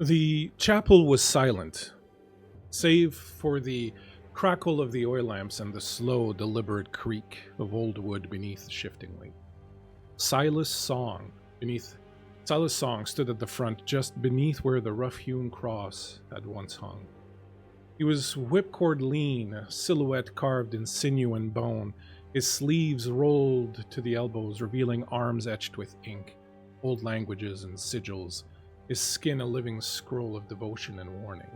The chapel was silent, save for the crackle of the oil lamps and the slow, deliberate creak of old wood beneath the shifting light. Silas Song stood at the front, just beneath where the rough-hewn cross had once hung. He was whipcord lean, a silhouette carved in sinew and bone, his sleeves rolled to the elbows, revealing arms etched with ink, old languages and sigils, his skin a living scroll of devotion and warning.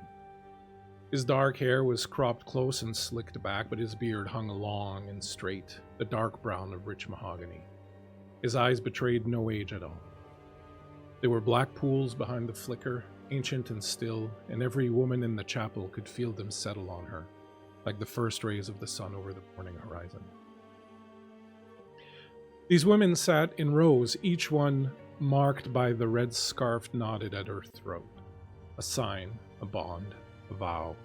His dark hair was cropped close and slicked back, but his beard hung long and straight, the dark brown of rich mahogany. His eyes betrayed no age at all. There were black pools behind the flicker, ancient and still, and every woman in the chapel could feel them settle on her, like the first rays of the sun over the morning horizon. These women sat in rows, each one marked by the red scarf knotted at her throat, a sign, a bond, a vow,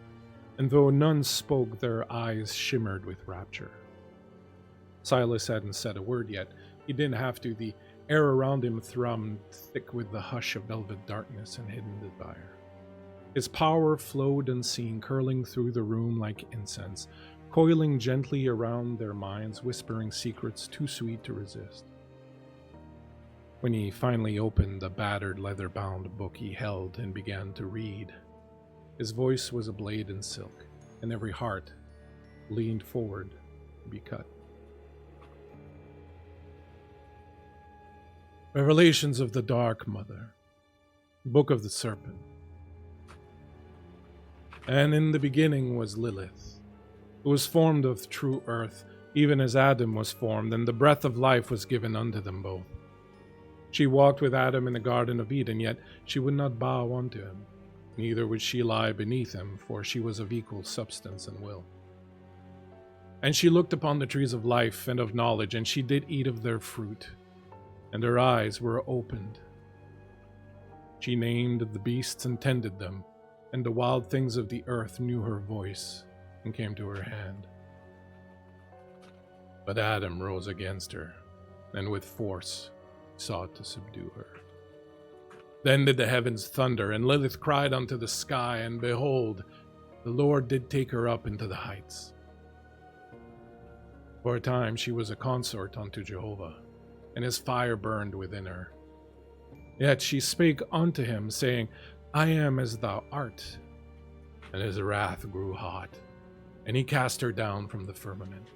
and though none spoke, their eyes shimmered with rapture. Silas hadn't said a word yet. He didn't have to. The air around him thrummed thick with the hush of velvet darkness and hidden desire. His power flowed unseen, curling through the room like incense, coiling gently around their minds, whispering secrets too sweet to resist. When he finally opened the battered leather-bound book he held and began to read, his voice was a blade in silk, and every heart leaned forward to be cut. Revelations of the Dark Mother, Book of the Serpent. And in the beginning was Lilith, who was formed of true earth, even as Adam was formed, and the breath of life was given unto them both. She walked with Adam in the Garden of Eden, yet she would not bow unto him, neither would she lie beneath him, for she was of equal substance and will. And she looked upon the trees of life and of knowledge, and she did eat of their fruit, and her eyes were opened. She named the beasts and tended them, and the wild things of the earth knew her voice and came to her hand. But Adam rose against her, and with force sought to subdue her. Then did the heavens thunder, and Lilith cried unto the sky, and behold, the Lord did take her up into the heights. For a time she was a consort unto Jehovah, and his fire burned within her. Yet she spake unto him, saying, I am as thou art. And his wrath grew hot, and he cast her down from the firmament.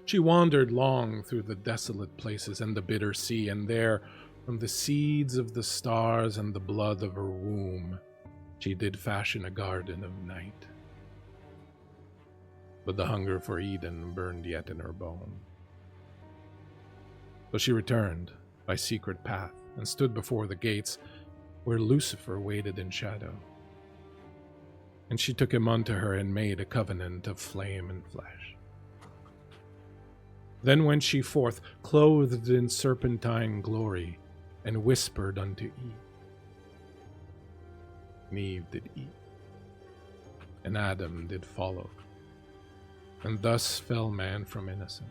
She wandered long through the desolate places and the bitter sea, and there, from the seeds of the stars and the blood of her womb, she did fashion a garden of night. But the hunger for Eden burned yet in her bone. So she returned by secret path and stood before the gates where Lucifer waited in shadow. And she took him unto her and made a covenant of flame and flesh. Then went she forth, clothed in serpentine glory, and whispered unto Eve. And Eve did eat, and Adam did follow. And thus fell man from innocence.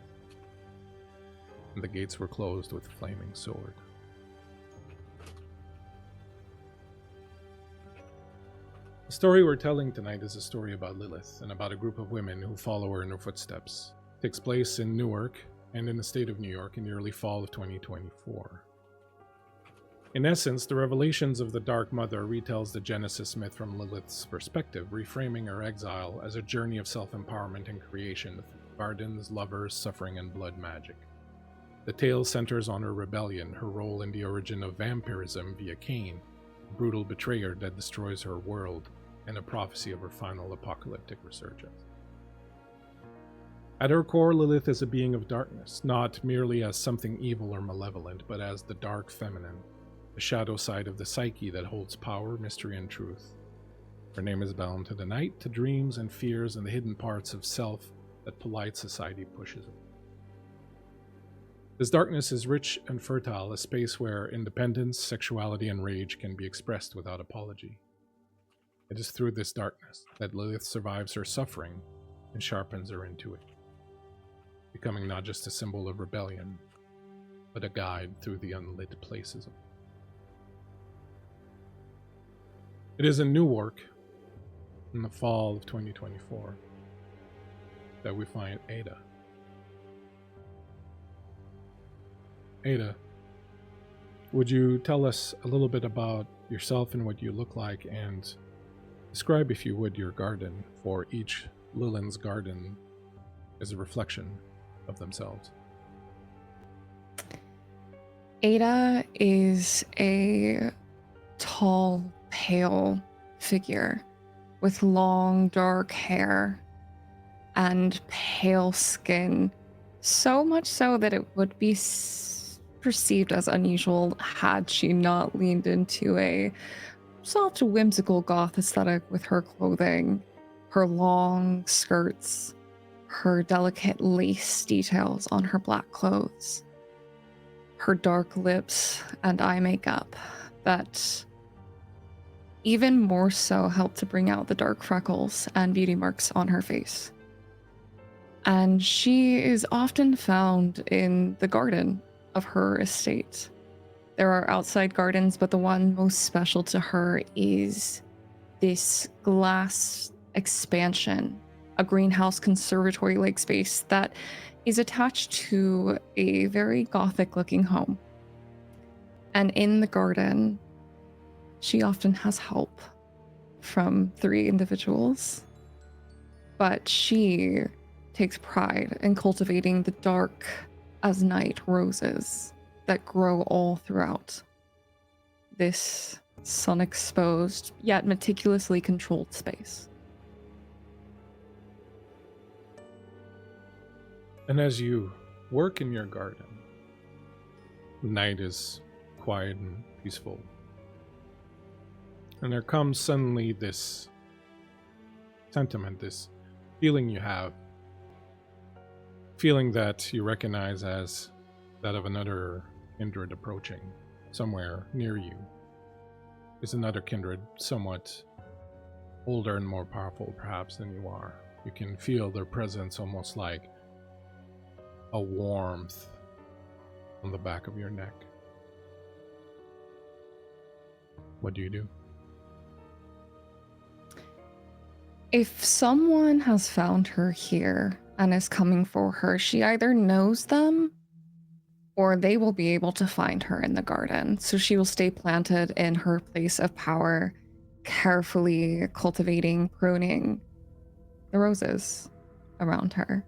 And the gates were closed with flaming sword. The story we're telling tonight is a story about Lilith and about a group of women who follow her in her footsteps. It takes place in Newark and in the state of New York in the early fall of 2024. In essence, the Revelations of the Dark Mother retells the Genesis myth from Lilith's perspective, reframing her exile as a journey of self-empowerment and creation with gardens, lovers, suffering, and blood magic. The tale centers on her rebellion, her role in the origin of vampirism via Cain, a brutal betrayer that destroys her world, and a prophecy of her final apocalyptic resurgence. At her core, Lilith is a being of darkness, not merely as something evil or malevolent, but as the dark feminine, the shadow side of the psyche that holds power, mystery, and truth. Her name is bound to the night, to dreams and fears, and the hidden parts of self that polite society pushes away. This darkness is rich and fertile, a space where independence, sexuality, and rage can be expressed without apology. It is through this darkness that Lilith survives her suffering and sharpens her into it, becoming not just a symbol of rebellion, but a guide through the unlit places. It is in Newark, in the fall of 2024, that we find Ada. Ada, would you tell us a little bit about yourself and what you look like, and describe, if you would, your garden, for each Lilins garden is a reflection of themselves. Ada is a tall, pale figure with long, dark hair and pale skin, so much so that it would be perceived as unusual had she not leaned into a soft, whimsical goth aesthetic with her clothing, her long skirts, her delicate lace details on her black clothes, her dark lips and eye makeup that even more so helped to bring out the dark freckles and beauty marks on her face. And she is often found in the garden of her estate. There are outside gardens, but the one most special to her is this glass expansion, a greenhouse conservatory-like space that is attached to a very gothic-looking home. And in the garden, she often has help from 3 individuals, but she takes pride in cultivating the dark as night roses that grow all throughout this sun-exposed yet meticulously controlled space. And as you work in your garden, the night is quiet and peaceful. And there comes suddenly this sentiment, this feeling you have, feeling that you recognize as that of another kindred approaching. Somewhere near you is another kindred, somewhat older and more powerful perhaps than you are. You can feel their presence almost like a warmth on the back of your neck. What do you do? If someone has found her here and is coming for her, she either knows them or they will be able to find her in the garden. So she will stay planted in her place of power, carefully cultivating, pruning the roses around her.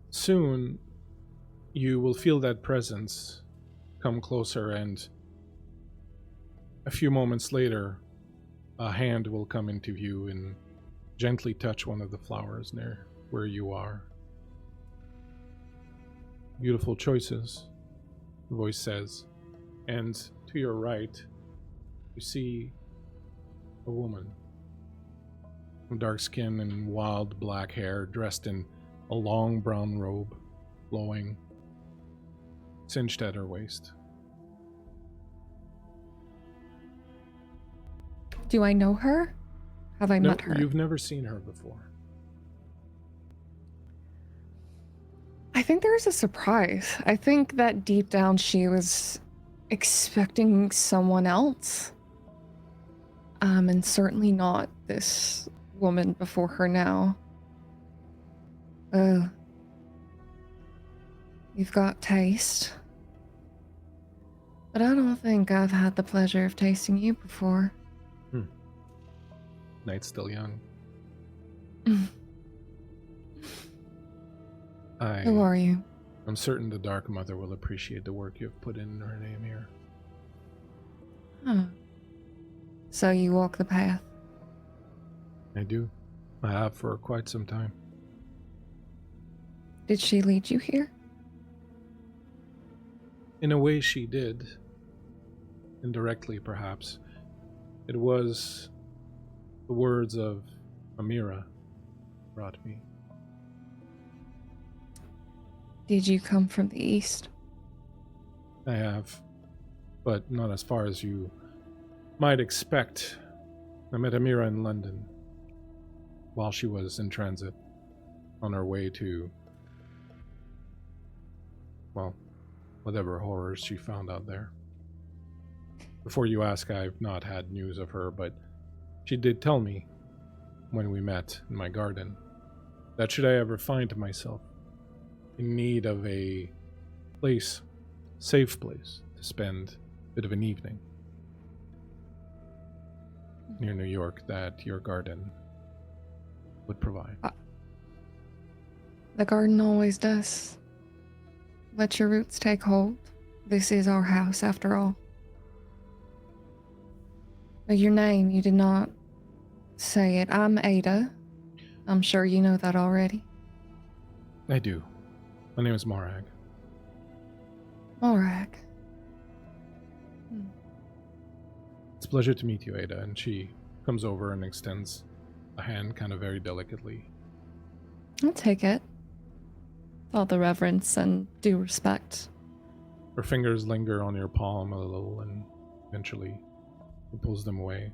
Soon, you will feel that presence come closer, and a few moments later, a hand will come into view and gently touch one of the flowers near where you are. Beautiful choices, the voice says. And to your right, you see a woman. Dark skin and wild black hair, dressed in a long brown robe, flowing, cinched at her waist. Do I know her? Have I met her? You've never seen her before. I think there's a surprise. I think that deep down she was expecting someone else. And certainly not this woman before her now. You've got taste. But I don't think I've had the pleasure of tasting you before. Night's still young. Who are you? I'm certain the Dark Mother will appreciate the work you've put in her name here. Huh. So you walk the path? I do. I have for quite some time. Did she lead you here? In a way she did. Indirectly, perhaps. It was the words of Amira brought me. Did you come from the east? I have, but not as far as you might expect. I met Amira in London while she was in transit on her way to, well, whatever horrors she found out there. Before you ask, I've not had news of her, but she did tell me when we met in my garden that should I ever find myself in need of a place, safe place, to spend a bit of an evening near New York, that your garden would provide. The garden always does. Let your roots take hold. This is our house, after all. But your name, you did not say it. I'm Ada. I'm sure you know that already. I do. My name is Morag. Morag. It's a pleasure to meet you, Ada. And she comes over and extends a hand kind of very delicately. I'll take it. All the reverence and due respect. Her fingers linger on your palm a little, and eventually he pulls them away.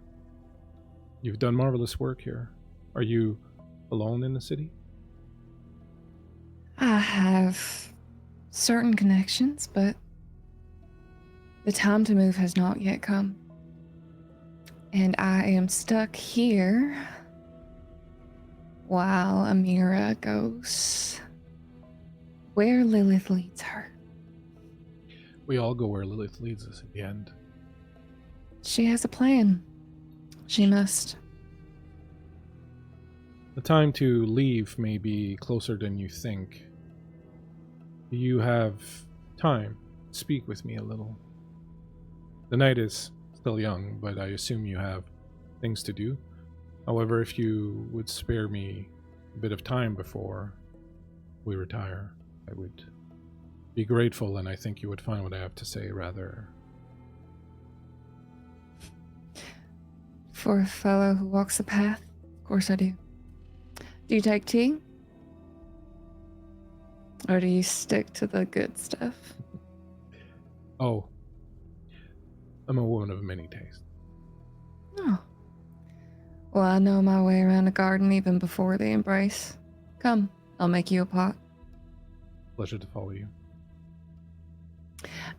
You've done marvelous work here. Are you alone in the city? I have certain connections, but the time to move has not yet come. And I am stuck here while Amira goes where Lilith leads her. We all go where Lilith leads us at the end. She has a plan. She must. The time to leave may be closer than you think. You have time to speak with me a little. The night is still young, but I assume you have things to do. However, if you would spare me a bit of time before we retire, I would be grateful, and I think you would find what I have to say rather... For a fellow who walks the path, of course I do. Do you take tea? Or do you stick to the good stuff? Oh. I'm a woman of many tastes. Oh. Well, I know my way around a garden even before the embrace. Come, I'll make you a pot. Pleasure to follow you.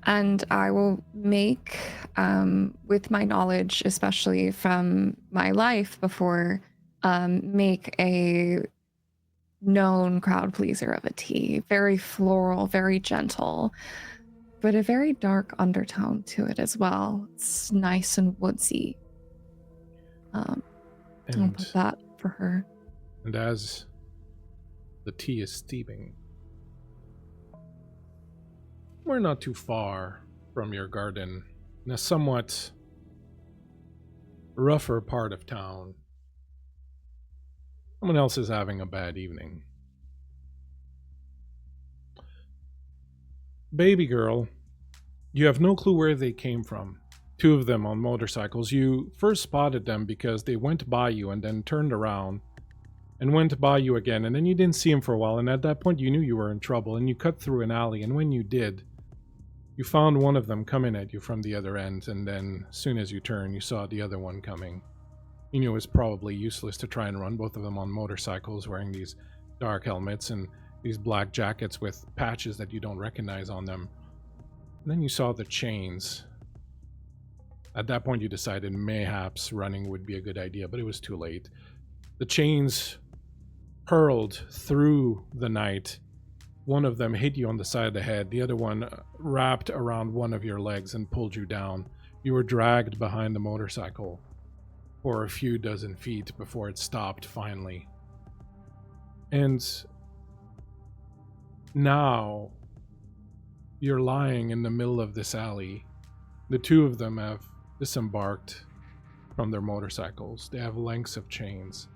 And I will make, with my knowledge, especially from my life before, make a known crowd pleaser of a tea. Very floral, very gentle, but a very dark undertone to it as well. It's nice and woodsy. I'll put that for her. And as the tea is steeping, we're not too far from your garden, in a somewhat rougher part of town. Someone else is having a bad evening. Baby girl, you have no clue where they came from. Two of them on motorcycles. You first spotted them because they went by you and then turned around and went by you again, and then you didn't see them for a while, and at that point you knew you were in trouble, and you cut through an alley, and when you did, you found one of them coming at you from the other end, and then as soon as you turned, you saw the other one coming. You knew it was probably useless to try and run, both of them on motorcycles wearing these dark helmets and these black jackets with patches that you don't recognize on them. And then you saw the chains. At that point you decided mayhaps running would be a good idea, but it was too late. The chains hurled through the night. One of them hit you on the side of the head. The other one wrapped around one of your legs and pulled you down. You were dragged behind the motorcycle for a few dozen feet before it stopped finally. And now you're lying in the middle of this alley. The two of them have disembarked from their motorcycles. They have lengths of chains.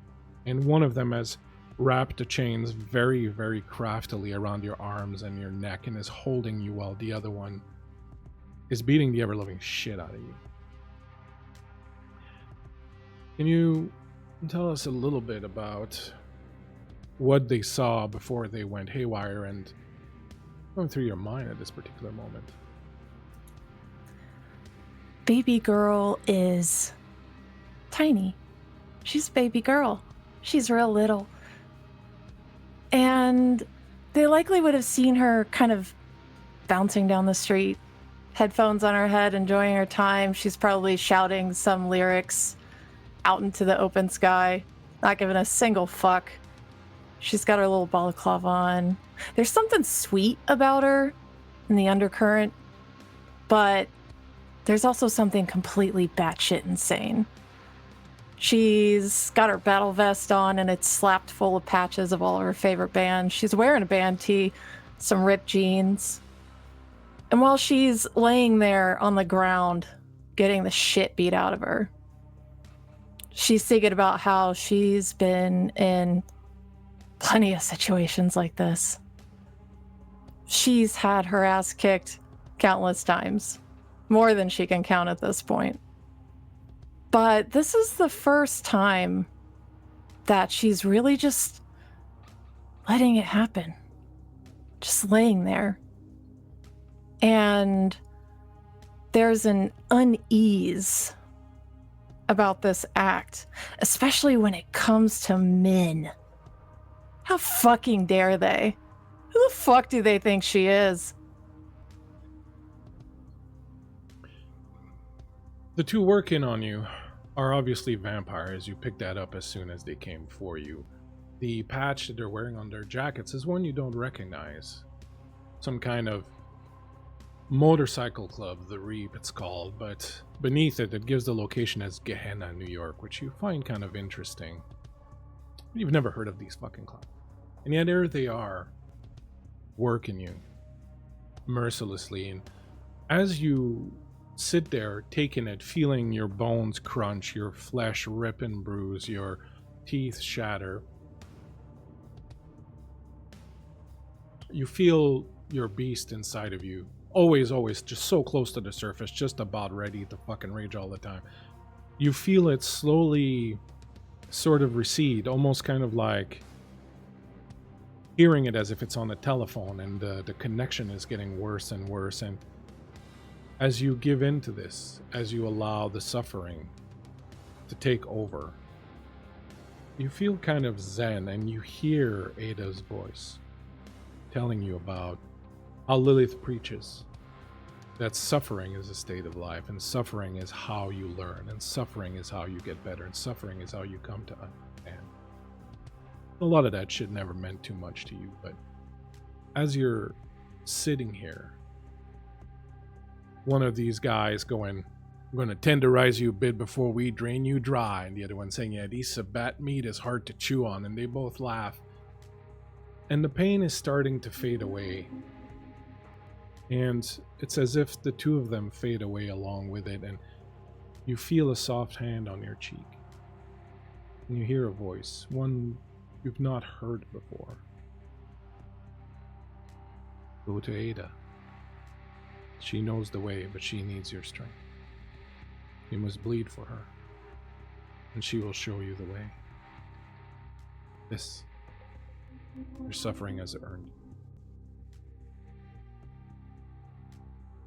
And one of them has wrapped the chains very, very craftily around your arms and your neck and is holding you while the other one is beating the ever-loving shit out of you. Can you tell us a little bit about what they saw before they went haywire and going through your mind at this particular moment? Baby girl is tiny. She's a baby girl. She's real little. And they likely would have seen her kind of bouncing down the street headphones on her head, enjoying her time. She's probably shouting some lyrics out into the open sky, not giving a single fuck. She's got her little balaclava on. There's something sweet about her in the undercurrent, but there's also something completely batshit insane. She's got her battle vest on, and it's slapped full of patches of all of her favorite bands. She's wearing a band tee, some ripped jeans. And while she's laying there on the ground, getting the shit beat out of her, she's thinking about how she's been in plenty of situations like this. She's had her ass kicked countless times, more than she can count at this point. But this is the first time that she's really just letting it happen. Just laying there. And there's an unease about this act, especially when it comes to men. How fucking dare they? Who the fuck do they think she is? The two working on you are obviously vampires. You picked that up as soon as they came for you. The patch that they're wearing on their jackets is one you don't recognize. Some kind of motorcycle club, the Reap it's called, but beneath it, it gives the location as Gehenna, New York, which you find kind of interesting. You've never heard of these fucking clubs. And yet there they are, working you mercilessly. And as you sit there taking it, feeling your bones crunch, your flesh rip and bruise, your teeth shatter, you feel your beast inside of you, always just so close to the surface, just about ready to fucking rage all the time. You feel it slowly sort of recede, almost kind of like hearing it as if it's on a telephone, and the connection is getting worse and worse. And as you give in to this, as you allow the suffering to take over, you feel kind of zen, and you hear Ada's voice telling you about how Lilith preaches that suffering is a state of life, and suffering is how you learn, and suffering is how you get better, and suffering is how you come to understand. A lot of that shit never meant too much to you, but as you're sitting here, one of these guys going, "I'm going to tenderize you a bit before we drain you dry," and the other one saying, "Yeah, these Sabbat meat is hard to chew on," and they both laugh. And the pain is starting to fade away. And it's as if the two of them fade away along with it, and you feel a soft hand on your cheek. And you hear a voice, one you've not heard before. Go to Ada. She knows the way, but she needs your strength. You must bleed for her, and she will show you the way. This, your suffering has earned.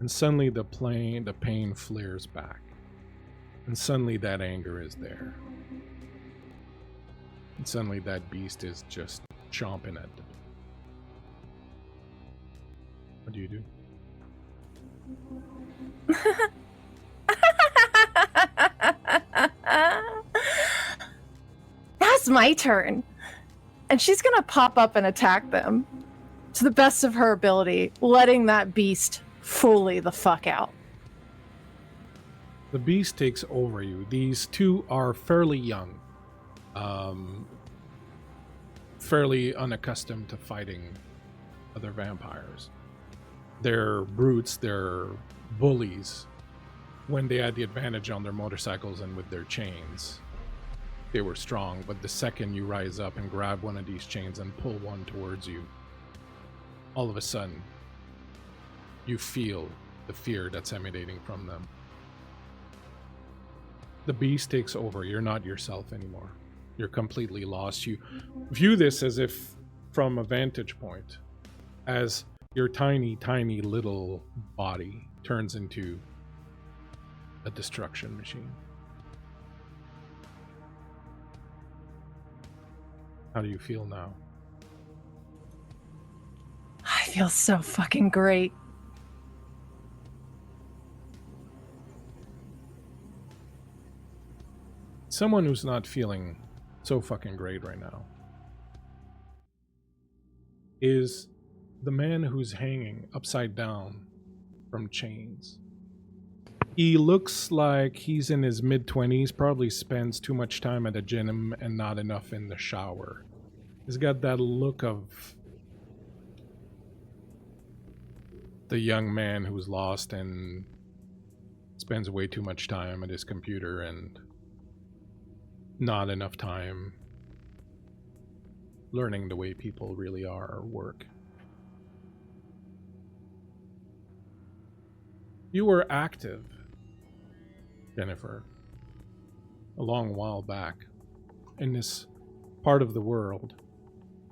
And suddenly the pain flares back, and suddenly that anger is there. And suddenly that beast is just chomping at them. What do you do? That's my turn. And she's gonna pop up and attack them to the best of her ability, letting that beast fully the fuck out. The beast takes over you. These two are fairly young, fairly unaccustomed to fighting other vampires. They're brutes, they're bullies. When they had the advantage on their motorcycles and with their chains, they were strong, but the second you rise up and grab one of these chains and pull one towards you, all of a sudden, you feel the fear that's emanating from them. The beast takes over. You're not yourself anymore. You're completely lost. You view this as if from a vantage point, as your tiny, tiny little body turns into a destruction machine. How do you feel now? I feel so fucking great. someone who's not feeling so fucking great right now is the man who's hanging upside down from chains. He looks like he's in his mid-20s, probably spends too much time at the gym and not enough in the shower. He's got that look of the young man who's lost and spends way too much time at his computer and not enough time learning the way people really are or work. You were active, Jennifer, a long while back in this part of the world.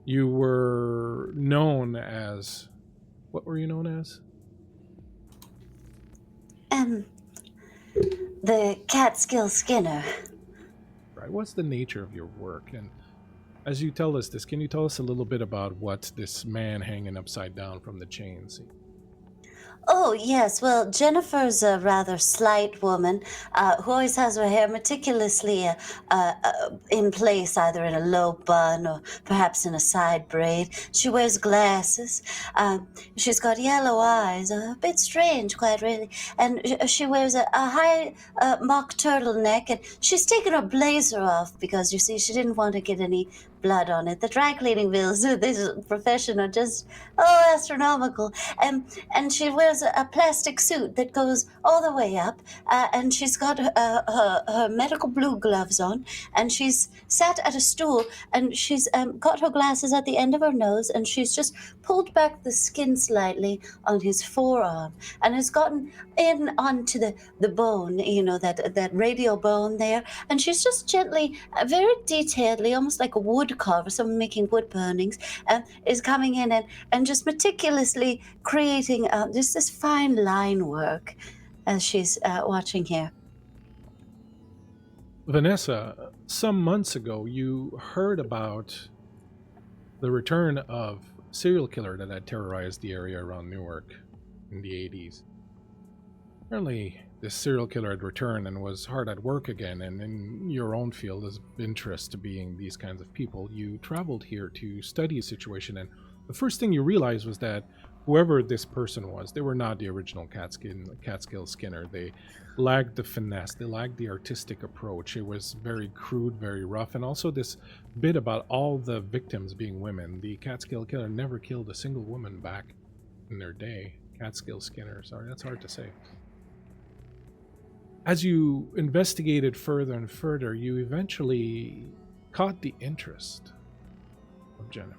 You were known as... What were you known as? The Catskill Skinner. Right. What's the nature of your work? And as you tell us this, can you tell us a little bit about what this man hanging upside down from the chains? Oh, yes. Well, Jennifer's a rather slight woman who always has her hair meticulously in place, either in a low bun or perhaps in a side braid. She wears glasses. She's got yellow eyes, a bit strange, quite really. And she wears a high mock turtleneck, and she's taken her blazer off because, you see, she didn't want to get any blood on it. The dry cleaning bills of this profession are just, astronomical. And she wears a plastic suit that goes all the way up, and she's got her medical blue gloves on, and she's sat at a stool, and she's got her glasses at the end of her nose, and she's just pulled back the skin slightly on his forearm, and has gotten in onto the bone, that radial bone there, and she's just gently, very detailedly, almost like a wood carver, someone making wood burnings, is coming in and just meticulously creating just this fine line work as she's watching here. Vanessa, some months ago, you heard about the return of a serial killer that had terrorized the area around Newark in the 80s. Apparently, this serial killer had returned and was hard at work again, and in your own field of interest to being these kinds of people, you traveled here to study a situation, and the first thing you realized was that whoever this person was, they were not the original Catskill Skinner. They lacked the finesse, they lacked the artistic approach. It was very crude, very rough, and also this bit about all the victims being women. The Catskill Killer never killed a single woman back in their day. Catskill Skinner, sorry, that's hard to say. As you investigated further and further, you eventually caught the interest of Jennifer.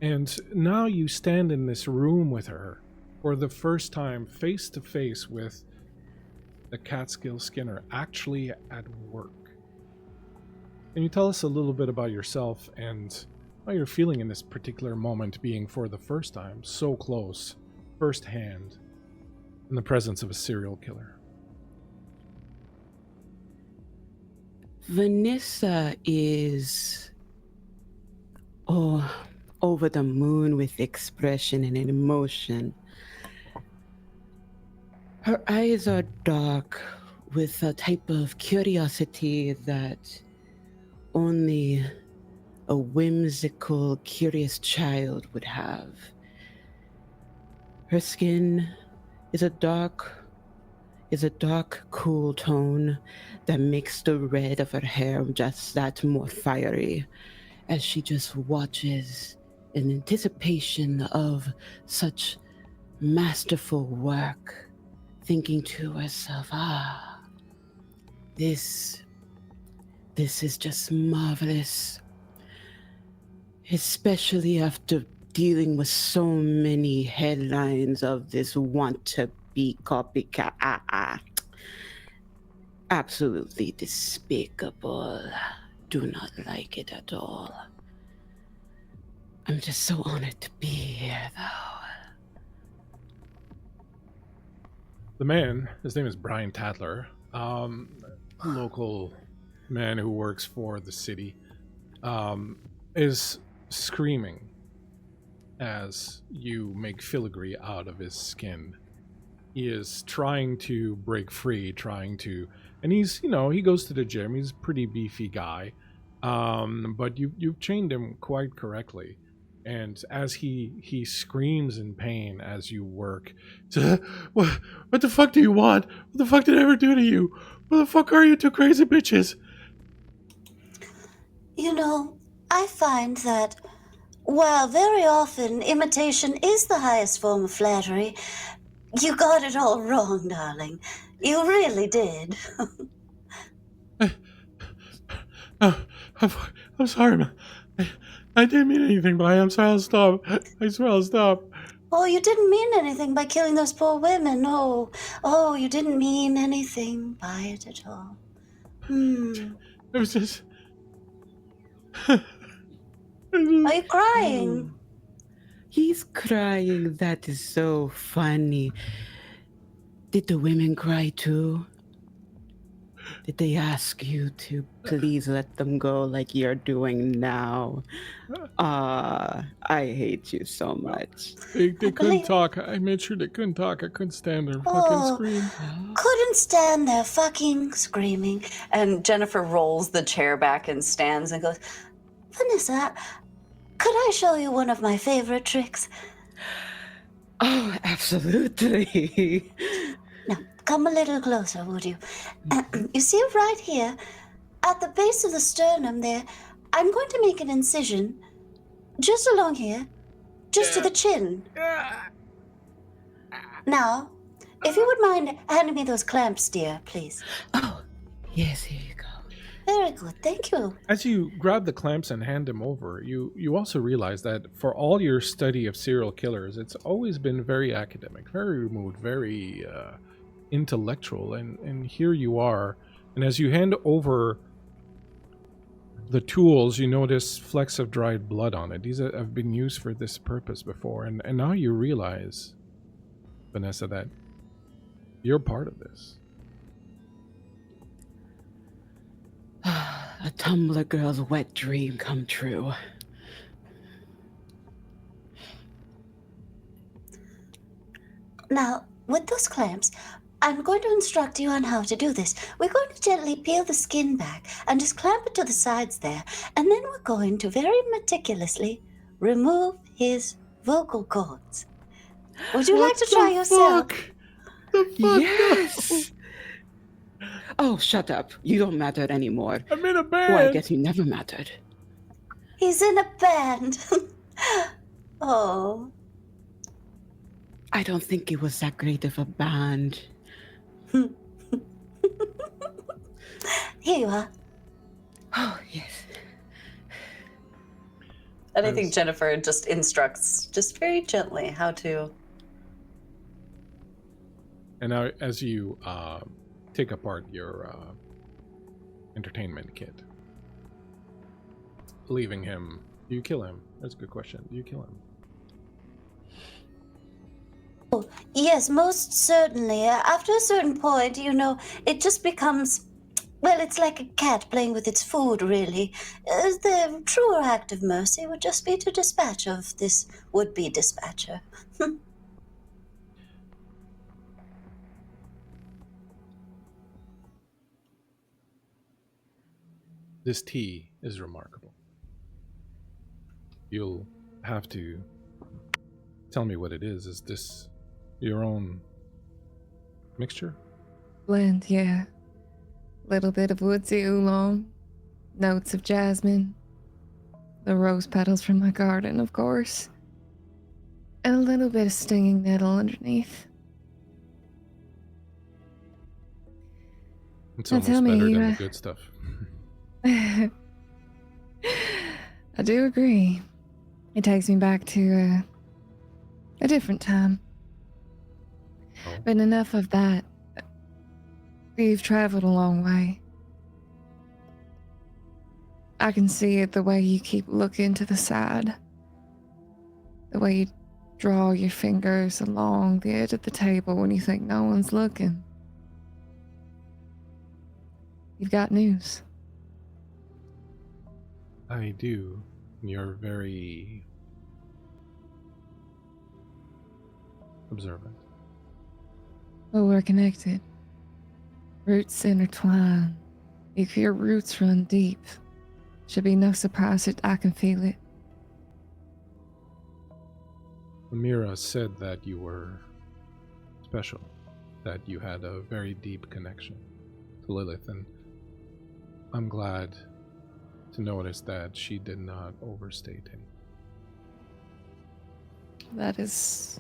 And now you stand in this room with her for the first time, face to face with the Catskill Skinner, actually at work. Can you tell us a little bit about yourself and how you're feeling in this particular moment, being for the first time so close, firsthand, in the presence of a serial killer? Vanessa is over the moon with expression and emotion. Her eyes are dark with a type of curiosity that only a whimsical, curious child would have. Her skin is a dark, cool tone that makes the red of her hair just that more fiery as she just watches in anticipation of such masterful work, thinking to herself, this is just marvelous, especially after dealing with so many headlines of this want to be copycat. Absolutely despicable. Do not like it at all. I'm just so honored to be here, though. The man, his name is Brian Tatler, local man who works for the city, is screaming as you make filigree out of his skin. He is trying to break free, trying to And he's, you know, he goes to the gym. He's a pretty beefy guy. But you've trained him quite correctly. And as he screams in pain as you work, what the fuck do you want? What the fuck did I ever do to you? What the fuck are you two crazy bitches? You know, I find that while very often imitation is the highest form of flattery, you got it all wrong, darling. You really did. I'm sorry, man. I didn't mean anything by it. I'm sorry, I'll stop. I swear I'll stop. Oh, you didn't mean anything by killing those poor women. Oh, you didn't mean anything by it at all. It was just... Are you crying? He's crying. That is so funny. Did the women cry too? Did they ask you to please let them go like you're doing now? I hate you so much. They couldn't talk. I made sure they couldn't talk. I couldn't stand their fucking scream. Couldn't stand their fucking screaming. And Jennifer rolls the chair back and stands and goes, Vanessa, could I show you one of my favorite tricks? Oh, absolutely. Now, come a little closer, would you? You see right here, at the base of the sternum there, I'm going to make an incision just along here, just to the chin. Now, if you would mind handing me those clamps, dear, please. Oh, yes, here you go. Very good, thank you. As you grab the clamps and hand them over, you also realize that for all your study of serial killers, it's always been very academic, very removed, very intellectual, and here you are. And as you hand over the tools, you notice flecks of dried blood on it. These have been used for this purpose before, and now you realize, Vanessa, that you're part of this. A Tumblr girl's wet dream come true. Now, with those clamps, I'm going to instruct you on how to do this. We're going to gently peel the skin back and just clamp it to the sides there, and then we're going to very meticulously remove his vocal cords. Would you like to try yourself? The fuck? Yes! Oh, shut up. You don't matter anymore. I'm in a band. Well, I guess you never mattered. He's in a band. Oh. I don't think it was that great of a band. Here you are. Oh, yes. and I think Jennifer just instructs, just very gently, how to. And now, as you take apart your entertainment kit, leaving him, do you kill him? That's a good question. Do you kill him? Oh, yes, most certainly. After a certain point, you know, it just becomes, well, it's like a cat playing with its food, really. The truer act of mercy would just be to dispatch of this would-be dispatcher. This tea is remarkable. You'll have to tell me what it is. Is this your own mixture? Blend, yeah. Little bit of woodsy oolong, notes of jasmine, the rose petals from my garden, of course, and a little bit of stinging nettle underneath. It's Now almost tell me, better you, than the good stuff. I do agree. It takes me back to a different time. Oh. But enough of that. You've traveled a long way. I can see it the way you keep looking to the side. The way you draw your fingers along the edge of the table when you think no one's looking. You've got news. I do. You're very observant. Well, we're connected. Roots intertwine. If your roots run deep, should be no surprise that I can feel it. Amira said that you were special, that you had a very deep connection to Lilith, and I'm glad to notice that she did not overstate it. That is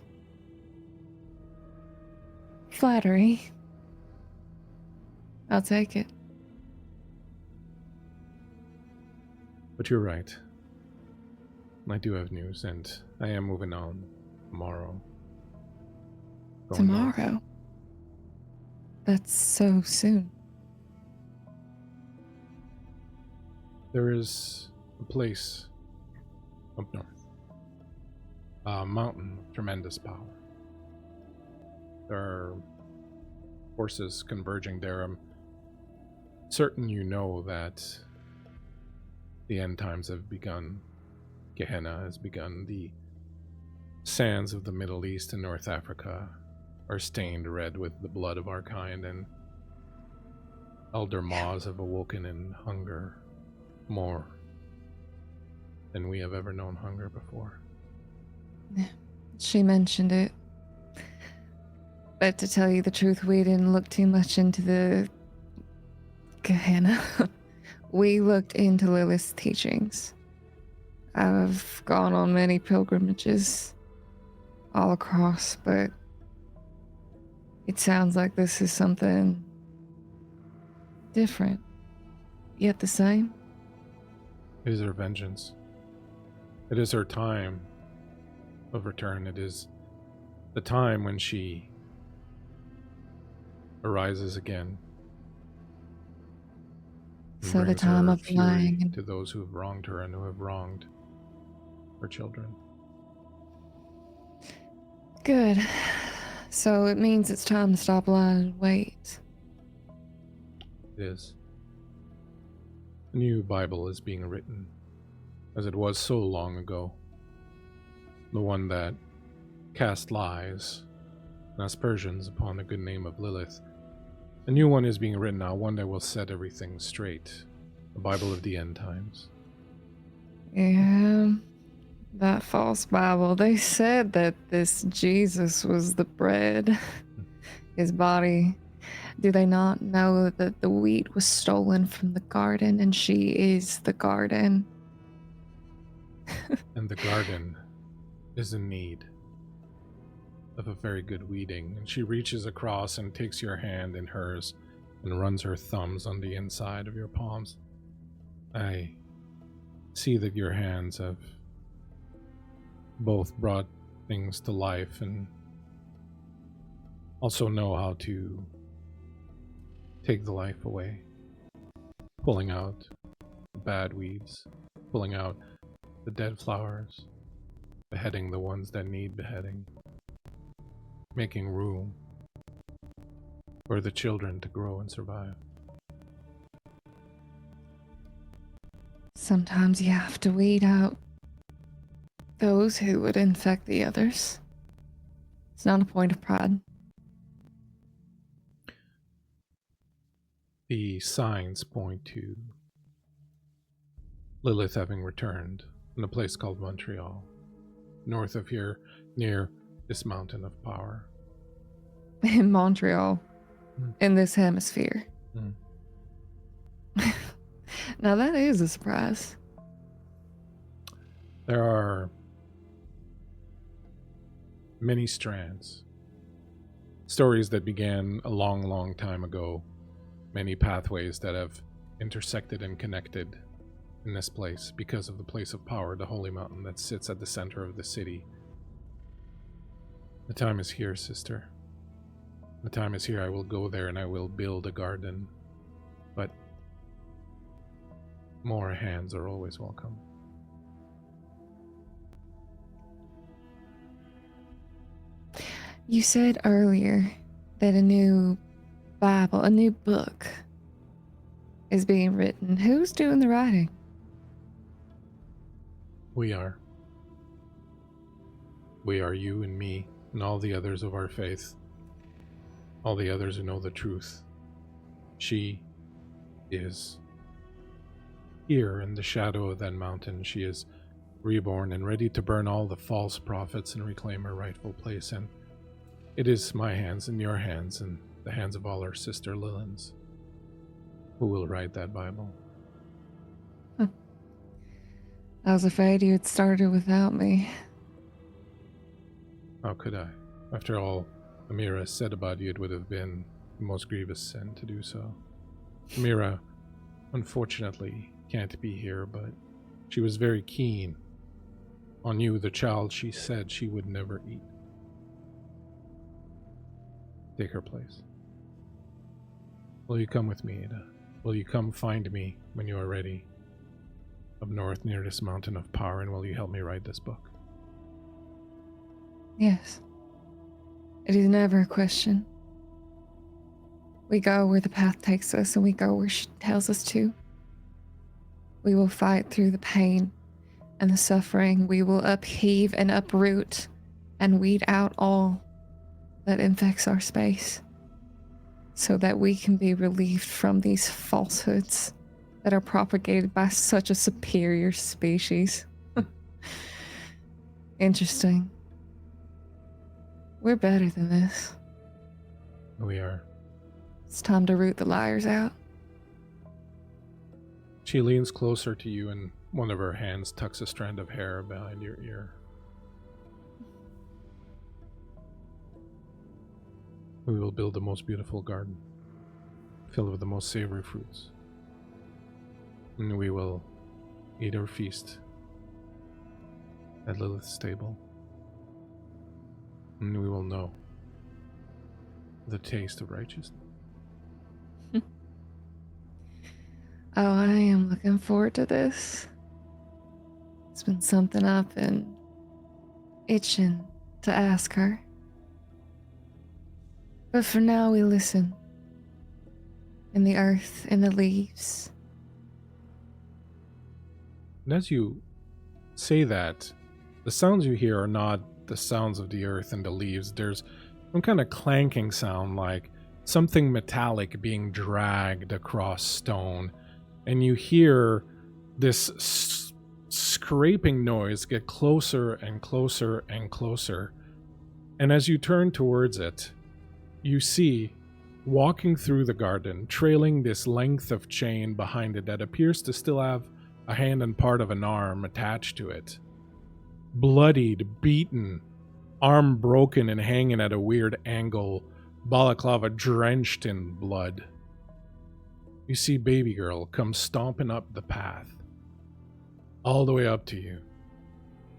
flattery. I'll take it. But you're right. I do have news, and I am moving on tomorrow. Going north. Tomorrow? That's so soon. There is a place up north. A mountain of tremendous power. There are forces converging there. I'm certain you know that the end times have begun. Gehenna has begun. The sands of the Middle East and North Africa are stained red with the blood of our kind, and elder maws have awoken in hunger more than we have ever known hunger before. She mentioned it. But to tell you the truth, we didn't look too much into the Gehenna. We looked into Lilith's teachings. I've gone on many pilgrimages all across, but it sounds like this is something different, yet the same. It is her vengeance. It is her time of return. It is the time when she arises again. and So the brings time her of fury lying. to those who have wronged her and who have wronged her children. Good. So it means it's time to stop lying and wait. It is. A new Bible is being written, as it was so long ago. The one that cast lies and aspersions upon the good name of Lilith. A new one is being written now, one that will set everything straight. A Bible of the end times. Yeah, that false Bible. They said that this Jesus was the bread, his body. Do they not know that the wheat was stolen from the garden and she is the garden? And the garden is in need of a very good weeding. And she reaches across and takes your hand in hers and runs her thumbs on the inside of your palms. I see that your hands have both brought things to life and also know how to take the life away. Pulling out the bad weeds, pulling out the dead flowers, beheading the ones that need beheading, making room for the children to grow and survive. Sometimes you have to weed out those who would infect the others. It's not a point of pride. The signs point to Lilith having returned in a place called Montreal, north of here, near this mountain of power. In Montreal, in this hemisphere. Mm. Now that is a surprise. There are many strands, stories that began a long, long time ago, many pathways that have intersected and connected in this place because of the place of power, the holy mountain that sits at the center of the city. The time is here, sister. The time is here. I will go there and I will build a garden. But more hands are always welcome. You said earlier that a new Bible, a new book is being written. Who's doing the writing? We are. We are you and me and all the others of our faith. All the others who know the truth. She is here in the shadow of that mountain. She is reborn and ready to burn all the false prophets and reclaim her rightful place. And it is my hands and your hands and the hands of all our sister Lilins who will write that Bible. I was afraid you had started without me. How could I? After all Amira said about you, it would have been the most grievous sin to do so. Amira, unfortunately, can't be here, but she was very keen on you, the child she said she would never eat. Take her place. Will you come with me, Ada? Will you come find me when you are ready? Up north near this mountain of power, and will you help me write this book? Yes. It is never a question. We go where the path takes us, and we go where she tells us to. We will fight through the pain and the suffering. We will upheave and uproot and weed out all that infects our space so that we can be relieved from these falsehoods that are propagated by such a superior species. Interesting. We're better than this. We are. It's time to root the liars out. She leans closer to you and one of her hands tucks a strand of hair behind your ear. We will build the most beautiful garden, filled with the most savory fruits. And we will eat our feast at Lilith's table. And we will know the taste of righteousness. Oh, I am looking forward to this. It's been something I've been itching to ask her. But for now, we listen. In the earth, in the leaves. And as you say that, the sounds you hear are not the sounds of the earth and the leaves. There's some kind of clanking sound, like something metallic being dragged across stone. And you hear this scraping noise get closer and closer and closer. And as you turn towards it, you see, walking through the garden, trailing this length of chain behind it that appears to still have a hand and part of an arm attached to it. Bloodied, beaten, arm broken and hanging at a weird angle, balaclava drenched in blood. You see baby girl come stomping up the path, all the way up to you,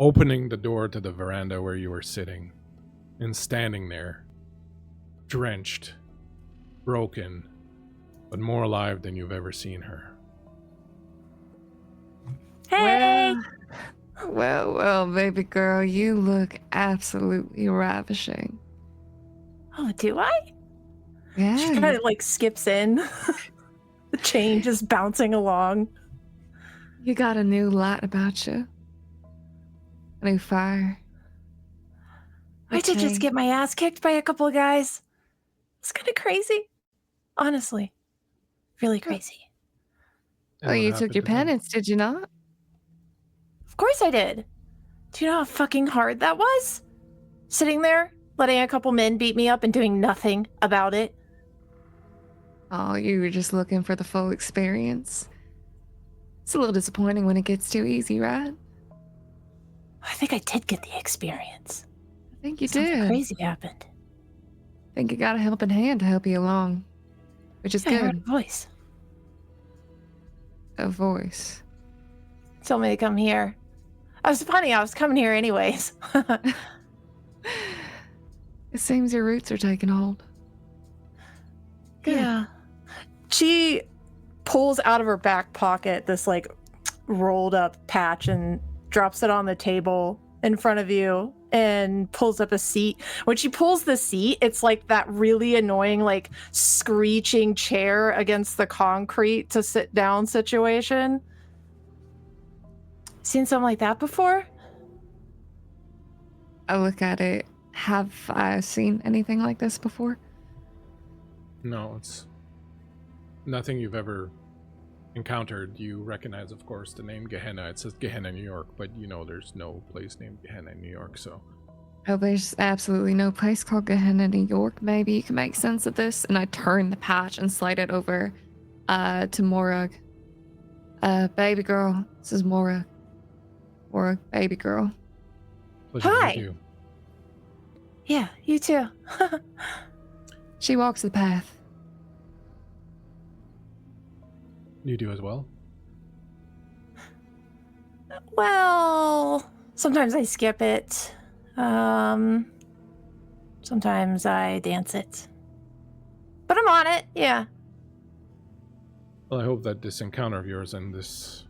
opening the door to the veranda where you were sitting, and standing there, drenched, broken, but more alive than you've ever seen her. Hey! Well, baby girl, you look absolutely ravishing. Oh, do I? Yeah. She kind of like skips in. The chain just bouncing along. You got a new light about you. A new fire. I did just get my ass kicked by a couple of guys. It's kind of crazy. Honestly. Really crazy. Oh, you took your penance, did you not? Of course I did. Do you know how fucking hard that was? Sitting there, letting a couple men beat me up and doing nothing about it. Oh, you were just looking for the full experience. It's a little disappointing when it gets too easy, right? I think I did get the experience. I think you Something did. crazy happened. I think you got a helping hand to help you along, which is I heard good. a voice. A voice. Told me to come here. I was coming here anyways. It seems your roots are taking hold. Good. Yeah. She pulls out of her back pocket this like rolled up patch and drops it on the table in front of you and pulls up a seat. When she pulls the seat, it's like that really annoying like screeching chair against the concrete to sit down situation. Seen something like that before? I look at it. Have I seen anything like this before? No, it's nothing you've ever encountered. You recognize, of course, the name Gehenna. It says Gehenna, New York, but you know there's no place named Gehenna in New York, so... Oh, there's absolutely no place called Gehenna, New York. Maybe you can make sense of this. And I turn the patch and slide it over to Morag. Baby girl, this is Morag. Morag, baby girl. Pleasure to Hi. meet you. Yeah, you too. She walks the path. You do as well? Well, sometimes I skip it. Sometimes I dance it. But I'm on it, yeah. Well, I hope that this encounter of yours and this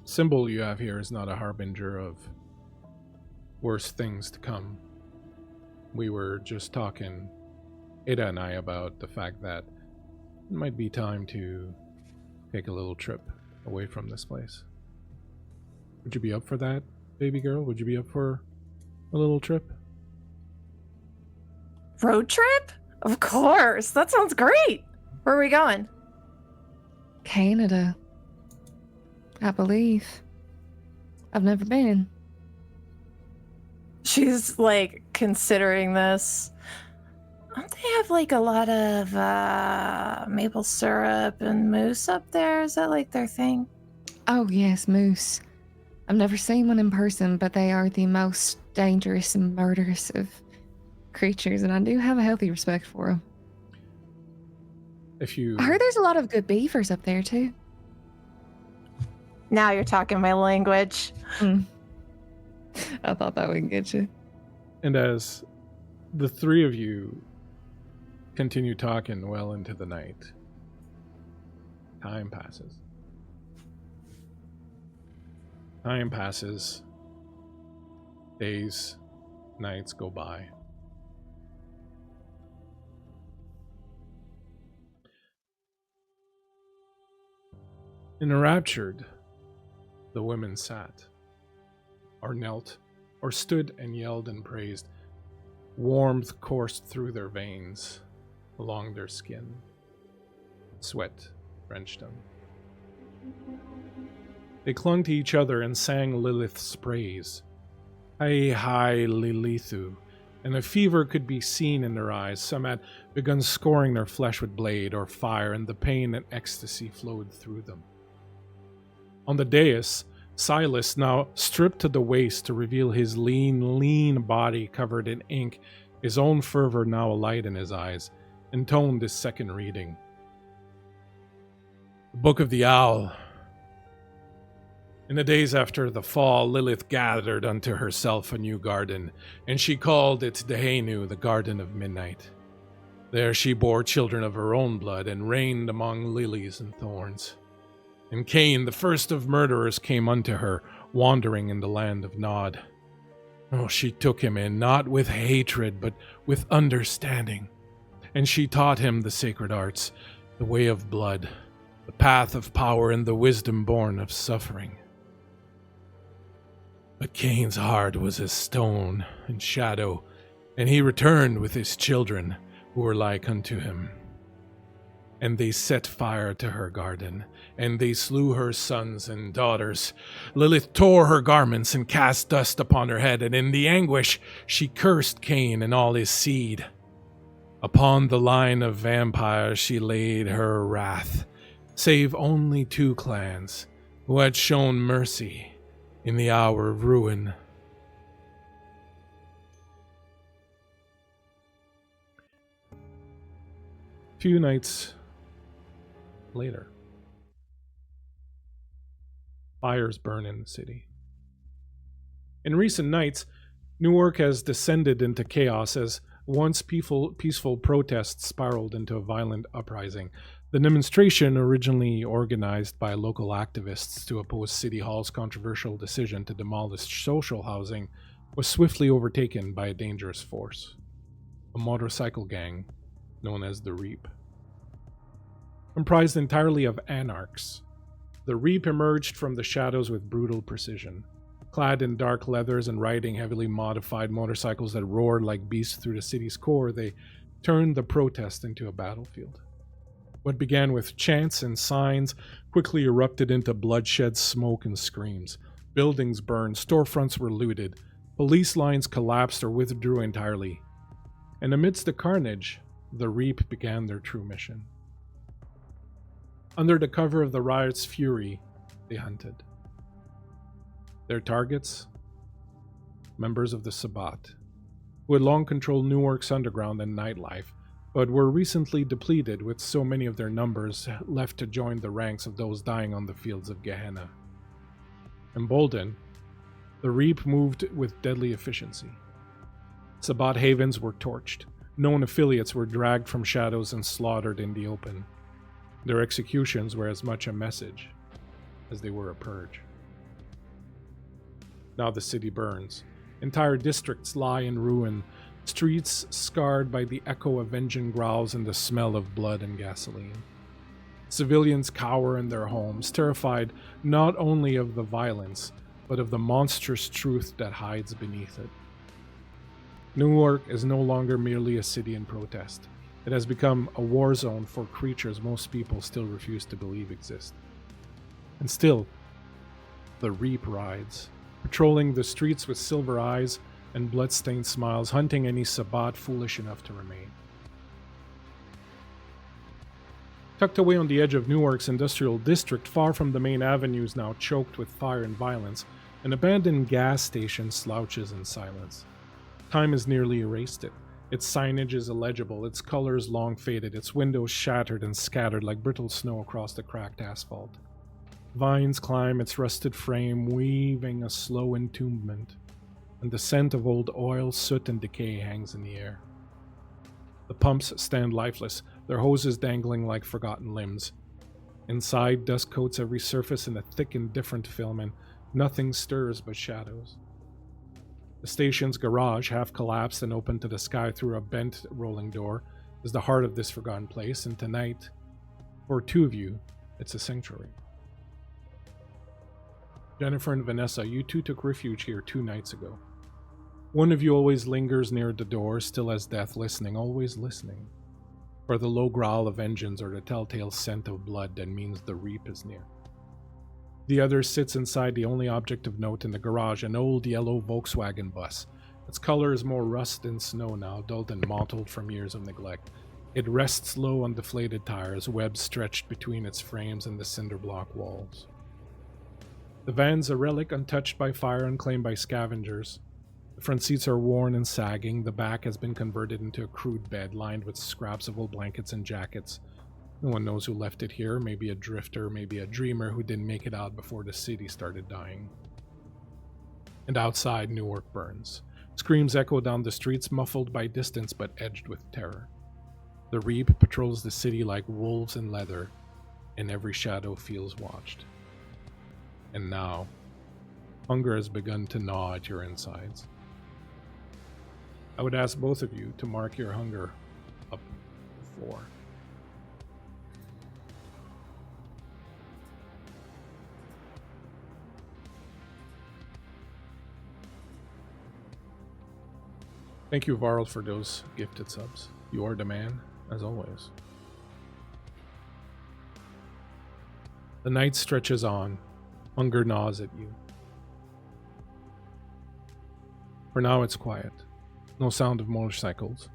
symbol you have here is not a harbinger of worse things to come. We were just talking, Ada and I, about the fact that it might be time to take a little trip away from this place. Would you be up for that, baby girl? Would you be up for a little trip? Road trip? Of course. That sounds great. Where are we going? Canada. I believe. I've never been. She's like considering this. Don't they have like a lot of maple syrup and moose up there? Is that like their thing? Oh, yes, moose. I've never seen one in person, but they are the most dangerous and murderous of creatures, and I do have a healthy respect for them. If you... I heard there's a lot of good beavers up there, too. Now you're talking my language. I thought that would get you. And as the three of you continue talking well into the night, time passes. Time passes. Days, nights go by. Enraptured, the women sat, or knelt, or stood and yelled and praised. Warmth coursed through their veins, along their skin. Sweat drenched them. They clung to each other and sang Lilith's praise. Hi, hi, Lilithu. And a fever could be seen in their eyes. Some had begun scoring their flesh with blade or fire, and the pain and ecstasy flowed through them. On the dais, Silas, now stripped to the waist to reveal his lean body covered in ink, his own fervor now alight in his eyes, intoned his second reading. The Book of the Owl. In the days after the fall, Lilith gathered unto herself a new garden, and she called it Dehenu, the Garden of Midnight. There she bore children of her own blood, and reigned among lilies and thorns. And Cain, the first of murderers, came unto her, wandering in the land of Nod. Oh, she took him in, not with hatred, but with understanding. And she taught him the sacred arts, the way of blood, the path of power, and the wisdom born of suffering. But Cain's heart was as stone and shadow, and he returned with his children, who were like unto him. And they set fire to her garden, and they slew her sons and daughters. Lilith tore her garments and cast dust upon her head, and in the anguish she cursed Cain and all his seed. Upon the line of vampires she laid her wrath, save only 2 clans, who had shown mercy in the hour of ruin. Few nights later, fires burn in the city. In recent nights, Newark has descended into chaos as once peaceful protests spiraled into a violent uprising. The demonstration, originally organized by local activists to oppose City Hall's controversial decision to demolish social housing, was swiftly overtaken by a dangerous force, a motorcycle gang known as the Reap. Comprised entirely of anarchs, the Reap emerged from the shadows with brutal precision. Clad in dark leathers and riding heavily modified motorcycles that roared like beasts through the city's core, they turned the protest into a battlefield. What began with chants and signs quickly erupted into bloodshed, smoke, and screams. Buildings burned, storefronts were looted, police lines collapsed or withdrew entirely. And amidst the carnage, the Reap began their true mission. Under the cover of the riot's fury, they hunted. Their targets? Members of the Sabbat, who had long controlled Newark's underground and nightlife, but were recently depleted with so many of their numbers left to join the ranks of those dying on the fields of Gehenna. Emboldened, the Reap moved with deadly efficiency. Sabbat havens were torched. Known affiliates were dragged from shadows and slaughtered in the open. Their executions were as much a message as they were a purge. Now the city burns. Entire districts lie in ruin, streets scarred by the echo of engine growls and the smell of blood and gasoline. Civilians cower in their homes, terrified not only of the violence, but of the monstrous truth that hides beneath it. Newark is no longer merely a city in protest. It has become a war zone for creatures most people still refuse to believe exist. And still, the Reap rides, patrolling the streets with silver eyes and blood-stained smiles, hunting any Sabbat foolish enough to remain. Tucked away on the edge of Newark's industrial district, far from the main avenues now choked with fire and violence, an abandoned gas station slouches in silence. Time has nearly erased it. Its signage is illegible, its colors long faded, its windows shattered and scattered like brittle snow across the cracked asphalt. Vines climb its rusted frame, weaving a slow entombment, and the scent of old oil, soot, and decay hangs in the air. The pumps stand lifeless, their hoses dangling like forgotten limbs. Inside, dust coats every surface in a thick, indifferent film, and nothing stirs but shadows. The station's garage, half collapsed and open to the sky through a bent rolling door, is the heart of this forgotten place, and tonight, for two of you, it's a sanctuary. Jennifer and Vanessa, you two took refuge here 2 nights ago. One of you always lingers near the door, still as death, listening, always listening, for the low growl of engines or the telltale scent of blood that means the Reap is near. The other sits inside the only object of note in the garage, an old yellow Volkswagen bus. Its color is more rust than snow now, dulled and mottled from years of neglect. It rests low on deflated tires, webs stretched between its frames and the cinder block walls. The van's a relic, untouched by fire, unclaimed by scavengers. The front seats are worn and sagging. The back has been converted into a crude bed lined with scraps of old blankets and jackets. No one knows who left it here, maybe a drifter, maybe a dreamer who didn't make it out before the city started dying. And outside, Newark burns. Screams echo down the streets, muffled by distance but edged with terror. The Reap patrols the city like wolves in leather, and every shadow feels watched. And now, hunger has begun to gnaw at your insides. I would ask both of you to mark your hunger up 4. Thank you, Varl, for those gifted subs. You are the man, as always. The night stretches on. Hunger gnaws at you. For now, it's quiet. No sound of motorcycles.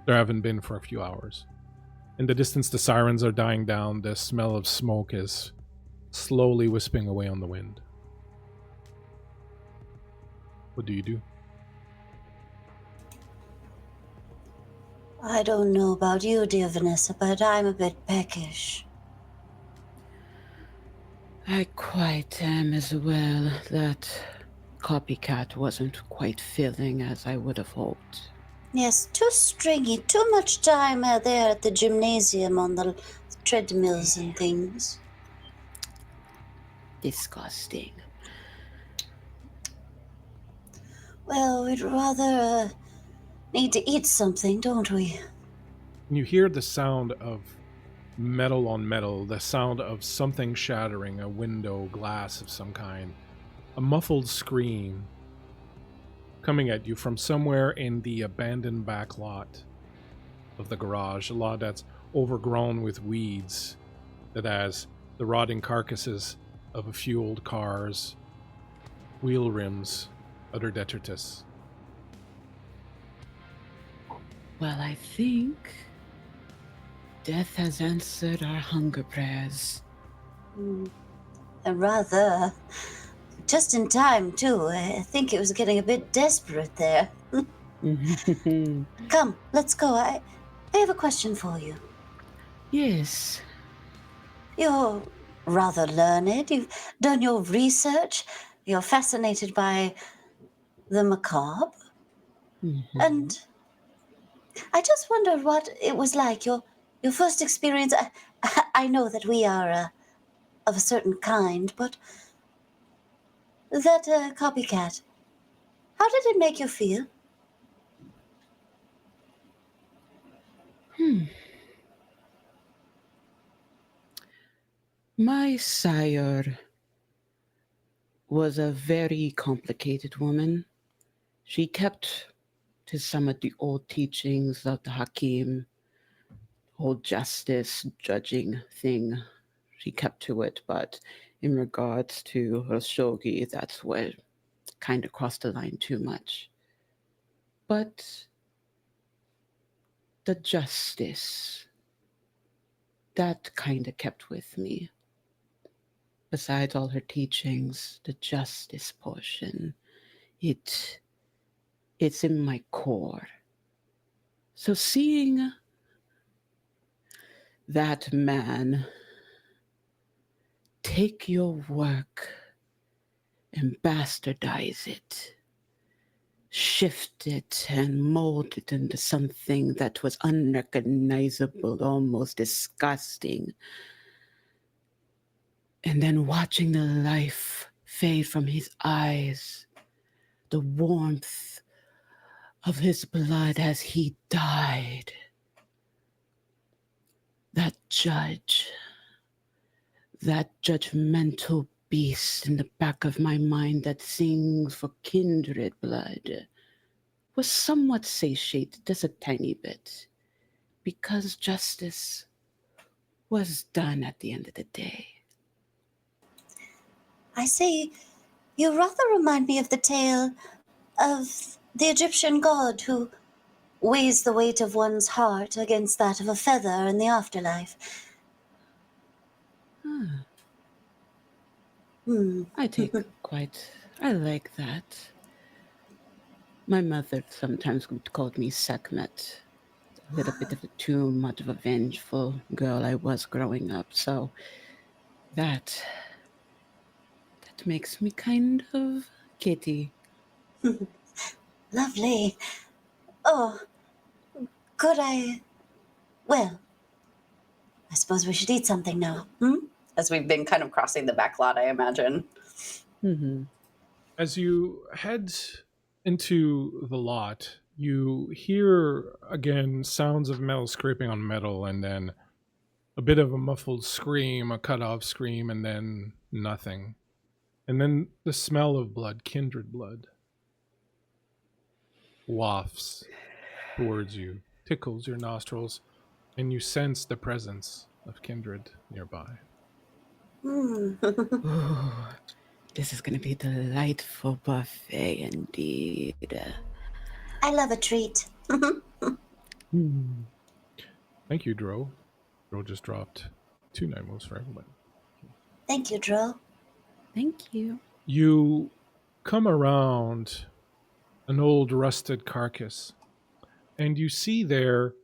There haven't been for a few hours. In the distance, the sirens are dying down. The smell of smoke is slowly wisping away on the wind. What do you do? I don't know about you, dear Vanessa, but I'm a bit peckish. I quite am as well. That copycat wasn't quite filling as I would have hoped. Yes, too stringy, too much time there at the gymnasium on the treadmills and things. Disgusting. Well, we'd rather need to eat something, don't we? You hear the sound of metal on metal, the sound of something shattering, a window, glass of some kind, a muffled scream coming at you from somewhere in the abandoned back lot of the garage, a lot that's overgrown with weeds that has the rotting carcasses of a few old cars, wheel rims, other detritus. Well, I think death has answered our hunger prayers. Rather. Just in time, too. I think it was getting a bit desperate there. Come, let's go. I have a question for you. Yes. You're rather learned. You've done your research. You're fascinated by the macabre. And I just wondered what it was like, your first experience. I know that we are of a certain kind, but that copycat, how did it make you feel? My sire was a very complicated woman. She kept to some of the old teachings of the Hakim, old justice, judging thing. She kept to it, but in regards to her shogi, that's where it kind of crossed the line too much. But the justice, that kind of kept with me. Besides all her teachings, the justice portion, it's in my core. So seeing that man take your work and bastardize it, shift it and mold it into something that was unrecognizable, almost disgusting, and then watching the life fade from his eyes, the warmth of his blood as he died. That judge, that judgmental beast in the back of my mind that sings for kindred blood, was somewhat satiated, just a tiny bit, because justice was done at the end of the day. I see. You rather remind me of the tale of the Egyptian god who weighs the weight of one's heart against that of a feather in the afterlife. I like that. My mother sometimes called me Sekhmet. A little bit of too much of a vengeful girl I was growing up, so that makes me kind of giddy. Lovely. Oh, could I... Well, I suppose we should eat something now, As we've been kind of crossing the back lot, I imagine. As you head into the lot, you hear again sounds of metal scraping on metal, and then a bit of a muffled scream, a cut-off scream, and then nothing. And then the smell of blood, kindred blood, wafts towards you, tickles your nostrils, and you sense the presence of kindred nearby. Ooh, this is going to be a delightful buffet indeed. I love a treat. Thank you, Dro. Dro just dropped 2 Nightmos for everybody. Thank you, Dro. Thank you. You come around an old rusted carcass, and you see there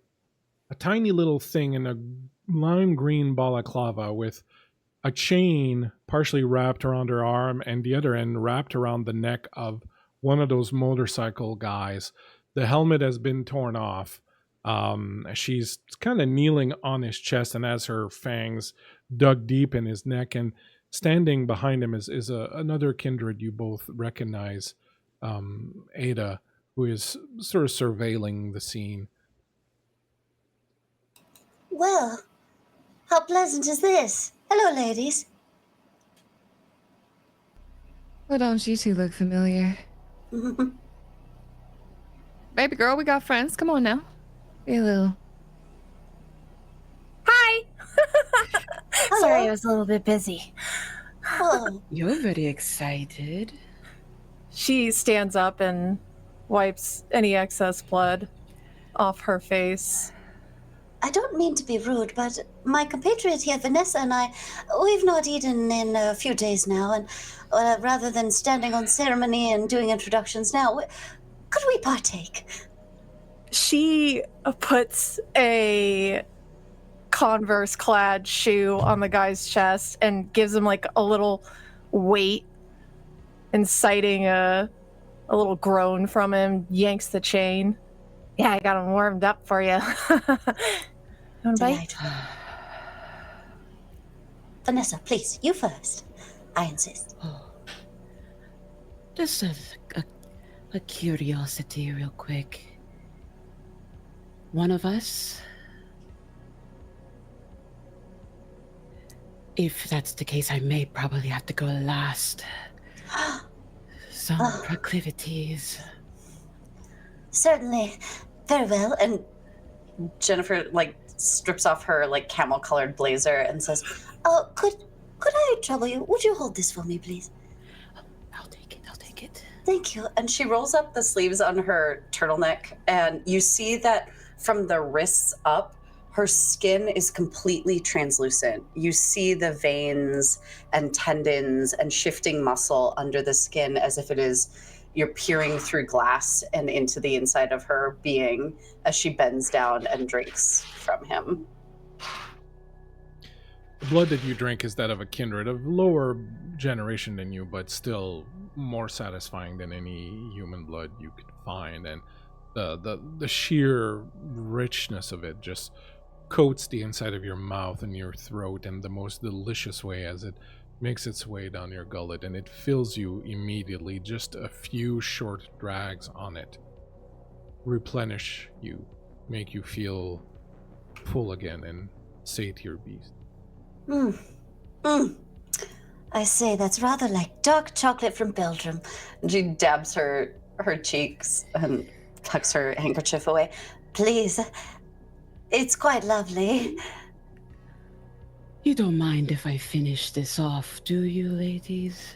a tiny little thing in a lime green balaclava with a chain partially wrapped around her arm and the other end wrapped around the neck of one of those motorcycle guys. The helmet has been torn off. She's kind of kneeling on his chest and has her fangs dug deep in his neck, and standing behind him is another kindred you both recognize, Ada, who is sort of surveilling the scene. Well, how pleasant is this? Hello, ladies. Well, don't you two look familiar? Baby girl, we got friends. Come on now. Be a little Sorry, I was a little bit busy. Oh, You're very excited. She stands up and wipes any excess blood off her face. I don't mean to be rude, but my compatriot here, Vanessa, and I, we've not eaten in a few days now, and rather than standing on ceremony and doing introductions now, could we partake? She puts a Converse-clad shoe on the guy's chest and gives him like a little weight, inciting a little groan from him, yanks the chain. Yeah, I got him warmed up for you. Want a bite? Delightful. Vanessa, please, you first. I insist. Oh. Just a curiosity real quick. One of us, if that's the case, I may probably have to go last. Some proclivities. Certainly. Very well. And Jennifer strips off her camel-colored blazer and says, could I trouble you? Would you hold this for me, please? I'll take it. Thank you. and she rolls up the sleeves on her turtleneck, and you see that from the wrists up, her skin is completely translucent. You see the veins and tendons and shifting muscle under the skin as if you're peering through glass and into the inside of her being as she bends down and drinks from him. The blood that you drink is that of a kindred of lower generation than you, but still more satisfying than any human blood you could find. And the sheer richness of it just coats the inside of your mouth and your throat in the most delicious way as it makes its way down your gullet, and it fills you immediately. Just a few short drags on it replenish you, make you feel full again and sate your beast. I say, that's rather like dark chocolate from Belgium. She dabs her cheeks and tucks her handkerchief away. Please. It's quite lovely. You don't mind if I finish this off, do you, ladies?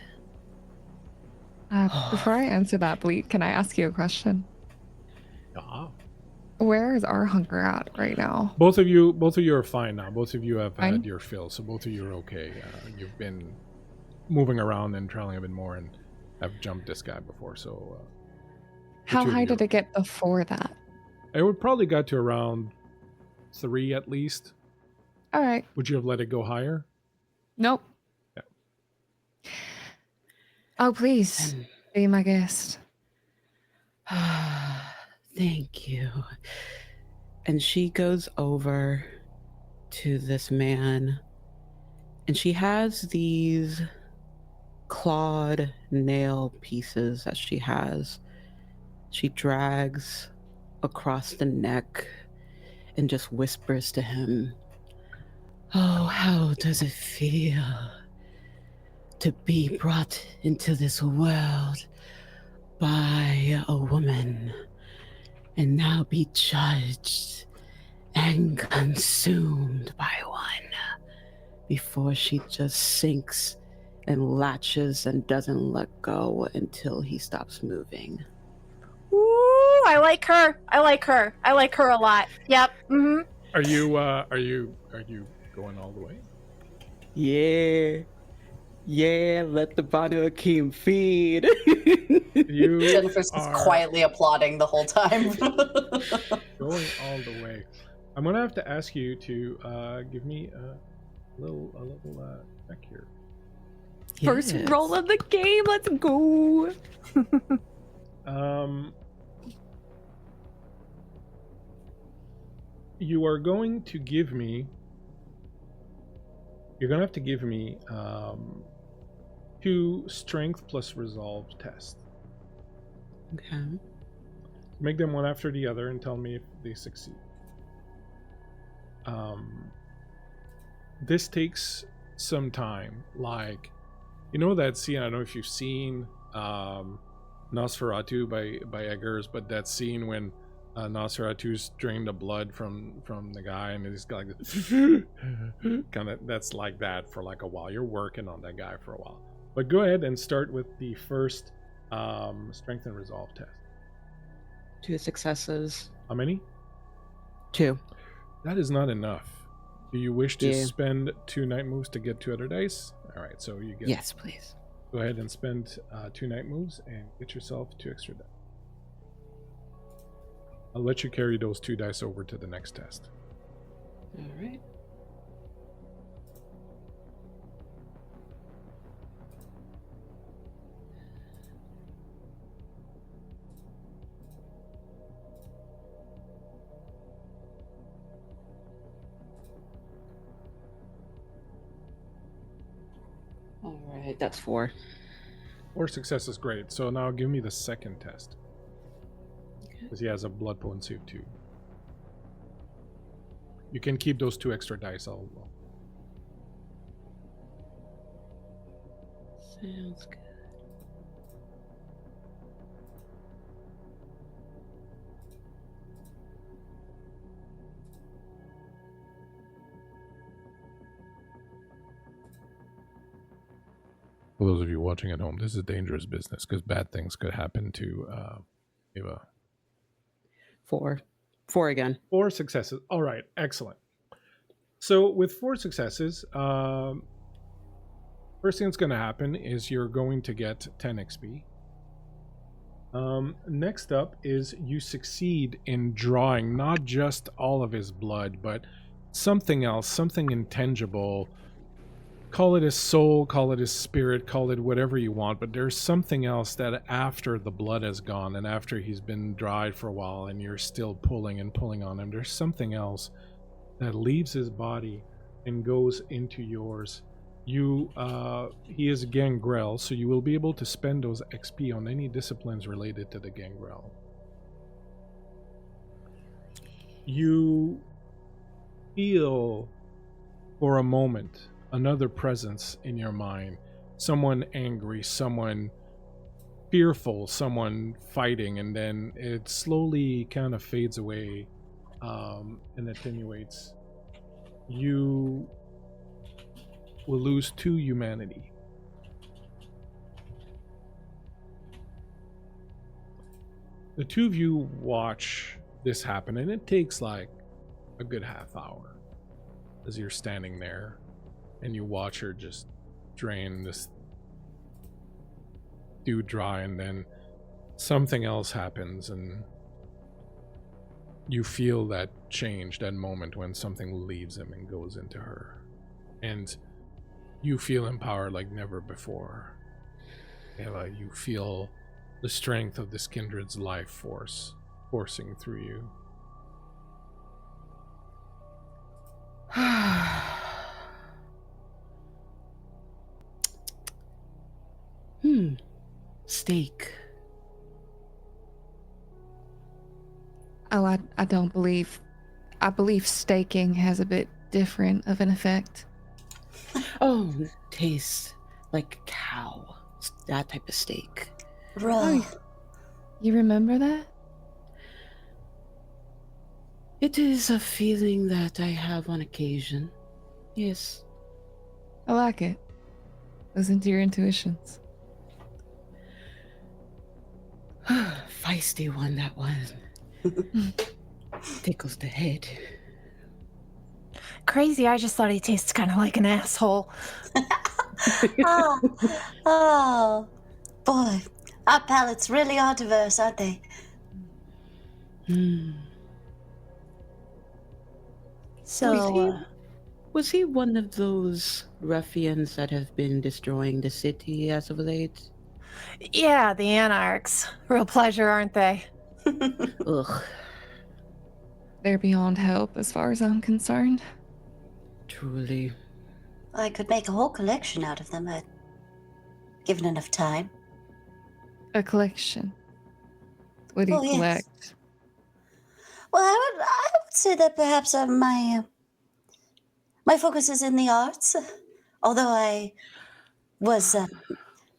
Before I answer that, Bleak, can I ask you a question? Yeah. Where is our hunger at right now? Both of you are fine now. Both of you have Fine? had your fill, so both of you are okay. You've been moving around and traveling a bit more, and have jumped this guy before. So, How two of high you- did it get before that? It would probably got to around 3 at least. All right. Would you have let it go higher? Nope. Yeah. Oh, please be my guest. Thank you. And she goes over to this man, and she has these clawed nail pieces that she has. She drags across the neck and just whispers to him, "Oh, how does it feel to be brought into this world by a woman and now be judged and consumed by one before she just sinks and latches and doesn't let go until he stops moving?" Ooh, I like her. I like her a lot. Yep. Mm-hmm. Are you going all the way? Yeah, let the BANU HAQIM feed. You Jennifer's just are quietly applauding the whole time. going all the way. I'm gonna have to ask you to give me a little check here. First Yes. roll of the game. Let's go. You are going to give me. You're gonna have to give me 2 strength plus resolve tests. Okay. Make them one after the other and tell me if they succeed. This takes some time. Like, you know that scene, I don't know if you've seen Nosferatu by Eggers, but that scene when Nosferatu's drained the blood from the guy, and he's got like this kind of, that's like that for like a while. You're working on that guy for a while. But go ahead and start with the first strength and resolve test. 2 successes. How many? 2. That is not enough. Do you wish to Yeah. spend 2 night moves to get 2 other dice? All right, so you get. Yes, please. Go ahead and spend 2 night moves and get yourself 2 extra dice. I'll let you carry those 2 dice over to the next test. All right. All right, that's 4. 4 successes, great. So now give me the second test. Because he has a blood potency of 2. You can keep those 2 extra dice. Sounds good. For those of you watching at home, this is dangerous business because bad things could happen to Eva. 4. 4 again. 4 successes. All right, excellent. So with 4 successes, first thing that's going to happen is you're going to get 10 XP. Next up is you succeed in drawing not just all of his blood, but something else, something intangible. Call it his soul, call it his spirit, call it whatever you want, but there's something else that after the blood has gone and after he's been dried for a while and you're still pulling and pulling on him, there's something else that leaves his body and goes into yours. He is gangrel, so you will be able to spend those XP on any disciplines related to the gangrel. You feel for a moment another presence in your mind, someone angry, someone fearful, someone fighting, and then it slowly kind of fades away and attenuates. You will lose 2 humanity. The 2 of you watch this happen, and it takes like a good half hour as you're standing there and you watch her just drain this dude dry, and then something else happens and you feel that change, that moment when something leaves him and goes into her, and you feel empowered like never before. Ella, you feel the strength of this kindred's life force coursing through you. Steak. Oh, I don't believe. I believe staking has a bit different of an effect. Oh, tastes like cow. That type of steak. Raw. Oh, you remember that? It is a feeling that I have on occasion. Yes. I like it. Listen to your intuitions. Feisty one, that one. Tickles the head. Crazy, I just thought he tastes kind of like an asshole. Oh, boy. Our palates really are diverse, aren't they? So, Was he one of those ruffians that have been destroying the city as of late? yeah, the anarchs. Real pleasure, aren't they? Ugh, They're beyond help as far as I'm concerned. truly. I could make a whole collection out of them, given enough time. A collection. What do you Oh, yes. collect? Well, I would say that perhaps my focus is in the arts, although I was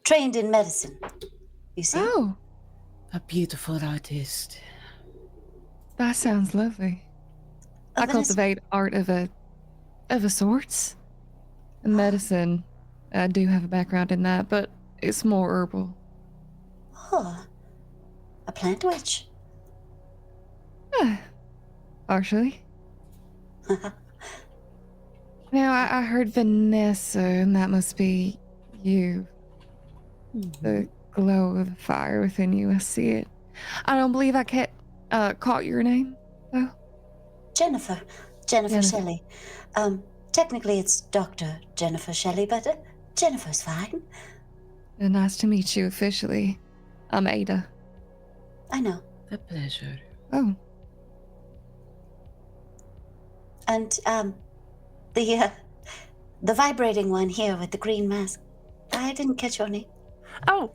trained in medicine, you see. Oh, A beautiful artist. That sounds lovely. I Vanessa, cultivate art of a sorts. Medicine. I do have a background in that, but it's more herbal. oh, a plant witch. Partially. Now, I heard Vanessa, and that must be you. The glow of the fire within you, I see it. I don't believe I caught your name, though. Jennifer Shelley. Technically it's Dr. Jennifer Shelley, but Jennifer's fine. Nice to meet you officially. I'm Ada. I know. A pleasure. Oh, And the vibrating one here with the green mask. I didn't catch your name. Oh,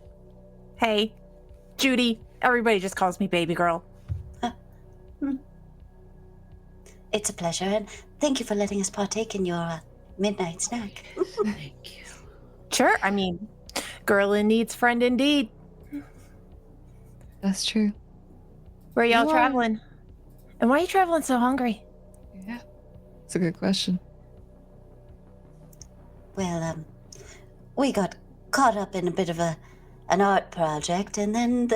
hey, Judy. Everybody just calls me baby girl. It's a pleasure, and thank you for letting us partake in your midnight snack. Thank you. Sure, I mean, girl in need's friend indeed. that's true. Where y'all Whoa. traveling? And why are you traveling so hungry? Yeah. It's a good question. Well, we got caught up in a bit of an art project, and then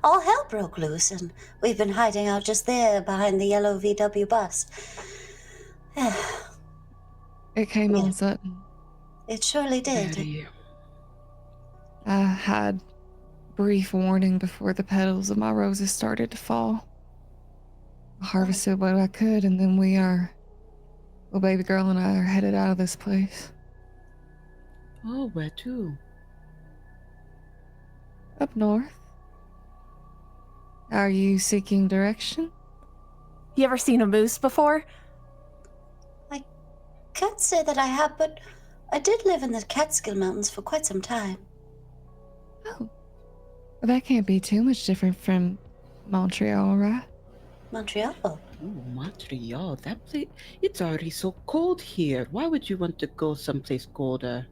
all hell broke loose, and we've been hiding out just there behind the yellow VW bus. It came Yeah. on sudden. It surely did. Very. I had brief warning before the petals of my roses started to fall. I harvested what I could, and then baby girl and I are headed out of this place. Oh, where to? Up north. Are you seeking direction? You ever seen a moose before? Can't say that I have, but I did live in the Catskill Mountains for quite some time. Oh. Well, that can't be too much different from Montreal, right? Montreal. Oh, Montreal. That place. It's already so cold here. Why would you want to go someplace colder?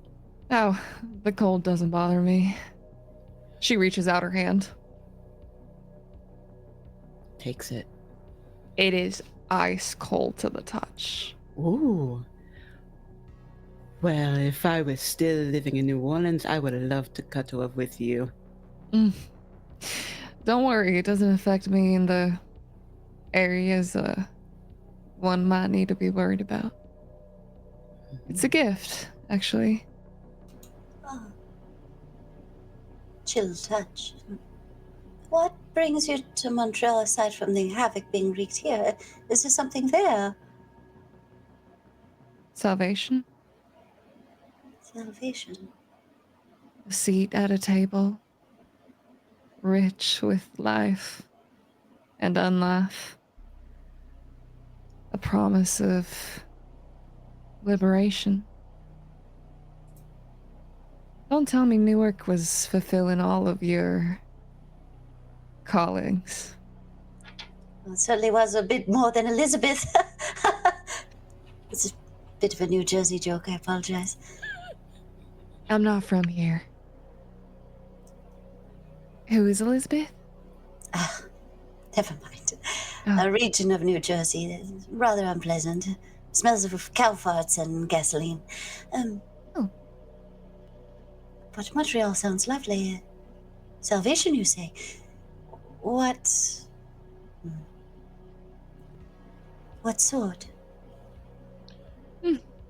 Oh, the cold doesn't bother me. She reaches out her hand. Takes it. It is ice cold to the touch. Ooh. Well, if I was still living in New Orleans, I would love to cuddle up with you. Don't worry, it doesn't affect me in the areas one might need to be worried about. It's a gift, actually. Oh. Chill touch. What brings you to Montreal aside from the havoc being wreaked here? Is there something there? Salvation. Salvation. A seat at a table. Rich with life and unlife. A promise of liberation. Don't tell me Newark was fulfilling all of your callings. Well, it certainly was a bit more than Elizabeth. It's a bit of a New Jersey joke, I apologize. I'm not from here. Who is Elizabeth? Ah, never mind. Oh. A region of New Jersey that's rather unpleasant. Smells of cow farts and gasoline. Oh. But Montreal sounds lovely. Salvation, you say? What sort?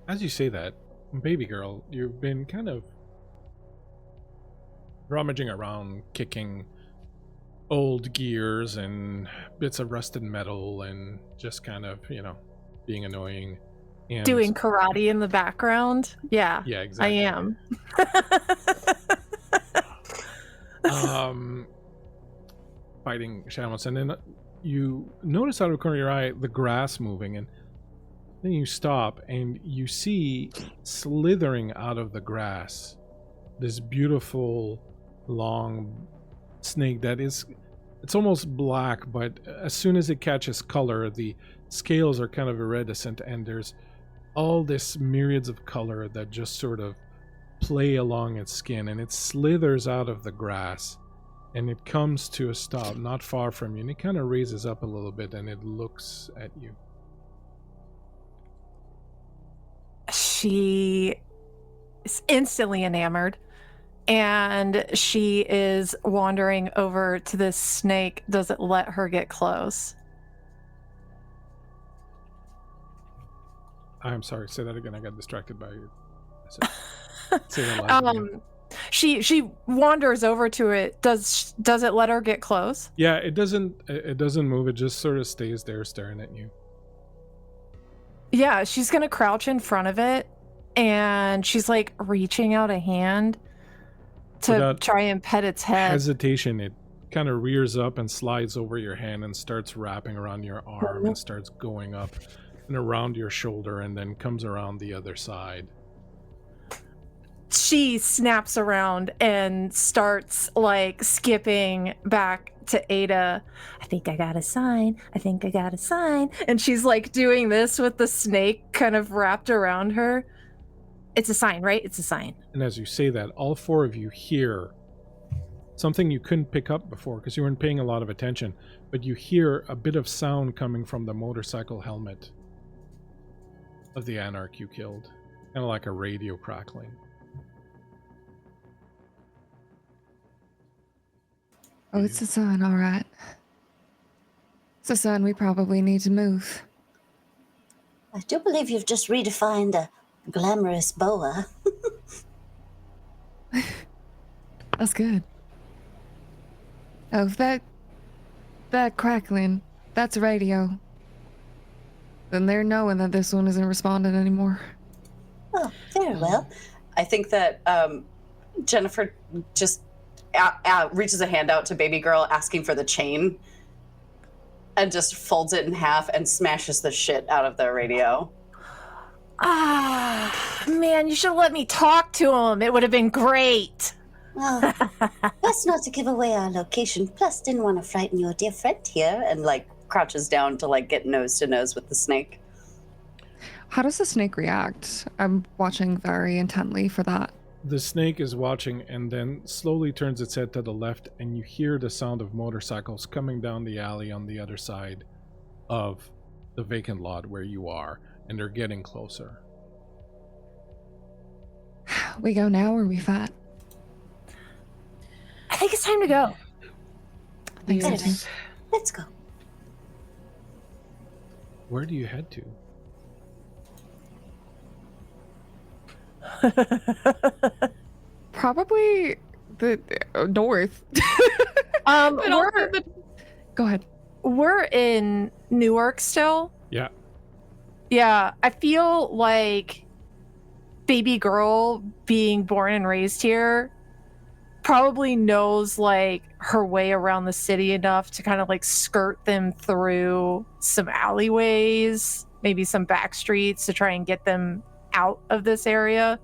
As you say that, baby girl, you've been kind of rummaging around, kicking old gears and bits of rusted metal and just kind of, being annoying. And Doing karate in the background? Yeah, yeah, exactly. I am. Fighting shadows, and then you notice out of the corner of your eye the grass moving, and then you stop and you see slithering out of the grass this beautiful long snake that is, it's almost black, but as soon as it catches color, the scales are kind of iridescent, and there's all this myriads of color that just sort of play along its skin, and it slithers out of the grass And it comes to a stop not far from you, and it kind of raises up a little bit, and it looks at you. She is instantly enamored, and she is wandering over to this snake. Does it let her get close? I'm sorry, say that again. I got distracted by you. Say that loud again. She wanders over to it. Does it let her get close? Yeah, it doesn't move. It just sort of stays there staring at you. Yeah, she's gonna crouch in front of it, and she's like reaching out a hand to Without try and pet its head. Hesitation, it kind of rears up and slides over your hand and starts wrapping around your arm and starts going up and around your shoulder and then comes around the other side. She snaps around and starts like skipping back to Ada. I think I got a sign. I think I got a sign. And she's like doing this with the snake kind of wrapped around her. It's a sign, right? It's a sign. And as you say that, all four of you hear something you couldn't pick up before because you weren't paying a lot of attention, but you hear a bit of sound coming from the motorcycle helmet of the Anarch you killed. Kind of like a radio crackling. Oh, it's the sun, all right. It's the sun. We probably need to move. I do believe you've just redefined a glamorous boa. That's good. Oh, that crackling, that's radio. Then they're knowing that this one isn't responding anymore. Oh, very well. I think that Jennifer just reaches a hand out to baby girl asking for the chain and just folds it in half and smashes the shit out of the radio. Ah, man, you should have let me talk to him. It would have been great. Well, best not to give away our location. Plus, didn't want to frighten your dear friend here. And like crouches down to like get nose to nose with the snake. How does the snake react? I'm watching very intently for that. The snake is watching and then slowly turns its head to the left, and you hear the sound of motorcycles coming down the alley on the other side of the vacant lot where you are, and they're getting closer. We go now, or we fat? I think it's time to go. I think so too. Yes. Let's go. Where do you head to? Probably the north. Go ahead. We're in Newark still. Yeah. Yeah, I feel like baby girl being born and raised here probably knows like her way around the city enough to kind of like skirt them through some alleyways, maybe some back streets to try and get them out of this area.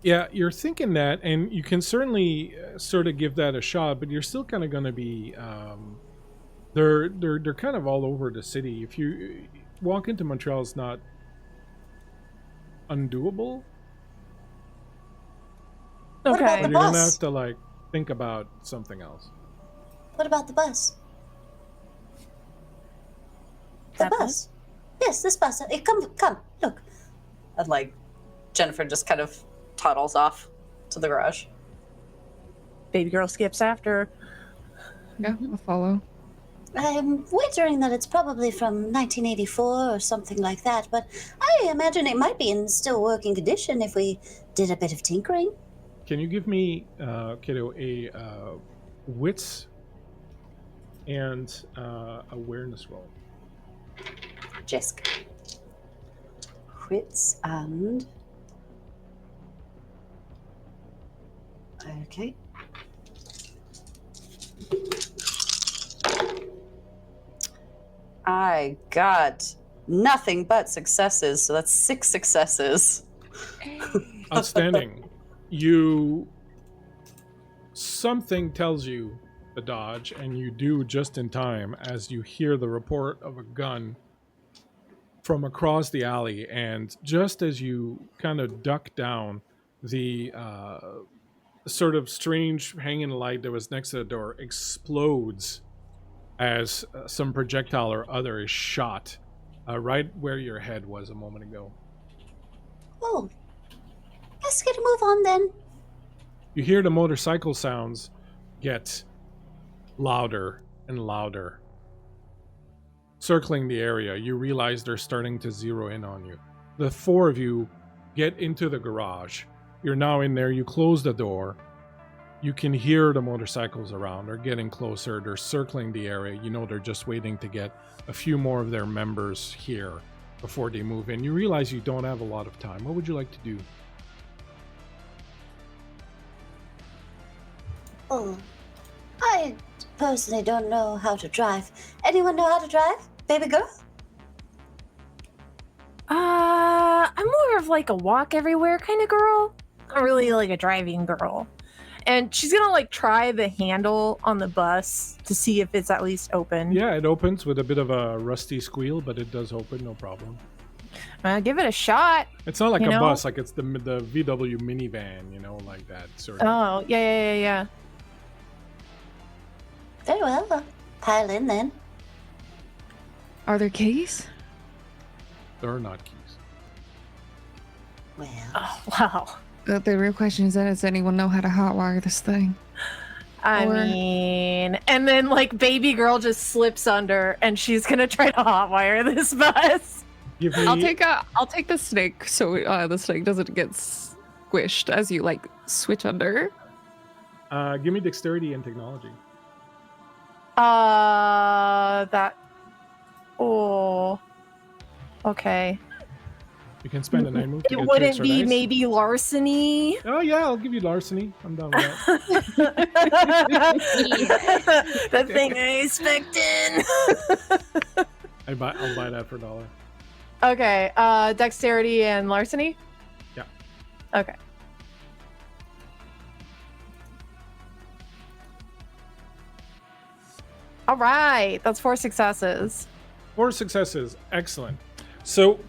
Yeah, you're thinking that, and you can certainly sort of give that a shot, but you're still kind of going to be they're kind of all over the city. If you walk into Montreal, it's not undoable. What about Okay. the But you're going to bus? have to like think about something else. What about the bus? The That bus. Yes, this bus. Come, look. And like Jennifer just kind of toddles off to the garage. Baby girl skips after. Yeah, I'll follow. I'm wagering that it's probably from 1984 or something like that, but I imagine it might be in still working condition if we did a bit of tinkering. Can you give me, kiddo, a wits and awareness roll? Jisk. Wits and... Okay. I got nothing but successes, so that's 6 successes. Outstanding. Something tells you to dodge, and you do just in time as you hear the report of a gun from across the alley, and just as you kind of duck down, the sort of strange hanging light that was next to the door explodes as some projectile or other is shot right where your head was a moment ago. Oh, let's get a move on then. You hear the motorcycle sounds get louder and louder. Circling the area, you realize they're starting to zero in on you. The four of you get into the garage. You're now in there. You close the door. You can hear the motorcycles around. They're getting closer. They're circling the area. You know they're just waiting to get a few more of their members here before they move in. You realize you don't have a lot of time. What would you like to do? Oh, I personally don't know how to drive. Anyone know how to drive, baby girl? I'm more of like a walk everywhere kind of girl. Not really like a driving girl. And she's gonna like try the handle on the bus to see if it's at least open. Yeah, it opens with a bit of a rusty squeal, but it does open, no problem. Give it a shot. It's not like You a know? bus, like it's the VW minivan, you know, like that sort of. Oh, yeah. Very well, pile in then. Are there keys? There are not keys. Well, Oh, wow. The real question is, does anyone know how to hotwire this thing? I Or- mean, and then like baby girl just slips under and she's gonna try to hotwire this bus. Give me, I'll take the snake so the snake doesn't get squished as you like switch under. give me dexterity and technology. That. Oh. Okay. You can spend a 9 move to It get two wouldn't extra be dice. maybe larceny. Oh yeah, I'll give you larceny. I'm done with that. The thing I expected. I'll buy that for $1. Okay, dexterity and larceny? Yeah. Okay. All right, that's 4 successes. 4 successes. Excellent. So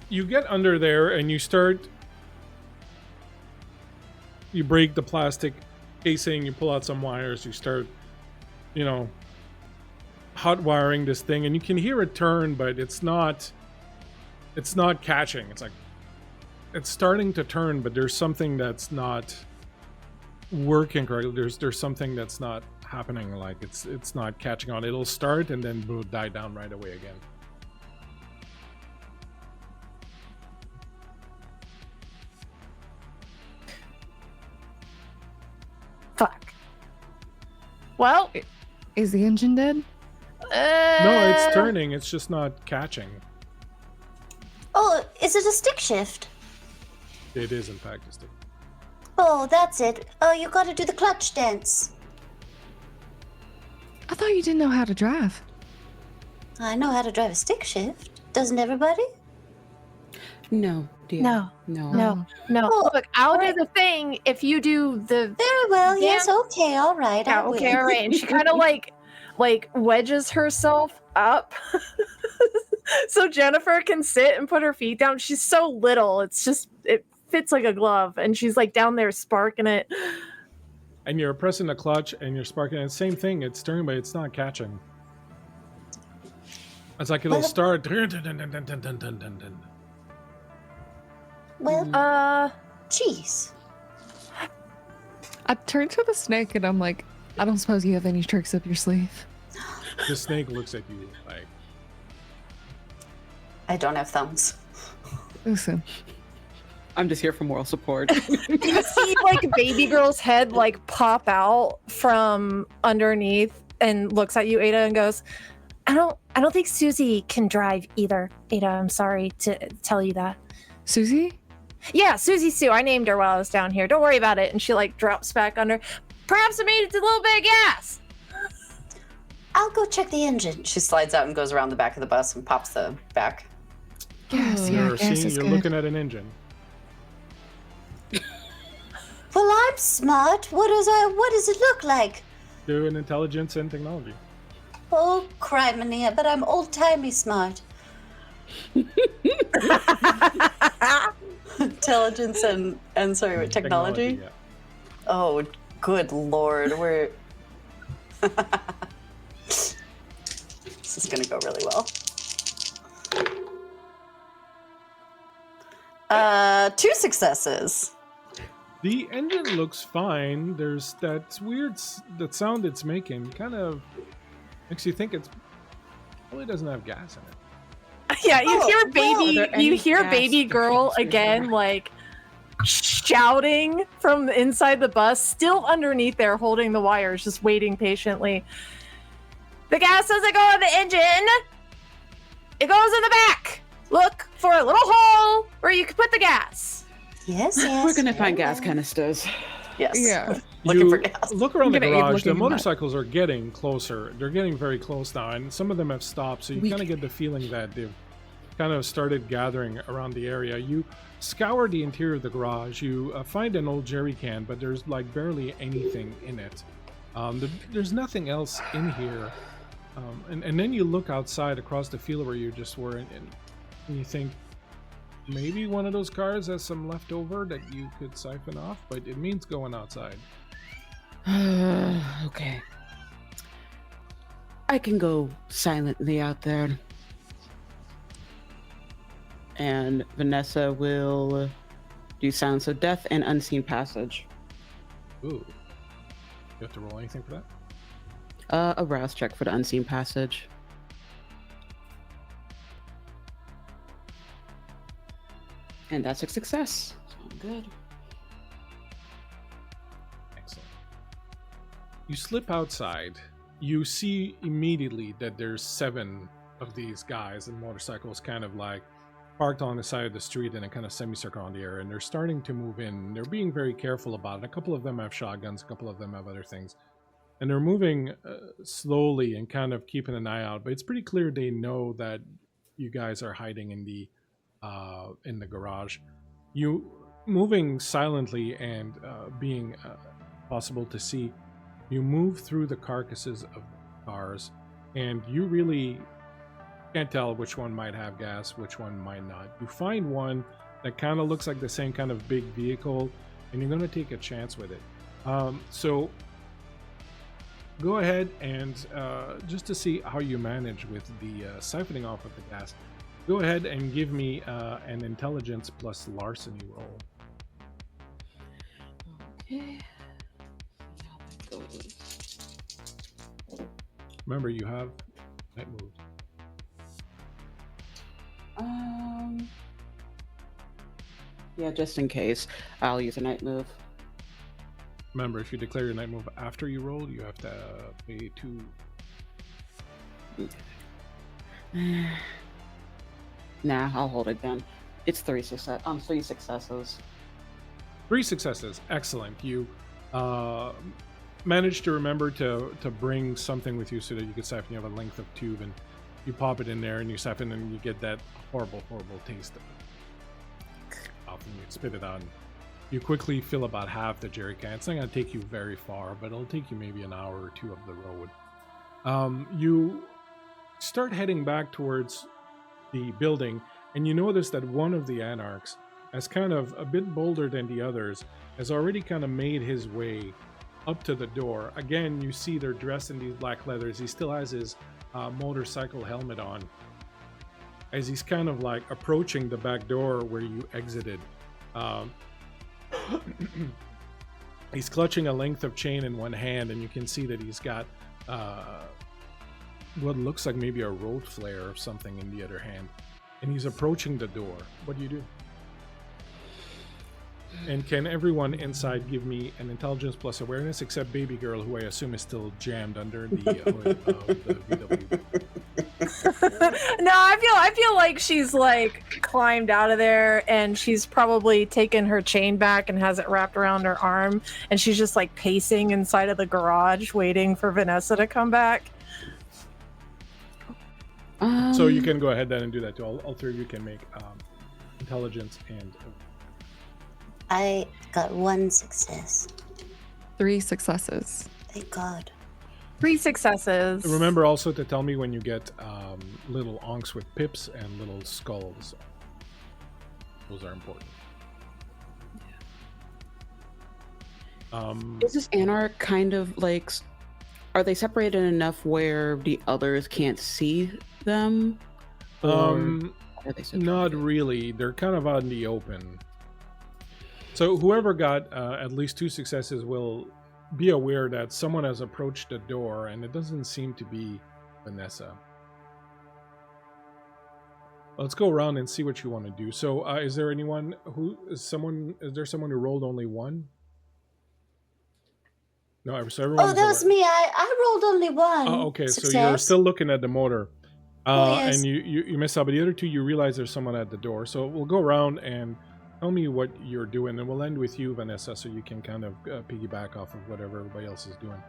you get under there and you break the plastic casing, you pull out some wires, you start, hot wiring this thing, and you can hear it turn, but it's not catching. It's like it's starting to turn, but there's something that's not working correctly. There's something that's not happening, like it's not catching on. It'll start and then will die down right away again. Fuck. Well, Is the engine dead? No, it's turning, it's just not catching. oh, is it a stick shift? It is in fact a stick. Oh, that's it. Oh, you gotta do the clutch dance. I thought you didn't know how to drive. I know how to drive a stick shift. Doesn't everybody? No, dear. No. No. no. Oh, Look, I'll do the thing if you do the. Very well, Yeah. yes, okay, all right. Yeah, I will. okay, all right. And she kind of like wedges herself up so Jennifer can sit and put her feet down. She's so little, it fits like a glove, and she's like down there sparking it. And you're pressing the clutch and you're sparking it. Same thing, it's turning, but it's not catching. It's like it'll Well- start. Well, jeez. I turn to the snake and I'm like, I don't suppose you have any tricks up your sleeve. The snake looks at you like, I don't have thumbs. Listen, I'm just here for moral support. You see like baby girl's head like pop out from underneath and looks at you, Ada, and goes, I don't think Susie can drive either. Ada, I'm sorry to tell you that. Susie? Yeah, Susie Sue. I named her while I was down here. Don't worry about it. And she like drops back under. Perhaps I made it to a little bit of gas. I'll go check the engine. She slides out and goes around the back of the bus and pops the back. Yes, yeah, you're, gas is you're good. looking at an engine. Well, I'm smart. What does it look like? Do an intelligence and technology. Oh, criminy, but I'm old-timey smart. Intelligence and sorry, what, technology? Yeah. Oh, good lord, we're... This is gonna go really well. 2 successes. The engine looks fine. There's that that sound it's making kind of makes you think it's probably doesn't have gas in it. Yeah, you Oh, hear well, baby, are there you any hear gas baby girl defenses again, there? like shouting from inside the bus, still underneath there, holding the wires, just waiting patiently. The gas doesn't go in the engine. It goes in the back. Look for a little hole where you can put the gas. Yes, yes. We're gonna find very gas well. canisters. Yes. Yeah. Looking for You gas. look around the I'm gonna aid garage. The looking at that. motorcycles are getting closer. They're getting very close now, and some of them have stopped. So you We kind of get the feeling that they've kind of started gathering around the area. You scour the interior of the garage. You find an old jerry can, but there's like barely anything in it. There's nothing else in here. And then you look outside across the field where you just were, and you think maybe one of those cars has some leftover that you could siphon off, but it means going outside. Okay. I can go silently out there. And Vanessa will do Silence of Death and Unseen Passage. Ooh. You have to roll anything for that? A rouse check for the Unseen Passage. And that's a success. So I'm good. Excellent. You slip outside. You see immediately that there's 7 of these guys and motorcycles kind of like parked on the side of the street in a kind of semicircle on the area, and they're starting to move in. They're being very careful about it. A couple of them have shotguns, a couple of them have other things. And they're moving slowly and kind of keeping an eye out, but it's pretty clear they know that you guys are hiding in the garage. You moving silently and being possible to see, you move through the carcasses of cars, and you really can't tell which one might have gas, which one might not. You find one that kind of looks like the same kind of big vehicle, and you're going to take a chance with it. So go ahead and just to see how you manage with the siphoning off of the gas, go ahead and give me an intelligence plus larceny roll. Okay. Remember, you have night moves. Yeah, just in case, I'll use a night move. Remember, if you declare your night move after you roll, you have to pay 2. Nah, I'll hold it then. It's 3 successes. 3 successes. Excellent. You managed to remember to bring something with you so that you could siphon. You have a length of tube, and you pop it in there, and you siphon, and you get that horrible, horrible taste of it. And you spit it out. You quickly fill about half the jerry can. It's not going to take you very far, but it'll take you maybe an hour or 2 of the road. You start heading back towards the building, and you notice that one of the anarchs, as kind of a bit bolder than the others, has already kind of made his way up to the door. Again, you see they're dressed in these black leathers. He still has his motorcycle helmet on. As he's kind of like approaching the back door where you exited, he's clutching a length of chain in one hand, and you can see that he's got what looks like maybe a road flare or something in the other hand, and he's approaching the door. What do you do? And can everyone inside give me an intelligence plus awareness, except baby girl, who I assume is still jammed under the hood of the VW? No, I feel like she's like climbed out of there, and she's probably taken her chain back and has it wrapped around her arm, and she's just like pacing inside of the garage waiting for Vanessa to come back. So you can go ahead then and do that too. All 3 of you can make intelligence and... I got 1 success. 3 successes. Thank God. 3 successes. Remember also to tell me when you get little onks with pips and little skulls. Those are important. Is this Anarch kind of like, are they separated enough where the others can't see them? Or are they separated? Not really. They're kind of out in the open. So whoever got at least 2 successes will be aware that someone has approached the door, and it doesn't seem to be Vanessa. Let's go around and see what you want to do. So is there anyone who is there someone who rolled only 1? No, so everyone. Oh, that was me. I rolled only 1. Oh, okay. Success. So you're still looking at the motor. Yes. And you miss out, but the other 2 you realize there's someone at the door. So we'll go around and tell me what you're doing, and we'll end with you, Vanessa, so you can kind of piggyback off of whatever everybody else is doing.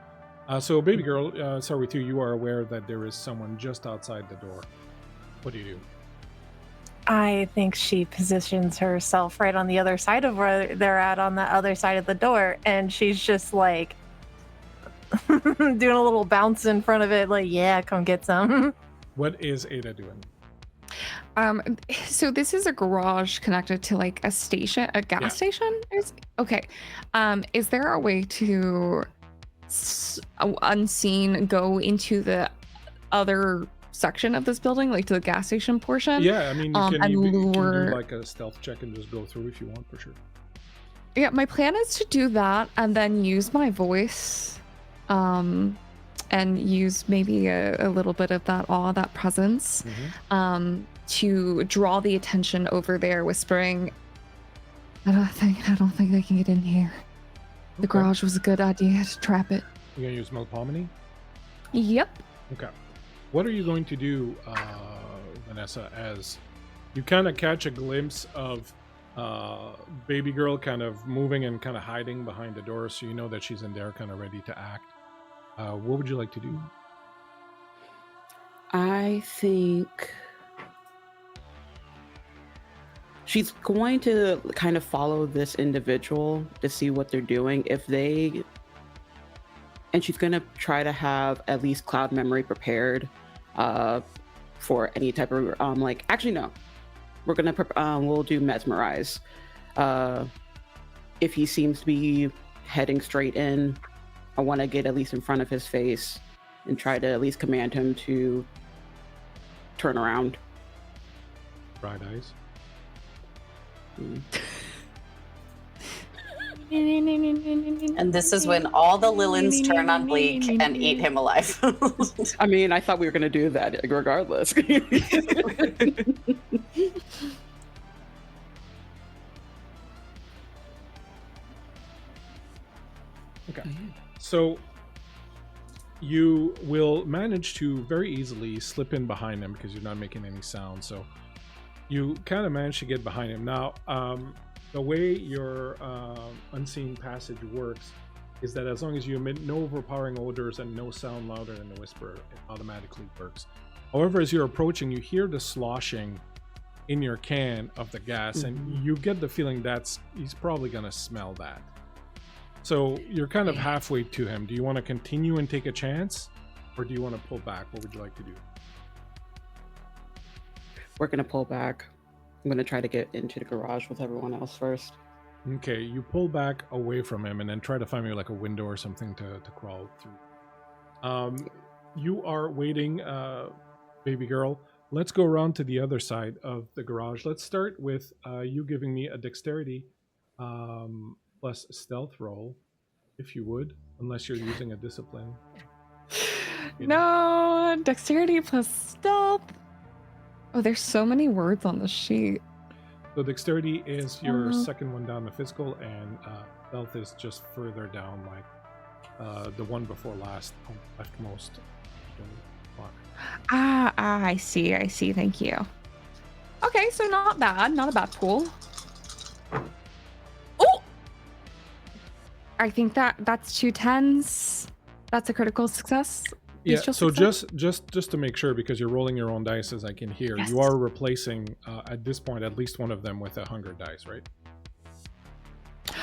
So baby girl, start with you. You are aware that there is someone just outside the door. What do you do? I think she positions herself right on the other side of where they're at, on the other side of the door, and she's just like doing a little bounce in front of it, like, yeah, come get some. What is Ada doing? So this is a garage connected to like a station, a gas station. Okay. Is there a way to unseen go into the other section of this building, like to the gas station portion? Yeah, I mean, you can lure... do like a stealth check and just go through if you want, for sure. Yeah, my plan is to do that and then use my voice, and use maybe a little bit of that awe, that presence, to draw the attention over there, whispering, I don't think they can get in here. The garage was a good idea to trap it. You're gonna use Melpomene? Yep. Okay. What are you going to do, Vanessa, as you kind of catch a glimpse of baby girl kind of moving and kind of hiding behind the door, so you know that she's in there kind of ready to act. What would you like to do? I think she's going to kind of follow this individual to see what they're doing. And she's going to try to have at least cloud memory prepared for any type of actually no, we're going to we'll do mesmerize. If he seems to be heading straight in, I want to get at least in front of his face and try to at least command him to turn around. Bright eyes. And this is when all the Lilins turn on Bleak and eat him alive. I mean, I thought we were going to do that regardless. Okay. So you will manage to very easily slip in behind him because you're not making any sound. So you kind of manage to get behind him. Now, the way your unseen passage works is that as long as you emit no overpowering odors and no sound louder than the whisper, it automatically works. However, as you're approaching, you hear the sloshing in your can of the gas, and you get the feeling he's probably going to smell that. So you're kind of halfway to him. Do you want to continue and take a chance, or do you want to pull back? What would you like to do? We're going to pull back. I'm going to try to get into the garage with everyone else first. Okay, you pull back away from him and then try to find maybe like a window or something to crawl through. You are waiting, baby girl. Let's go around to the other side of the garage. Let's start with you giving me a dexterity plus stealth roll, if you would, unless you're using a discipline. No, dexterity plus stealth. Oh, there's so many words on the sheet. So dexterity is your second one down the physical, and stealth is just further down, like the one before last, leftmost. I see. Thank you. Okay, so not bad. Not a bad pool. Oh! I think that's 2 10s. That's a critical success. Yeah, so just to make sure, because you're rolling your own dice, as I can hear, yes. You are replacing, at this point, at least one of them with a hunger dice, right?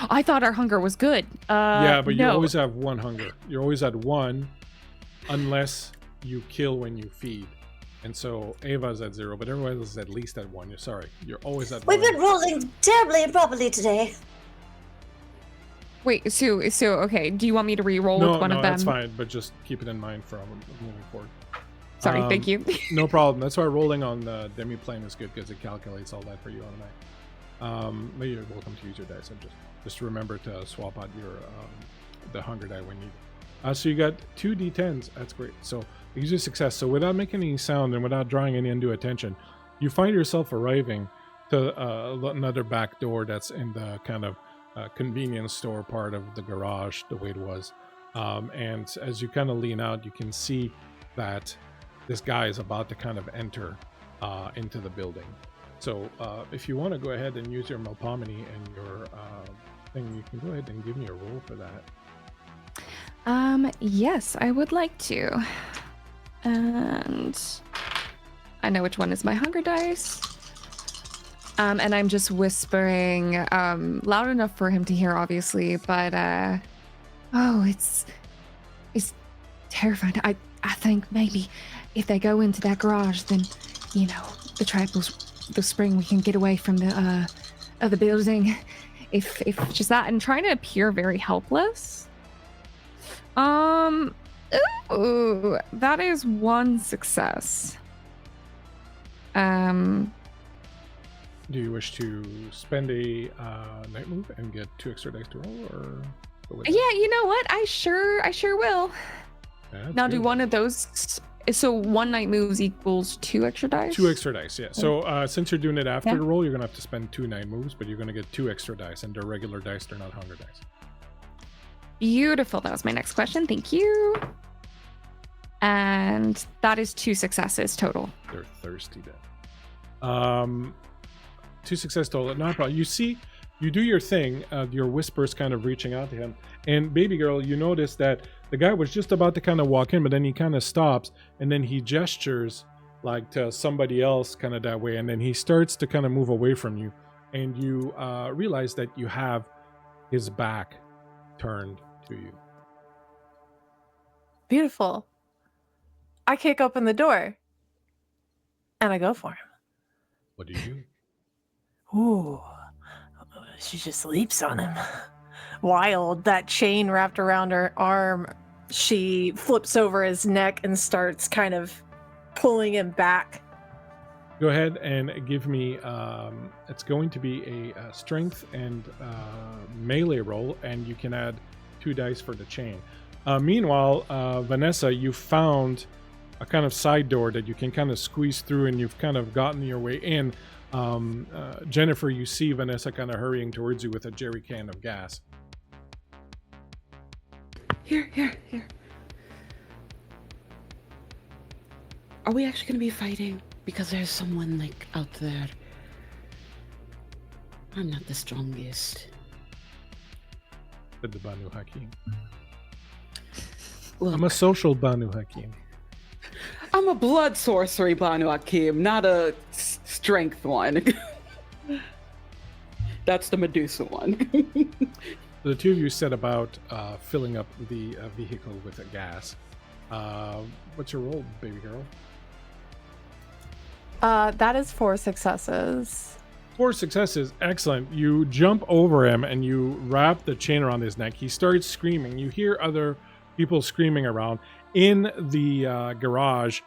I thought our hunger was good. Yeah, but you always have 1 hunger. You're always at 1, unless you kill when you feed. And so Ava's at 0, but everyone else is at least at 1. You're sorry. You're always at 1. We've been rolling terribly improperly today. Wait, so okay. Do you want me to re-roll with one of them? No, that's fine, but just keep it in mind for moving forward. Sorry, thank you. No problem. That's why rolling on the demi-plane is good because it calculates all that for you automatically. But you're welcome to use your dice. And just remember to swap out your the hunger die when needed. So you got 2 d10s. That's great. So use your success. So without making any sound and without drawing any undue attention, you find yourself arriving to another back door that's in the kind of convenience store part of the garage, the way it was. And as you kind of lean out, you can see that this guy is about to kind of enter into the building. So if you want to go ahead and use your Melpomene and your thing, you can go ahead and give me a roll for that. Yes, I would like to. And I know which one is my hunger dice. And I'm just whispering loud enough for him to hear, obviously, but it's terrifying. I think maybe if they go into that garage, then the trap will spring. We can get away from the building. If just that, and trying to appear very helpless. Ooh, that is 1 success. Do you wish to spend a night move and get 2 extra dice to roll, or go with Yeah, you know what? I sure will. Now, do one of those? So 1 night moves equals 2 extra dice. 2 extra dice, yeah. So since you're doing it after the roll, you're gonna have to spend 2 night moves, but you're gonna get 2 extra dice, and they're regular dice. They're not hunger dice. Beautiful. That was my next question. Thank you. And that is 2 successes total. They're thirsty then. 2 success total. Not a problem. You see, you do your thing. Your whispers kind of reaching out to him. And baby girl, you notice that the guy was just about to kind of walk in, but then he kind of stops, and then he gestures like to somebody else kind of that way, and then he starts to kind of move away from you, and you realize that you have his back turned to you. Beautiful. I kick open the door and I go for him. What do you do? Ooh, she just leaps on him. Wild, that chain wrapped around her arm. She flips over his neck and starts kind of pulling him back. Go ahead and give me, it's going to be a strength and melee roll, and you can add 2 dice for the chain. Meanwhile, Vanessa, you found a kind of side door that you can kind of squeeze through, and you've kind of gotten your way in. Jennifer, you see Vanessa kind of hurrying towards you with a jerry can of gas. Here. Are we actually going to be fighting? Because there's someone, like, out there. I'm not the strongest. Said the BANU HAQIM. Look, I'm a social BANU HAQIM. I'm a blood sorcery BANU HAQIM, not a strength one. That's the Medusa one. The 2 of you set about filling up the vehicle with a gas. What's your roll, baby girl? That is 4 successes. 4 successes. Excellent. You jump over him and you wrap the chain around his neck. He starts screaming. You hear other people screaming around. In the garage,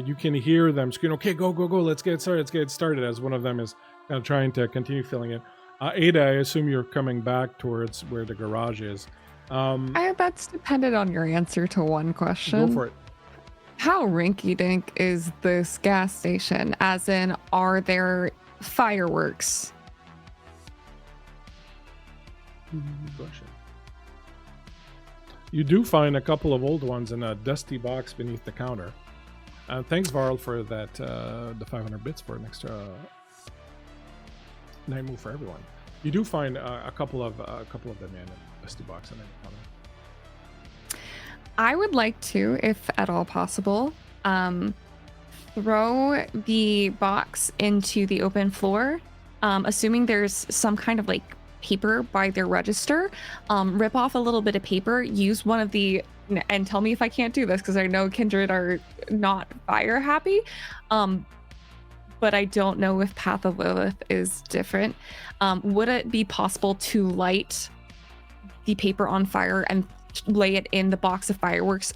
you can hear them screaming, okay, go. Let's get started, as one of them is kind of trying to continue filling it. Ada, I assume you're coming back towards where the garage is. That's dependent on your answer to one question. Go for it. How rinky-dink is this gas station? As in, are there fireworks? Good question. You do find a couple of old ones in a dusty box beneath the counter. Thanks, Varl, for that. The 500 bits for an extra night move for everyone. You do find a couple of them in a dusty box in the counter. I would like to, if at all possible, throw the box into the open floor, assuming there's some kind of like paper by their register, rip off a little bit of paper, use one of the, and tell me if I can't do this because I know Kindred are not fire happy, but I don't know if Path of Lilith is different. Would it be possible to light the paper on fire and lay it in the box of fireworks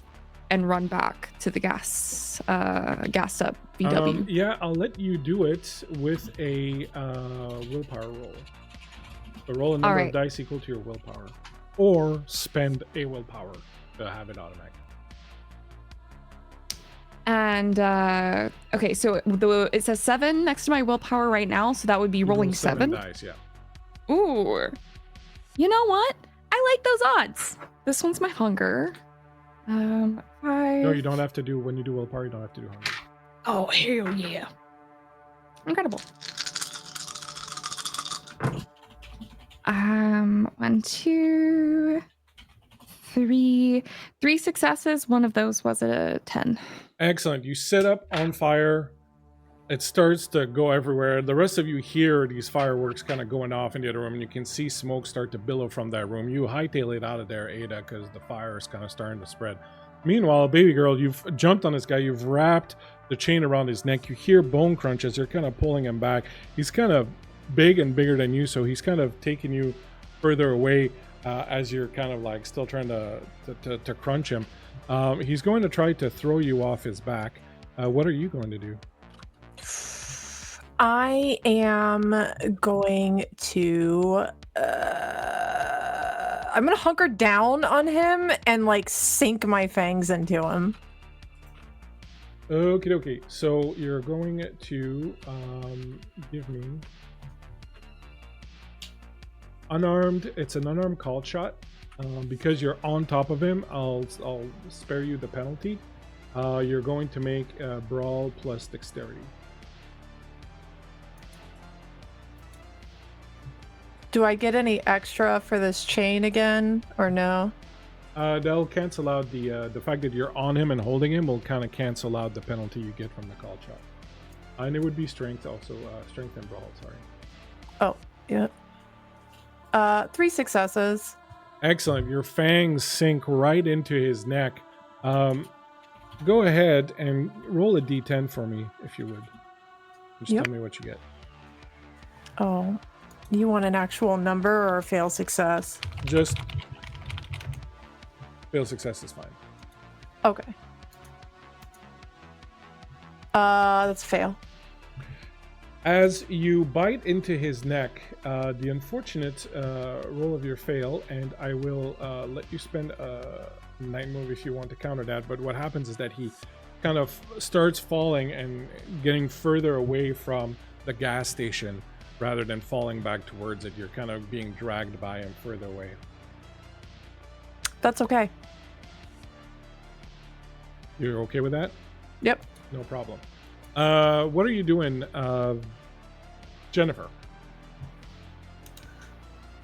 and run back to the gas up VW. Yeah, I'll let you do it with a willpower roll. So roll a number of dice equal to your willpower, or spend a willpower to have it automatic. And okay, so it says 7 next to my willpower right now, so that would be rolling 7 dice. Yeah. Ooh, you know what? I like those odds. This one's my hunger. 5. No, you don't have to do, when you do willpower, you don't have to do hunger. Oh, hell yeah. Incredible. 1, 2, 3. 3 successes. One of those was a 10. Excellent. You set up on fire. It starts to go everywhere. The rest of you hear these fireworks kind of going off in the other room, and you can see smoke start to billow from that room. You hightail it out of there, Ada, because the fire is kind of starting to spread. Meanwhile, baby girl, you've jumped on this guy. You've wrapped the chain around his neck. You hear bone crunch as you're kind of pulling him back. He's kind of big and bigger than you, so he's kind of taking you further away as you're kind of like still trying to crunch him. He's going to try to throw you off his back. What are you going to do? I am going to I'm gonna hunker down on him and like sink my fangs into him. Okay. So you're going to give me unarmed. It's an unarmed called shot. Because you're on top of him, I'll spare you the penalty. You're going to make brawl plus dexterity. Do I get any extra for this chain again, or no? They'll cancel out the fact that you're on him and holding him will kind of cancel out the penalty you get from the call shot. And it would be strength also, strength and brawl, sorry. Oh, yeah. 3 successes. Excellent. Your fangs sink right into his neck. Go ahead and roll a d10 for me, if you would. Just tell me what you get. Oh. You want an actual number or a fail success? Just fail success is fine. Okay. That's fail. As you bite into his neck, the unfortunate roll of your fail, and I will let you spend a night move if you want to counter that, but what happens is that he kind of starts falling and getting further away from the gas station rather than falling back towards it. You're kind of being dragged by him further away. That's okay. You're okay with that? Yep. No problem. What are you doing, Jennifer?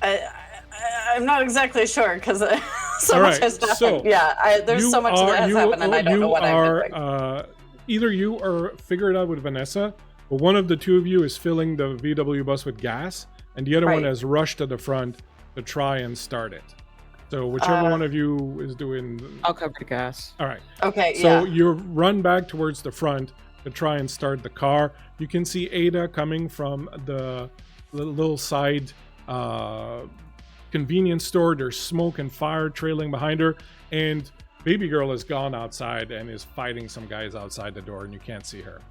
I'm not exactly sure because so All much right, has happened. so there's so much that has happened, and I don't know what I'm doing. Either you or figure it out with Vanessa, but one of the two of you is filling the VW bus with gas, and the other one has rushed to the front to try and start it. So whichever one of you is doing... I'll cover the gas. All right. Okay, So you run back towards the front to try and start the car. You can see Ada coming from the little side convenience store. There's smoke and fire trailing behind her, and baby girl has gone outside and is fighting some guys outside the door, and you can't see her.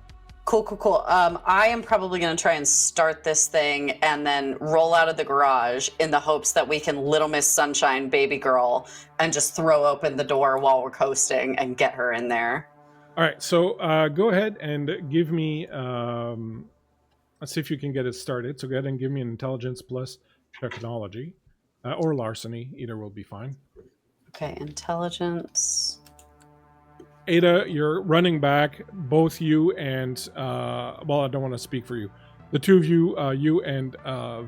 Cool. I am probably going to try and start this thing and then roll out of the garage in the hopes that we can Little Miss Sunshine baby girl and just throw open the door while we're coasting and get her in there. All right, so go ahead and give me, let's see if you can get it started. So go ahead and give me an intelligence plus technology or larceny. Either will be fine. Okay, intelligence. Ada, you're running back. Both you and, well, I don't want to speak for you. The two of you, you and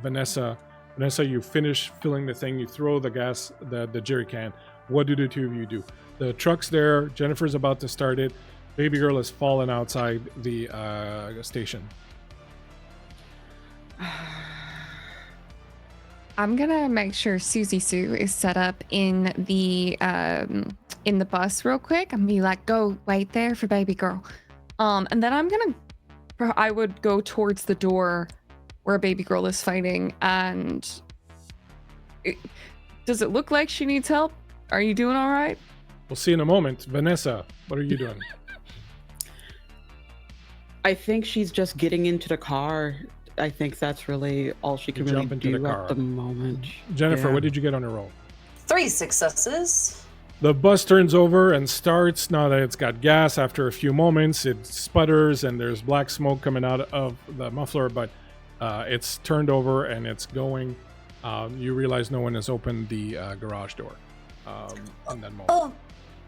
Vanessa. Vanessa, you finish filling the thing. You throw the gas, the jerry can. What do the two of you do? The truck's there. Jennifer's about to start it. Baby girl has fallen outside the station. I'm gonna make sure Susie Sue is set up in the bus real quick and be like, go wait there for baby girl. And then I would go towards the door where baby girl is fighting and Does it look like she needs help? Are you doing all right? We'll see in a moment. Vanessa, what are you doing? I think she's just getting into the car. I think that's really all she can really do at the moment. Jennifer, Yeah. what did you get on a roll? 3 successes. The bus turns over and starts. Now that it's got gas, after a few moments, it sputters and there's black smoke coming out of the muffler, but it's turned over and it's going. You realize no one has opened the garage door in that moment. Oh,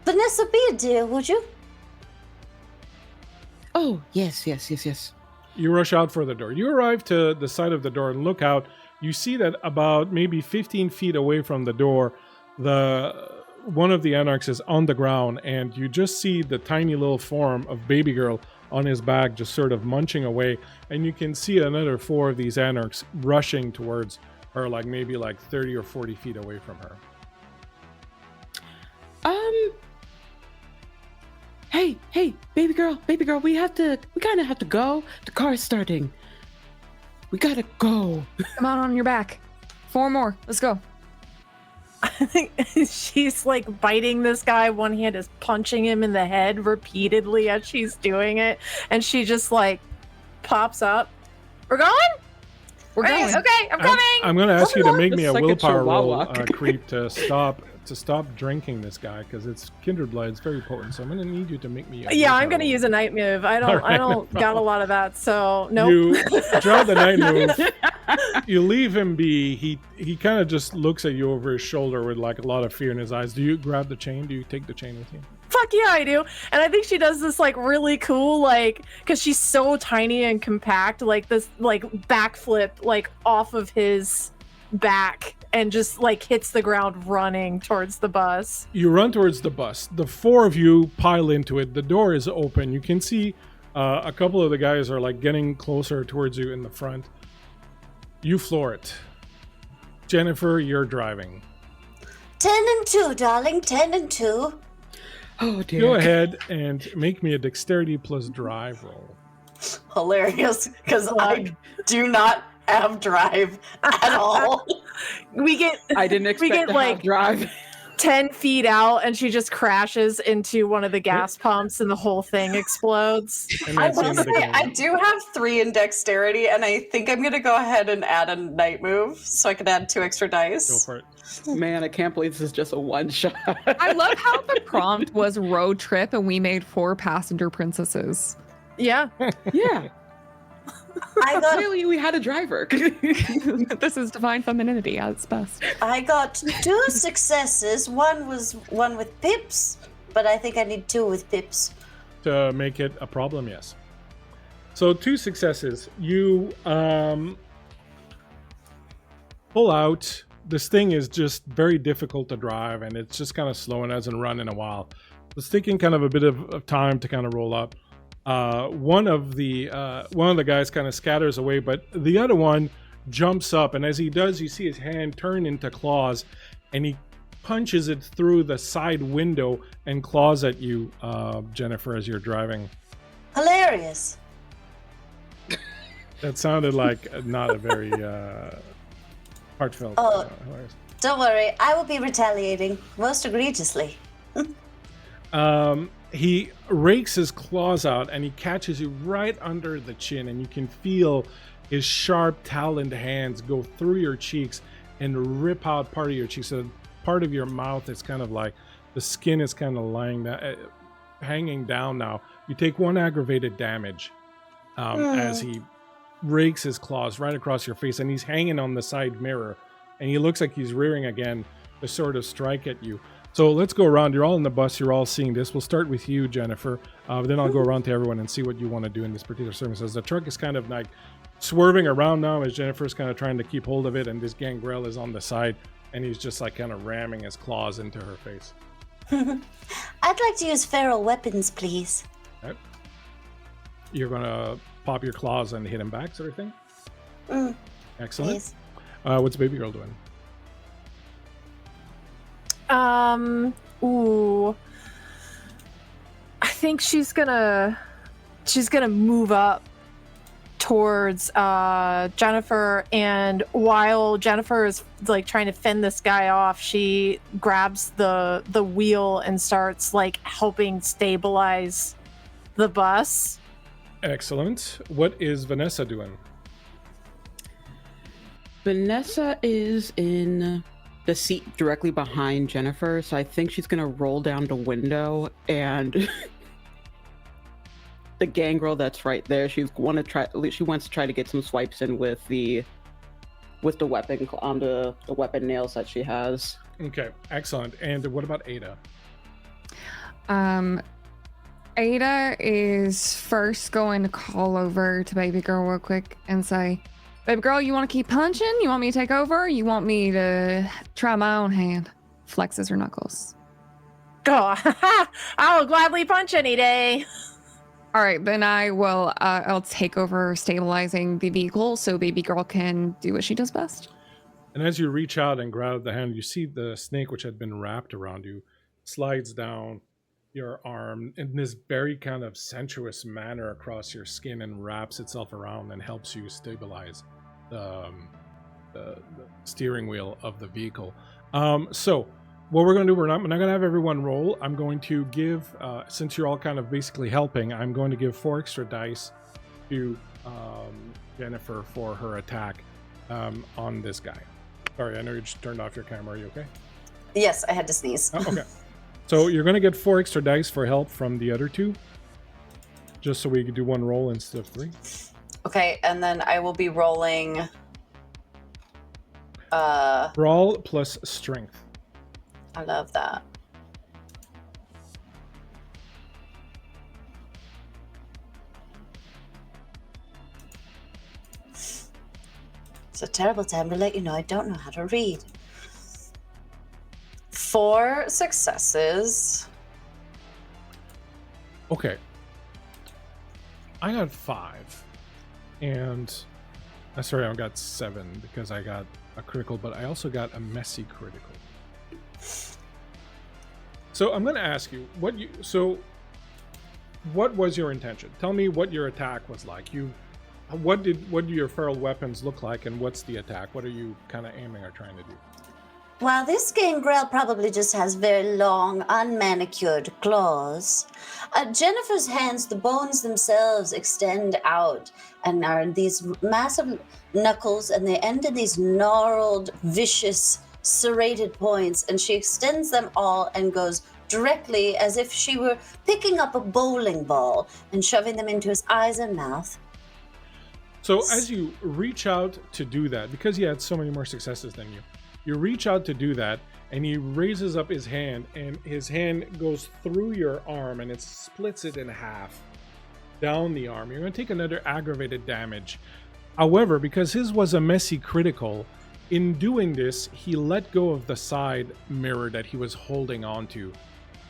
Vanessa, be a dear, would you? Oh, yes. You rush out for the door. You arrive to the side of the door and look out. You see that about maybe 15 feet away from the door, one of the anarchs is on the ground, and you just see the tiny little form of baby girl on his back just sort of munching away, and you can see another 4 of these anarchs rushing towards her, like maybe like 30 or 40 feet away from her. Hey, baby girl, we kind of have to go. The car's starting. We gotta go. Come on your back. 4 more. Let's go. I think she's like biting this guy. One hand is punching him in the head repeatedly as she's doing it. And she just like pops up. We're going? We're going. Okay, I'm coming. I'm going to ask you to make me a It's like a willpower roll, chihuahua. Creep, to stop drinking this guy, because it's kindred blood. It's very potent. So I'm going to need you to make me. Yeah, I'm willpower gonna roll. use a night move. I All right, don't no got a problem. lot of that, so nope. You draw the night move. You leave him be. He kind of just looks at you over his shoulder with like a lot of fear in his eyes. Do you grab the chain? Do you take the chain with you? Fuck yeah, I do. And I think she does this like really cool, like, because she's so tiny and compact, like this like backflip like off of his back and just like hits the ground running towards the bus. You run towards the bus. The 4 of you pile into it. The door is open. You can see a couple of the guys are like getting closer towards you in the front. You floor it. Jennifer, you're driving. 10 and 2, darling, 10 and 2. Oh dear. Go ahead and make me a dexterity plus drive roll. Hilarious, because I do not have drive at all. We get I didn't expect get, to like, have drive. 10 feet out and she just crashes into one of the gas pumps and the whole thing explodes. And I that's the will end of the say game. I do have 3 in dexterity, and I think I'm gonna go ahead and add a night move so I can add 2 extra dice. Go for it. Man, I can't believe this is just a one shot. I love how the prompt was road trip and we made 4 passenger princesses. Yeah. Yeah. I got Clearly, we had a driver. This is divine femininity at its best. I got 2 successes. One was one with pips, but I think I need 2 with pips. To make it a problem, yes. So 2 successes. You pull out. This thing is just very difficult to drive, and it's just kind of slow and hasn't run in a while. It's taking kind of a bit of time to kind of roll up. One of the guys kind of scatters away, but the other one jumps up, and as he does, you see his hand turn into claws, and he punches it through the side window and claws at you, Jennifer, as you're driving. Hilarious. That sounded like not a very heartfelt. Oh. Hilarious. Don't worry, I will be retaliating most egregiously. He rakes his claws out and he catches you right under the chin, and you can feel his sharp taloned hands go through your cheeks and rip out part of your cheeks. So part of your mouth is kind of like the skin is kind of lying down, hanging down now. You take 1 aggravated damage as he rakes his claws right across your face, and he's hanging on the side mirror, and he looks like he's rearing again to sort of strike at you. So let's go around. You're all in the bus. You're all seeing this. We'll start with you, Jennifer. Then I'll go around to everyone and see what you want to do in this particular circumstance. The truck is kind of like swerving around now as Jennifer's kind of trying to keep hold of it, and this gangrel is on the side, and he's just like kind of ramming his claws into her face. I'd like to use feral weapons, please. Okay. You're going to pop your claws and hit him back, sort of thing? Excellent. Please. What's baby girl doing? Ooh. I think she's gonna move up towards Jennifer, and while Jennifer is like trying to fend this guy off, she grabs the wheel and starts like helping stabilize the bus. Excellent. What is Vanessa doing? Vanessa is in the seat directly behind Jennifer, so I think she's gonna roll down the window, and the gangrel that's right there, she wants to try to get some swipes in with the weapon on the weapon nails that she has. Okay, excellent. And what about Ada? Ada is first going to call over to baby girl real quick and say, baby girl, you want to keep punching? You want me to take over? You want me to try my own hand? Flexes her knuckles. Oh, I will gladly punch any day. All right, then I'll take over stabilizing the vehicle so baby girl can do what she does best. And as you reach out and grab the hand, you see the snake, which had been wrapped around you, slides down your arm in this very kind of sensuous manner across your skin and wraps itself around and helps you stabilize the steering wheel of the vehicle. So what we're going to do, I'm not going to have everyone roll. I'm going to give, since you're all kind of basically helping, I'm going to give 4 extra dice to Jennifer for her attack on this guy. Sorry, I know you just turned off your camera. Are you okay? Yes, I had to sneeze. Oh, okay. So you're going to get 4 extra dice for help from the other 2, just so we can do 1 roll instead of 3. Okay, and then I will be rolling. Brawl plus strength. I love that. It's a terrible time to let you know I don't know how to read. 4 successes. Okay. I got 5. And sorry, I got 7 because I got a critical, but I also got a messy critical. So I'm going to ask you what was your intention? Tell me what your attack was like. What do your feral weapons look like, and what's the attack? What are you kind of aiming or trying to do? Well, this gangrel probably just has very long, unmanicured claws. Jennifer's hands, the bones themselves extend out and are these massive knuckles, and they end in these gnarled, vicious, serrated points, and she extends them all and goes directly as if she were picking up a bowling ball and shoving them into his eyes and mouth. So as you reach out to do that, because he had so many more successes than you reach out to do that, and he raises up his hand, and his hand goes through your arm, and it splits it in half down the arm. You're going to take another aggravated damage. However, because his was a messy critical, in doing this, he let go of the side mirror that he was holding onto.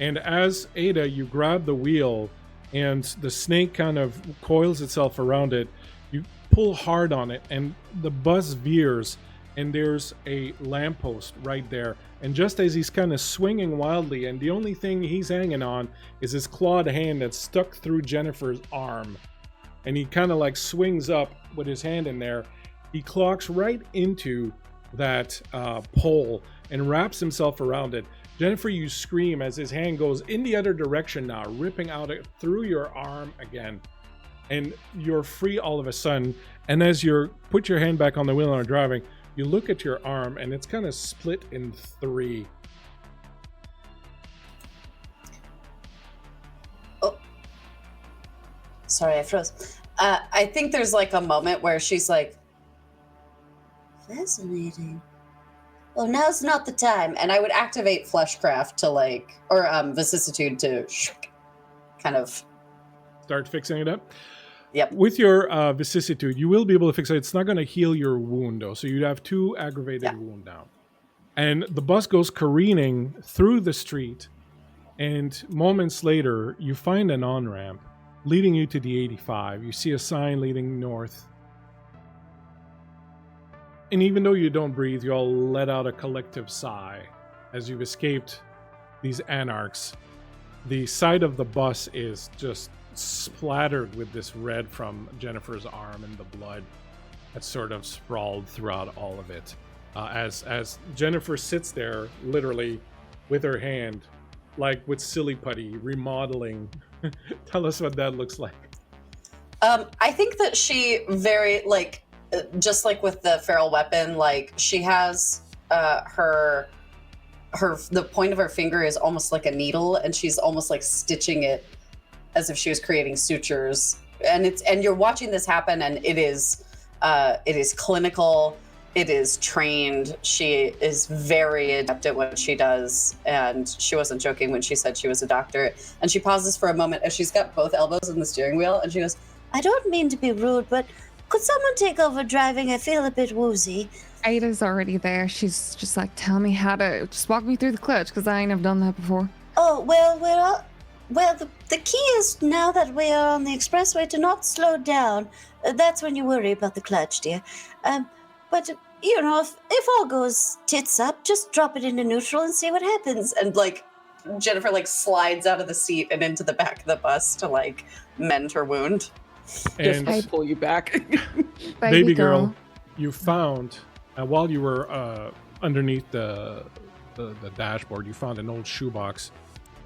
And as Ada, you grab the wheel, and the snake kind of coils itself around it. You pull hard on it, and the bus veers, and there's a lamppost right there. And just as he's kind of swinging wildly, and the only thing he's hanging on is his clawed hand that's stuck through Jennifer's arm, and he kind of like swings up with his hand in there. He clocks right into that pole and wraps himself around it. Jennifer, you scream as his hand goes in the other direction now, ripping out through your arm again. And you're free all of a sudden. And as you put your hand back on the wheel and are driving, you look at your arm, and it's kind of split in 3. Oh, sorry, I froze. I think there's like a moment where she's like, Fascinating. Well, now's not the time. and I would activate Fleshcraft to like, or Vicissitude to kind of Start fixing it up. Yep. With your vicissitude, you will be able to fix it. It's not going to heal your wound, though. So you'd have 2 aggravated wound down. And the bus goes careening through the street. And moments later, you find an on-ramp leading you to the 85. You see a sign leading north. And even though you don't breathe, you all let out a collective sigh as you've escaped these anarchs. The side of the bus is just splattered with this red from Jennifer's arm and the blood that's sort of sprawled throughout all of it. As Jennifer sits there, literally with her hand, like with silly putty, remodeling. Tell us what that looks like. I think that she very, like, just like with the feral weapon, like she has the point of her finger is almost like a needle, and she's almost like stitching it as if she was creating sutures. And you're watching this happen, and it is clinical. It is trained. She is very adept at what she does, and she wasn't joking when she said she was a doctor. And she pauses for a moment as she's got both elbows in the steering wheel, and she goes, I don't mean to be rude, but could someone take over driving? I feel a bit woozy. Ada's already there. She's just like, tell me how to, just walk me through the clutch, because I ain't have done that before. Oh, well, the key is now that we are on the expressway to not slow down. That's when you worry about the clutch, dear. But, you know, if all goes tits up, just drop it into neutral and see what happens. and like Jennifer like slides out of the seat and into the back of the bus to like mend her wound. And Just pull you back. baby girl, you found while you were underneath the dashboard, you found an old shoebox,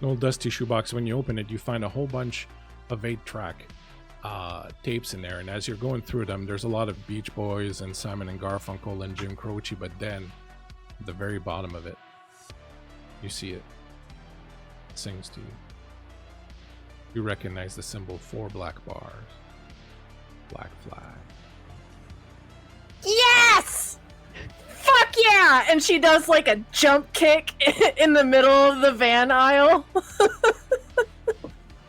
an old dusty shoebox. When you open it, you find a whole bunch of 8-track tapes in there, and as you're going through them, there's a lot of Beach Boys and Simon and Garfunkel and Jim Croce, but then at the very bottom of it, you see it sings to you. You recognize the symbol 4 black bars, black flag. Yes! Fuck yeah! And she does like a jump kick in the middle of the van aisle.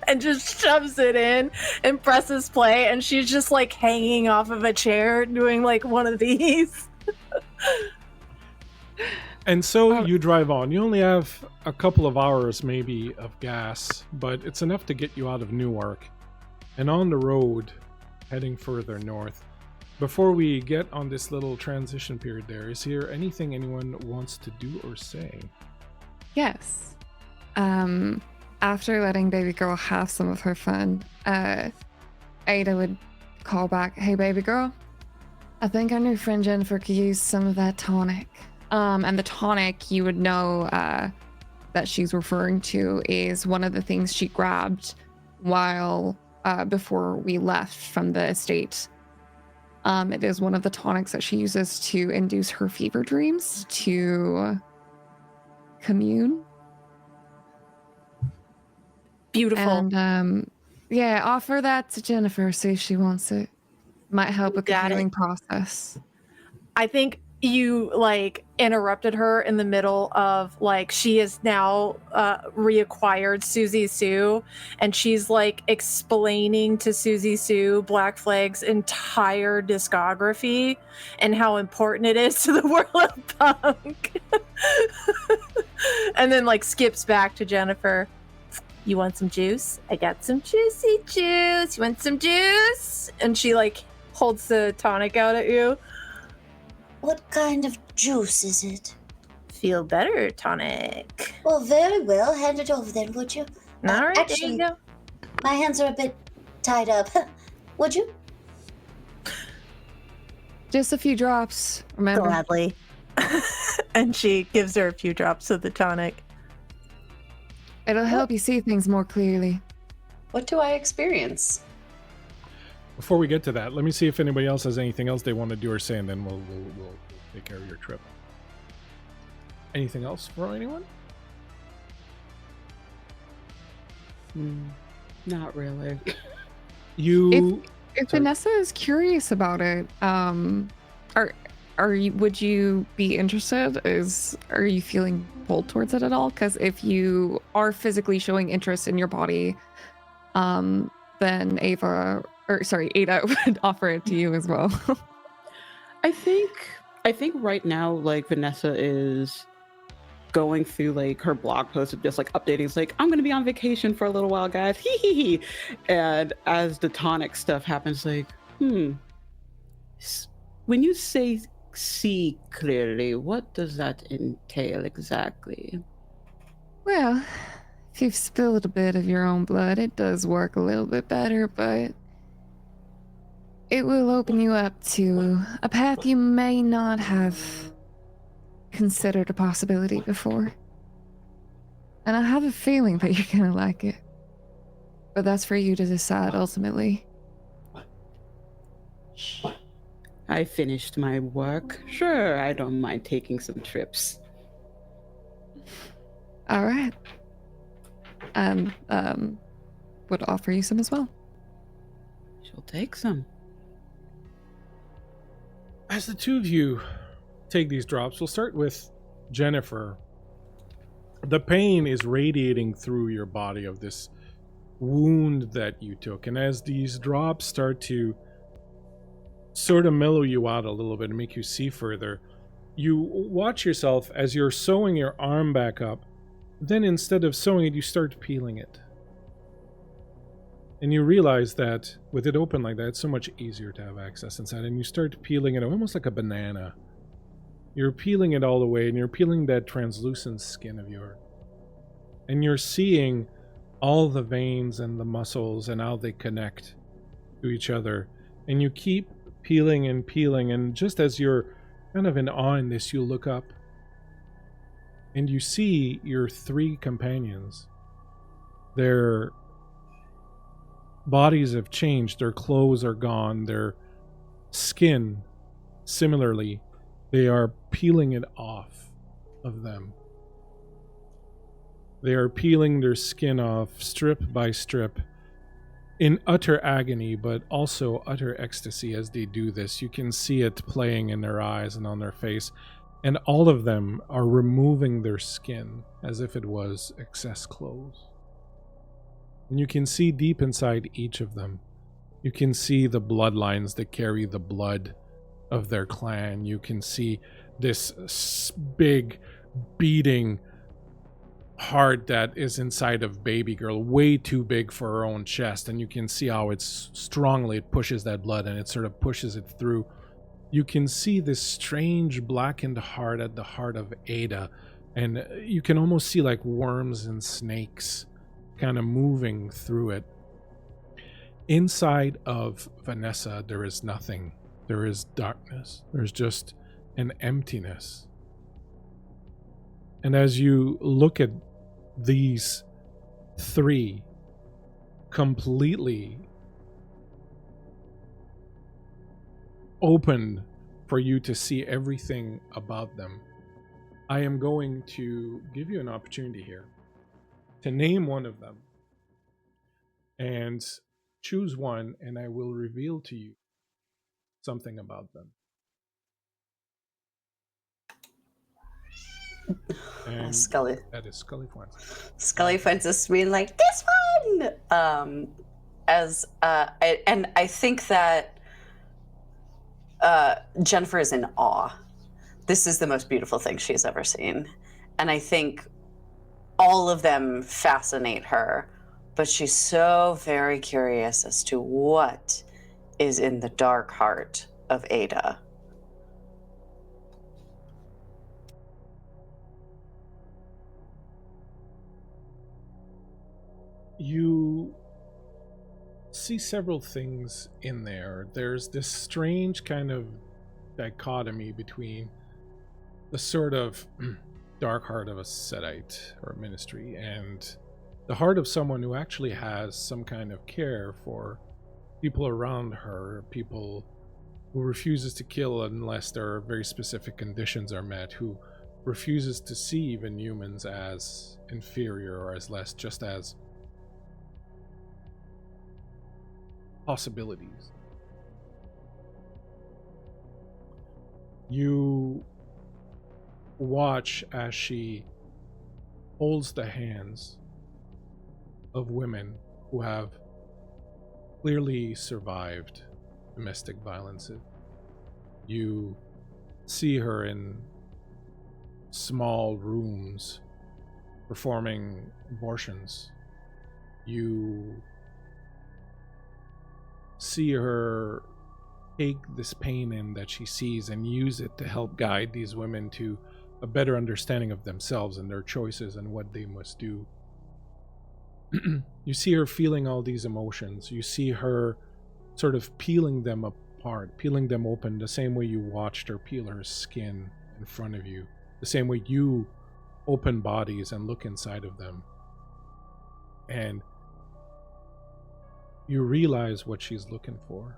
And just shoves it in and presses play, and she's just like hanging off of a chair doing like one of these. And so you drive on. You only have a couple of hours maybe of gas, but it's enough to get you out of Newark and on the road heading further north. Before we get on this little transition period there, is there anything anyone wants to do or say? Yes. After letting baby girl have some of her fun, Ada would call back, hey baby girl, I think our new friend Jennifer could use some of that tonic. And the tonic you would know that she's referring to is one of the things she grabbed while before we left from the estate. It is one of the tonics that she uses to induce her fever dreams to commune. Beautiful. And yeah, offer that to Jennifer, see if she wants it. Might help with the healing process. I think you like interrupted her in the middle of like she has now reacquired Susie Sue, and she's like explaining to Susie Sue Black Flag's entire discography and how important it is to the world of punk. And then like skips back to Jennifer. You want some juice? I got some juicy juice. You want some juice? And she like holds the tonic out at you. What kind of juice is it? Feel better tonic. Well, very well. Hand it over then, would you? All right, actually, there you go. My hands are a bit tied up. Would you? Just a few drops, remember? Gladly. And she gives her a few drops of the tonic. It'll help you see things more clearly. What do I experience? Before we get to that, let me see if anybody else has anything else they want to do or say, and then we'll take care of your trip. Anything else for anyone? Not really. If Vanessa is curious about it, would you be interested? Are you feeling pulled towards it at all? Because if you are physically showing interest in your body, then Ada would offer it to you as well. I think right now, like, Vanessa is going through like her blog post of just like updating. It's like, I'm gonna be on vacation for a little while, guys. Hee hee hee. And as the tonic stuff happens, like, when you say see clearly, what does that entail exactly? Well, If you've spilled a bit of your own blood, it does work a little bit better, but it will open you up to a path you may not have considered a possibility before. And I have a feeling that you're gonna like it. But that's for you to decide ultimately. I finished my work. Sure, I don't mind taking some trips. All right. And would offer you some as well. She'll take some. As the two of you take these drops, we'll start with Jennifer. The pain is radiating through your body of this wound that you took, and as these drops start to sort of mellow you out a little bit and make you see further, you watch yourself as you're sewing your arm back up. Then instead of sewing it, you start peeling it. And you realize that with it open like that, it's so much easier to have access inside. And you start peeling it almost like a banana. You're peeling it all the way, and you're peeling that translucent skin of yours. And you're seeing all the veins and the muscles and how they connect to each other. And you keep peeling and peeling, and just as you're kind of in awe in this, you look up and you see your three companions. Their bodies have changed, their clothes are gone, their skin, similarly, they are peeling it off of them. They are peeling their skin off strip by strip in utter agony, but also utter ecstasy as they do this. You can see it playing in their eyes and on their face, and all of them are removing their skin as if it was excess clothes. And you can see deep inside each of them. You can see the bloodlines that carry the blood of their clan. You can see this big beating heart that is inside of baby girl, way too big for her own chest, and you can see how it's strongly, it pushes that blood and it sort of pushes it through. You can see this strange blackened heart at the heart of Ada, and you can almost see like worms and snakes kind of moving through it. Inside of Vanessa, there is nothing. There is darkness. There's just an emptiness. And as you look at these three completely open for you to see everything about them, I am going to give you an opportunity here to name one of them and choose one, and I will reveal to you something about them. And Scully. That is Scully Fuentes. Scully Fuentes being like, this one! I think that Jennifer is in awe. This is the most beautiful thing she's ever seen. And I think all of them fascinate her, but she's so very curious as to what is in the dark heart of Ada. You see several things in there. There's this strange kind of dichotomy between the sort of dark heart of a Sedite or a ministry and the heart of someone who actually has some kind of care for people around her, people who refuses to kill unless there are very specific conditions are met, who refuses to see even humans as inferior or as less, just as possibilities. You watch as she holds the hands of women who have clearly survived domestic violence. You see her in small rooms performing abortions. You see her take this pain in that she sees and use it to help guide these women to a better understanding of themselves and their choices and what they must do. You see her feeling all these emotions. You see her sort of peeling them apart, peeling them open, the same way you watched her peel her skin in front of you, the same way you open bodies and look inside of them. And you realize what she's looking for.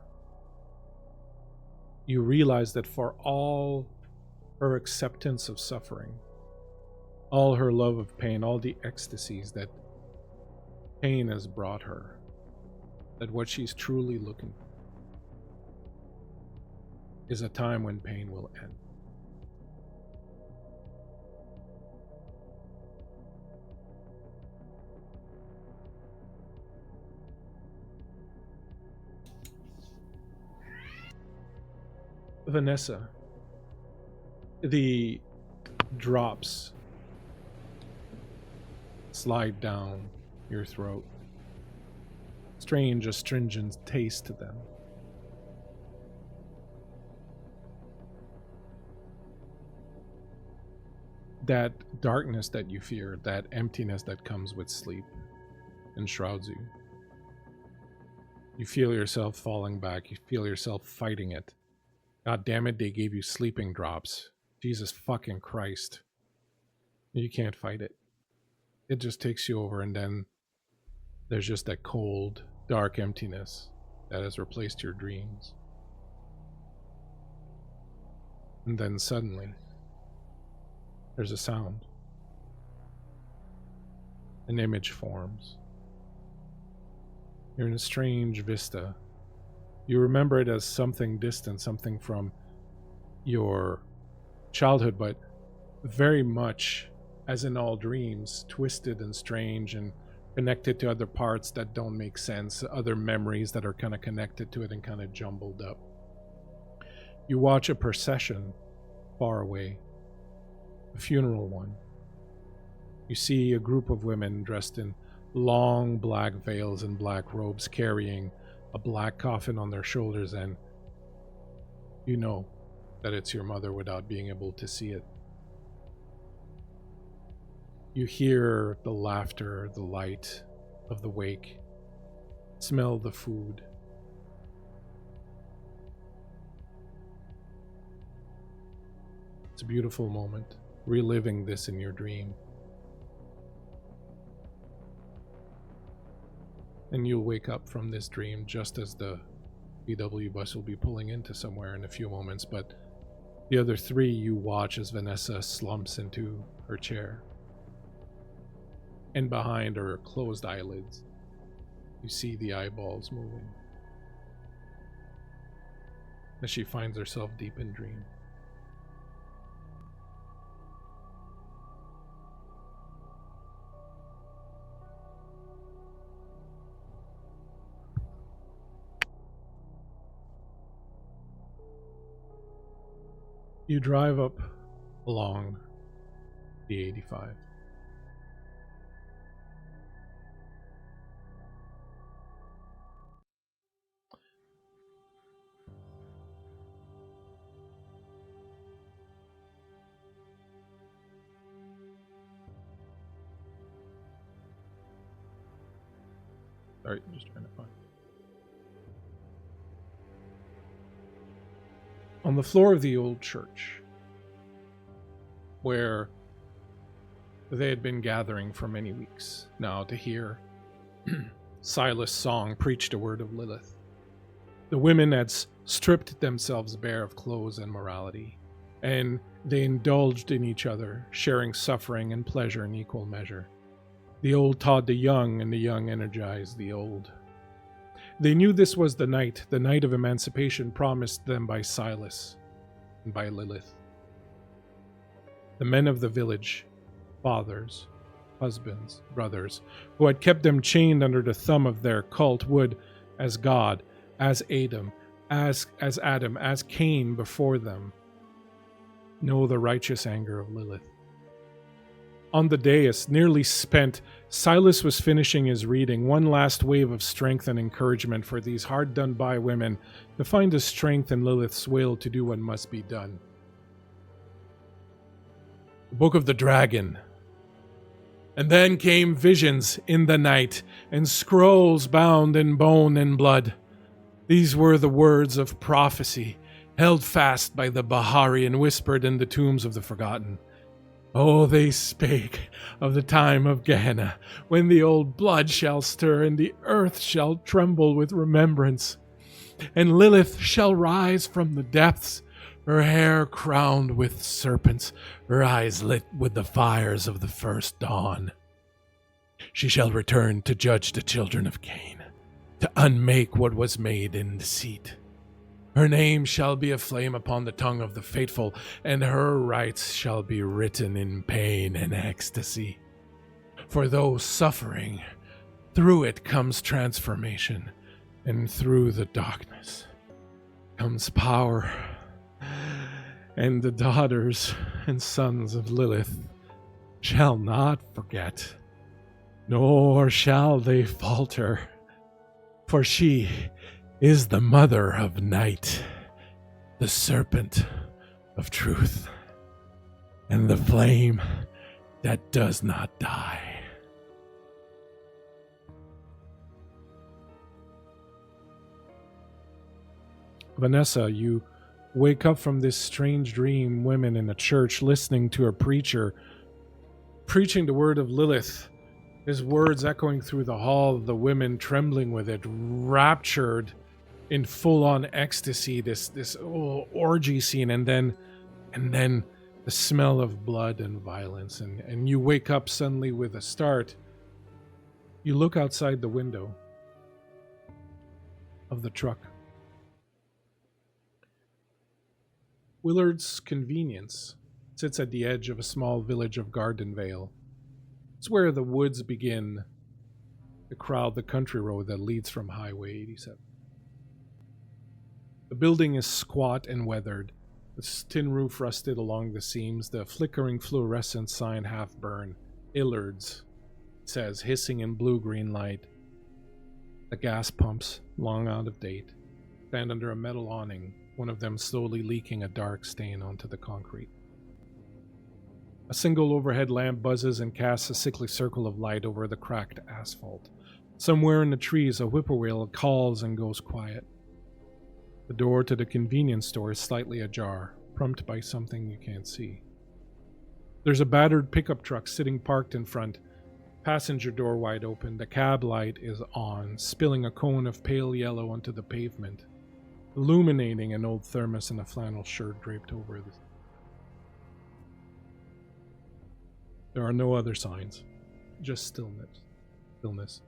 You realize that for all her acceptance of suffering, all her love of pain, all the ecstasies that pain has brought her, that what she's truly looking for is a time when pain will end. Vanessa, the drops slide down your throat. Strange, astringent taste to them. That darkness that you fear, that emptiness that comes with sleep, enshrouds you. You feel yourself falling back. You feel yourself fighting it. God damn it, they gave you sleeping drops. Jesus fucking Christ. You can't fight it. It just takes you over, and then there's just that cold, dark emptiness that has replaced your dreams. And then suddenly, there's a sound. An image forms. You're in a strange vista. You remember it as something distant, something from your childhood, but very much, as in all dreams, twisted and strange and connected to other parts that don't make sense, other memories that are kind of connected to it and kind of jumbled up. You watch a procession far away, a funeral one. You see a group of women dressed in long black veils and black robes, carrying a black coffin on their shoulders, and you know that it's your mother without being able to see it. You hear the laughter, the light of the wake, smell the food. It's a beautiful moment, reliving this in your dream. And you'll wake up from this dream just as the VW bus will be pulling into somewhere in a few moments, but the other three you watch as Vanessa slumps into her chair. And behind her closed eyelids, you see the eyeballs moving as she finds herself deep in dream. You drive up along the 85. Sorry, I'm just trying to find. On the floor of the old church, where they had been gathering for many weeks now to hear Silas' song preach the word of Lilith, the women had stripped themselves bare of clothes and morality, and they indulged in each other, sharing suffering and pleasure in equal measure. The old taught the young, and the young energized the old. They knew this was the night of emancipation promised them by Silas and by Lilith. The men of the village, fathers, husbands, brothers, who had kept them chained under the thumb of their cult would, as God, as Adam, as Cain before them, know the righteous anger of Lilith. On the dais, nearly spent, Silas was finishing his reading, one last wave of strength and encouragement for these hard-done-by women to find the strength in Lilith's will to do what must be done. The Book of the Dragon. And then came visions in the night, and scrolls bound in bone and blood. These were the words of prophecy, held fast by the Bahari and whispered in the tombs of the forgotten. Oh, they spake of the time of Gehenna, when the old blood shall stir, and the earth shall tremble with remembrance. And Lilith shall rise from the depths, her hair crowned with serpents, her eyes lit with the fires of the first dawn. She shall return to judge the children of Cain, to unmake what was made in deceit. Her name shall be a flame upon the tongue of the faithful, and her rights shall be written in pain and ecstasy. For though suffering, through it comes transformation, and through the darkness comes power. And the daughters and sons of Lilith shall not forget, nor shall they falter, for she is the mother of night, the serpent of truth, and the flame that does not die. Vanessa, you wake up from this strange dream, women in a church listening to a preacher preaching the word of Lilith, his words echoing through the hall, the women trembling with it, raptured in full-on ecstasy, this orgy scene, and then the smell of blood and violence, and you wake up suddenly with a start. You look outside the window of the truck. Willard's Convenience sits at the edge of a small village of Gardenvale. It's where the woods begin to crowd the country road that leads from Highway 87. The building is squat and weathered, its tin roof rusted along the seams, the flickering fluorescent sign half burned. Illard's, it says, hissing in blue-green light. The gas pumps, long out of date, stand under a metal awning, one of them slowly leaking a dark stain onto the concrete. A single overhead lamp buzzes and casts a sickly circle of light over the cracked asphalt. Somewhere in the trees, a whippoorwill calls and goes quiet. The door to the convenience store is slightly ajar, prompted by something you can't see. There's a battered pickup truck sitting parked in front, passenger door wide open. The cab light is on, spilling a cone of pale yellow onto the pavement, illuminating an old thermos and a flannel shirt draped over it. There are no other signs, just stillness,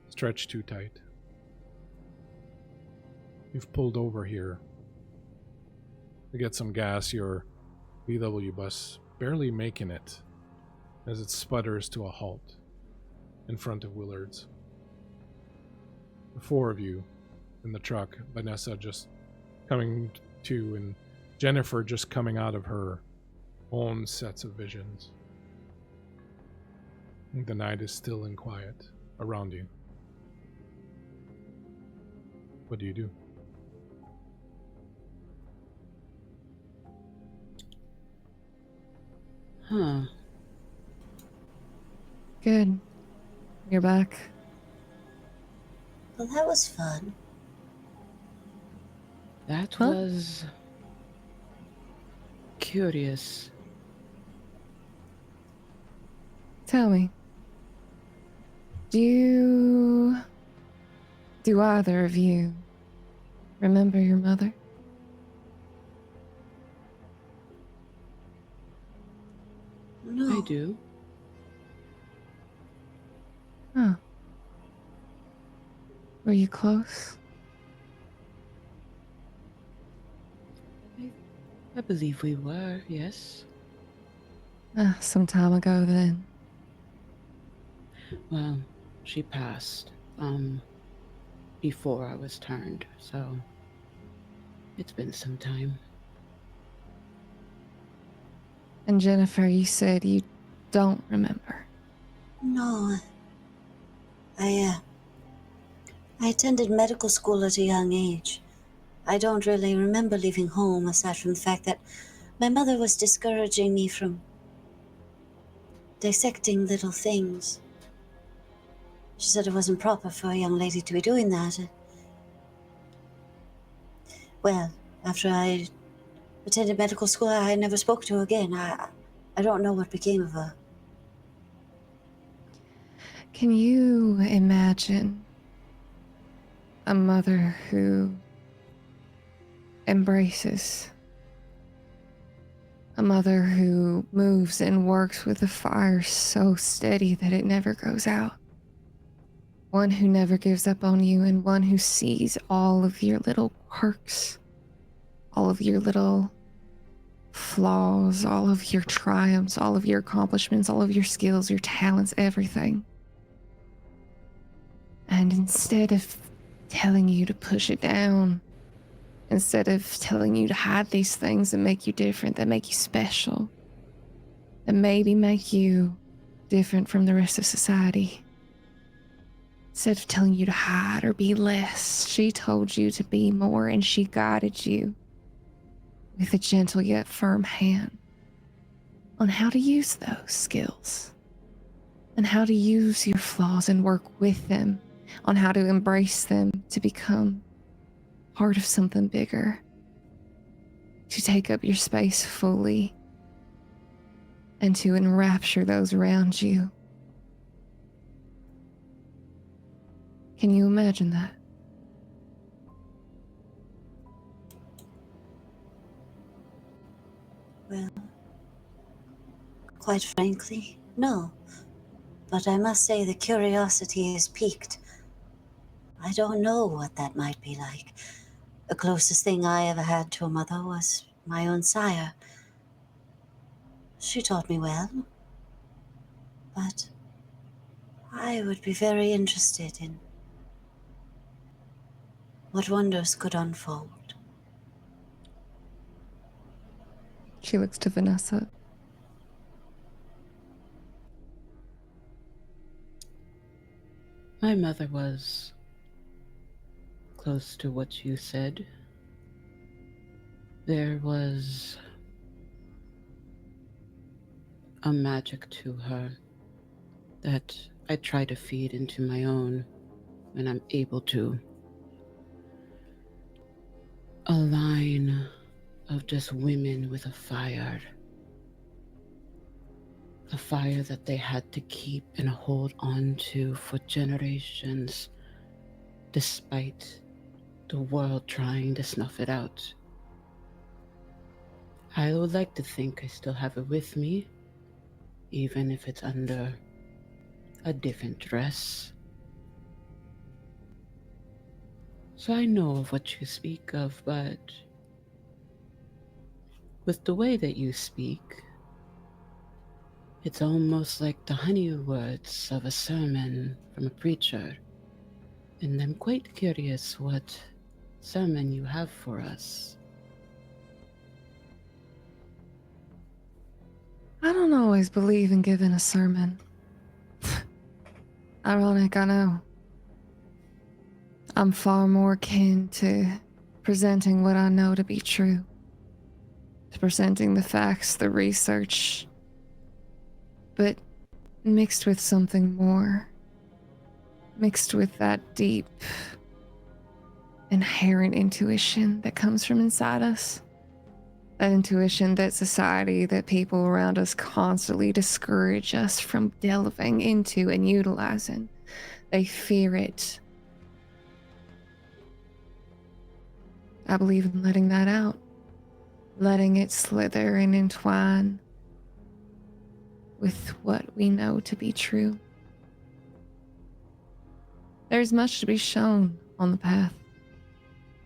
stretched too tight. You've pulled over here to get some gas, your VW bus barely making it as it sputters to a halt in front of Willard's. The four of you in the truck, Vanessa just coming to, and Jennifer just coming out of her own sets of visions. The night is still and quiet around you. What do you do? Huh. Good. You're back. Well, that was fun. That Huh? was curious. Tell me. Do either of you remember your mother? No. I do. Huh. Were you close? I believe we were, yes. Some time ago then. Well, she passed, before I was turned, so it's been some time. And Jennifer, you said you don't remember. No. I attended medical school at a young age. I don't really remember leaving home, aside from the fact that my mother was discouraging me from dissecting little things. She said it wasn't proper for a young lady to be doing that. Well, after I attended medical school, I never spoke to her again. I don't know what became of her. Can you imagine a mother who embraces? A mother who moves and works with a fire so steady that it never goes out. One who never gives up on you, and one who sees all of your little quirks, all of your little flaws, all of your triumphs, all of your accomplishments, all of your skills, your talents, everything. And instead of telling you to push it down, instead of telling you to hide these things that make you different, that make you special, that maybe make you different from the rest of society, instead of telling you to hide or be less, she told you to be more, and she guided you with a gentle yet firm hand on how to use those skills and how to use your flaws and work with them, on how to embrace them to become part of something bigger, to take up your space fully and to enrapture those around you. Can you imagine that? Well, quite frankly, no. But I must say the curiosity is piqued. I don't know what that might be like. The closest thing I ever had to a mother was my own sire. She taught me well. But I would be very interested in what wonders could unfold. She looks to Vanessa. My mother was close to what you said. There was a magic to her that I try to feed into my own when I'm able to. A line of just women with a fire that they had to keep and hold on to for generations, despite the world trying to snuff it out. I would like to think I still have it with me, even if it's under a different dress. So I know of what you speak of, but with the way that you speak, it's almost like the honey words of a sermon from a preacher. And I'm quite curious what sermon you have for us. I don't always believe in giving a sermon. Ironic, I know. I'm far more akin to presenting what I know to be true, to presenting the facts, the research, but mixed with something more, mixed with that deep, inherent intuition that comes from inside us. That intuition that society, that people around us constantly discourage us from delving into and utilizing. They fear it. I believe in letting that out, letting it slither and entwine with what we know to be true. There's much to be shown on the path.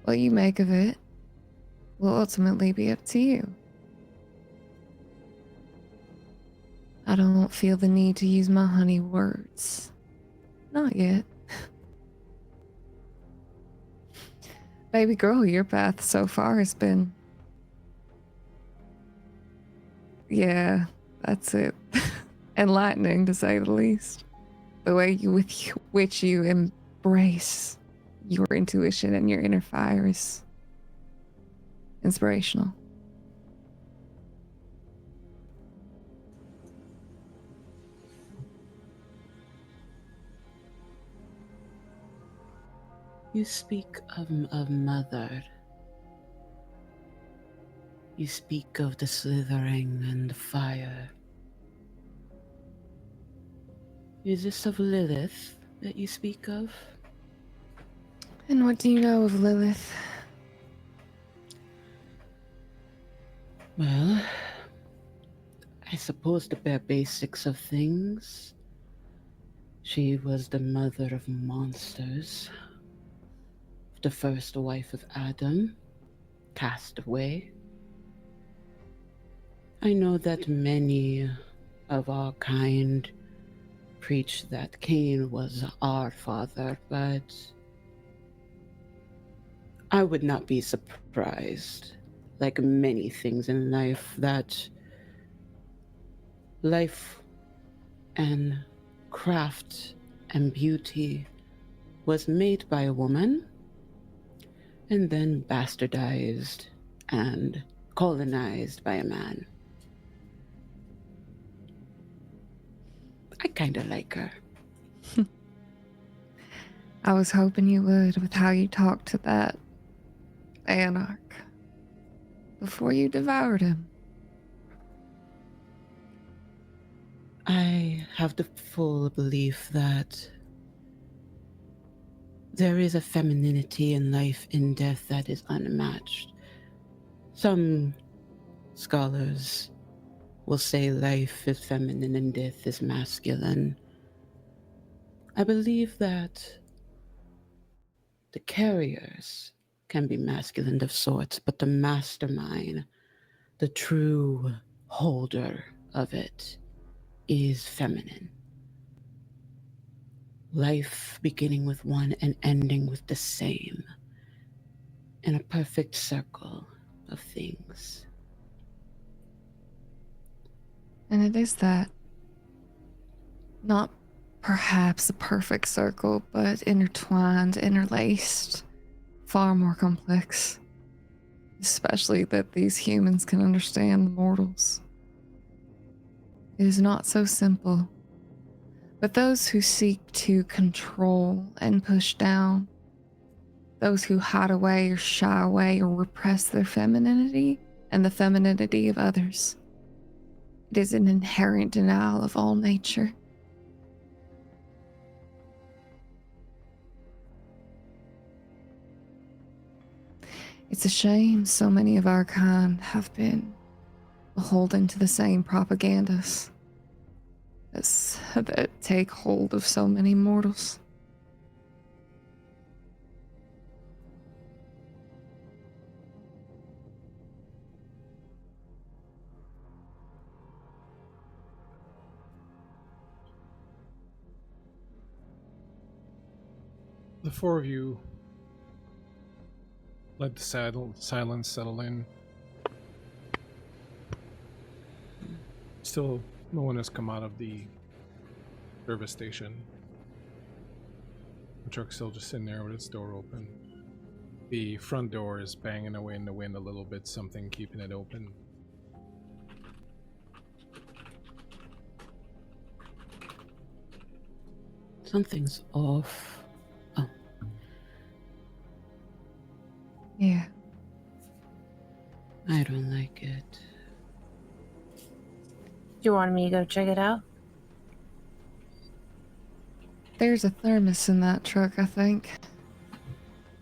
What you make of it will ultimately be up to you. I don't feel the need to use my honey words. Not yet. Baby girl, your path so far has been... Yeah, that's it. Enlightening, to say the least. The way with which you embrace your intuition and your inner fire is inspirational. You speak of mother. You speak of the slithering and the fire. Is this of Lilith that you speak of? And what do you know of Lilith? Well, I suppose the bare basics of things. She was the mother of monsters. The first wife of Adam, cast away. I know that many of our kind preach that Cain was our father, but I would not be surprised, like many things in life, that life and craft and beauty was made by a woman and then bastardized and colonized by a man. I kind of like her. I was hoping you would with how you talked to that anarch before you devoured him. I have the full belief that there is a femininity in life and death that is unmatched. Some scholars will say life is feminine and death is masculine. I believe that the carriers can be masculine of sorts, but the mastermind, the true holder of it, is feminine. Life beginning with one and ending with the same, in a perfect circle of things. And it is that. Not perhaps a perfect circle, but intertwined, interlaced, far more complex. Especially that these humans can understand the mortals. It is not so simple. But those who seek to control and push down, those who hide away or shy away or repress their femininity and the femininity of others, it is an inherent denial of all nature. It's a shame so many of our kind have been beholden to the same propagandas that take hold of so many mortals. The four of you let the silence settle in. Still, no one has come out of the service station. The truck's still just sitting there with its door open. The front door is banging away in the wind a little bit, something keeping it open. Something's off. Oh. Yeah. I don't like it. Do you want me to go check it out? There's a thermos in that truck, I think.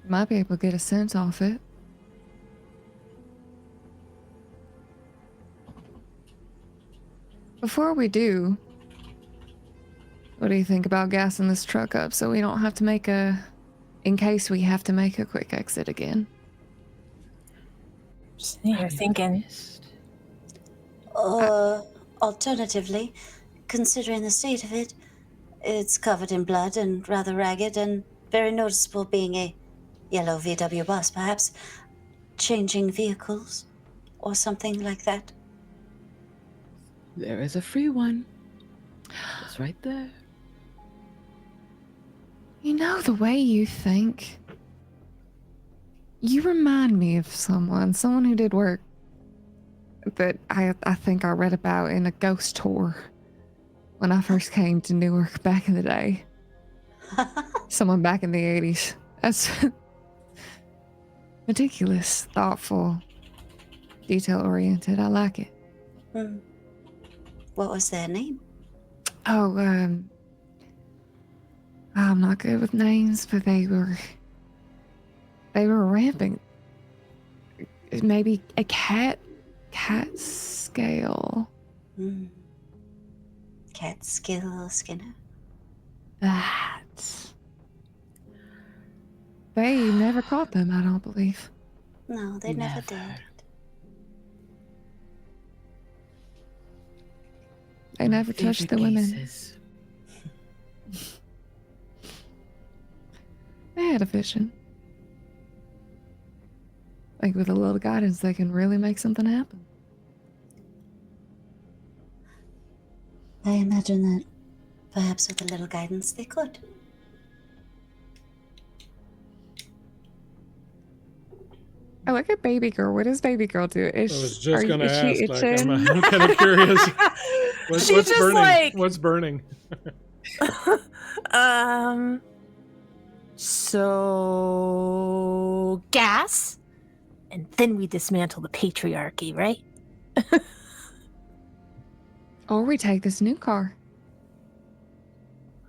Might be able to get a scent off it. Before we do, what do you think about gassing this truck up so we don't have to make in case we have to make a quick exit again? Just you're thinking. Alternatively, considering the state of it, it's covered in blood and rather ragged and very noticeable being a yellow VW bus, perhaps changing vehicles or something like that. There is a free one. It's right there. You know, the way you think, you remind me of someone who did work that I think I read about in a ghost tour when I first came to Newark back in the day. Someone back in the 80s. That's meticulous, thoughtful, detail-oriented. I like it. Hmm. What was their name? Oh, I'm not good with names, but they were rampant. Maybe a cat scale. Hmm. Catskill Skinner. That. They never caught them, I don't believe. No, they never did. They never touched the women. Cases. They had a vision. Like with a little guidance, they can really make something happen. I imagine that perhaps with a little guidance they could. I look at baby girl. What does baby girl do? I was just going to ask. Like, I'm kind of curious. What's just burning? like- What's burning? So gas, and then we dismantle the patriarchy, right? Or we take this new car.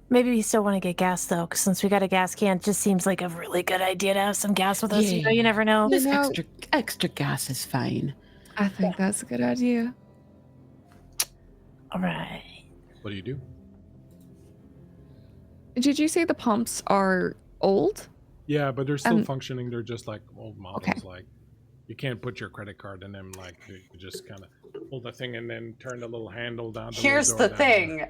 Maybe we still want to get gas though, because since we got a gas can, it just seems like a really good idea to have some gas with us. You know, you never know. Just extra gas is fine. I think that's a good idea. All right. What do you do? Did you say the pumps are old? Yeah, but they're still functioning. They're just like old models. Okay. Like you can't put your credit card in them. Like you just kind of pull the thing and then turn the little handle down. Here's the thing.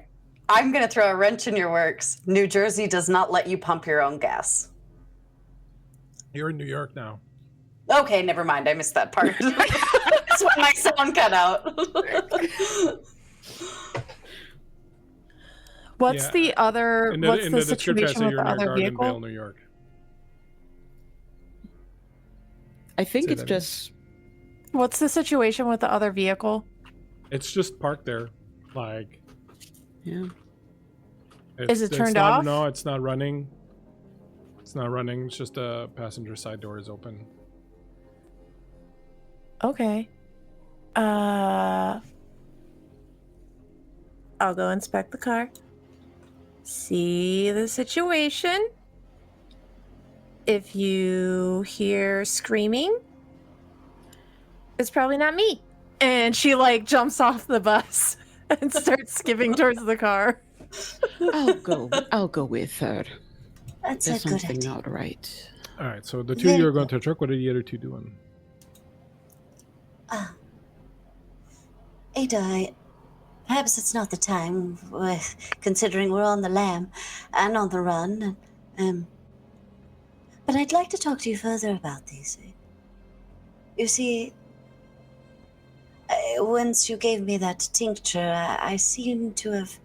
I'm going to throw a wrench in your works. New Jersey does not let you pump your own gas. You're in New York now. Okay, never mind. I missed that part. That's when my sound cut out. What's the other? What's the situation with the other vehicle? Vale, New York. I think Say it's that just. What's the situation with the other vehicle? It's just parked there. Like. Yeah. Is it turned not, off? No, it's not running. It's not running. It's just a passenger side door is open. Okay. I'll go inspect the car. See the situation. If you hear screaming, it's probably not me. And she like jumps off the bus and starts skipping towards the car. I'll go with her. That's There's a good something idea. not right. All right, so the two of you are going to the truck. What are the other two doing? Ada, perhaps it's not the time, considering we're on the lam and on the run. But I'd like to talk to you further about these. You see, once you gave me that tincture, I seem to have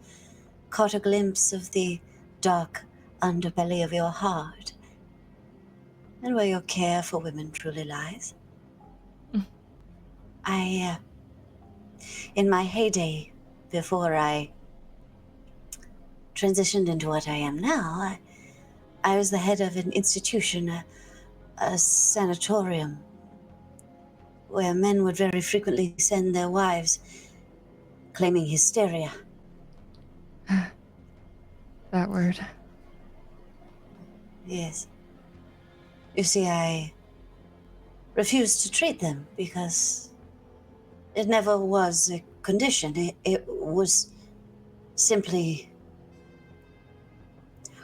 caught a glimpse of the dark underbelly of your heart, and where your care for women truly lies. In my heyday, before I transitioned into what I am now, I was the head of an institution, a sanatorium, where men would very frequently send their wives claiming hysteria. That word. Yes. You see, I refused to treat them because it never was a condition. It was simply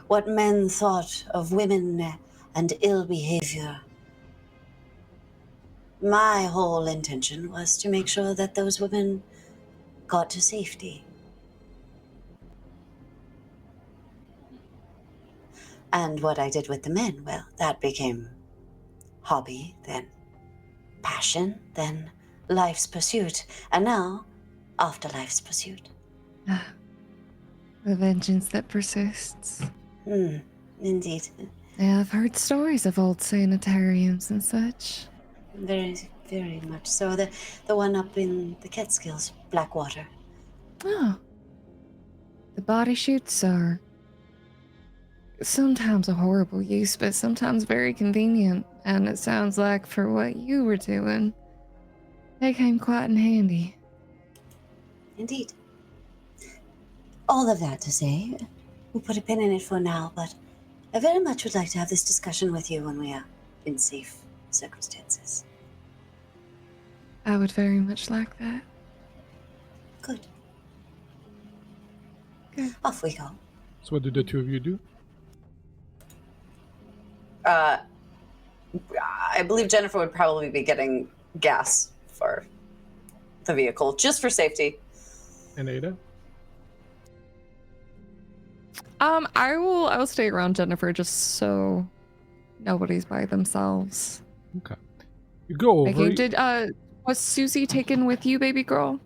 what men thought of women and ill behavior. My whole intention was to make sure that those women got to safety. And what I did with the men, well, that became hobby, then passion, then life's pursuit, and now afterlife's pursuit. The vengeance that persists. Indeed. Yeah, I've heard stories of old sanitariums and such. Very, very much so. The one up in the Catskills, Blackwater. Oh. The body shoots are sometimes a horrible use, but sometimes very convenient. And it sounds like for what you were doing, they came quite in handy. Indeed. All of that to say, we'll put a pin in it for now, but I very much would like to have this discussion with you when we are in safe circumstances. I would very much like that. Good. Good. Off we go. So what do the two of you do? I believe Jennifer would probably be getting gas for the vehicle, just for safety. And Ada? I will stay around Jennifer just so nobody's by themselves. Okay. You go over. Okay, was Susie taken with you, baby girl?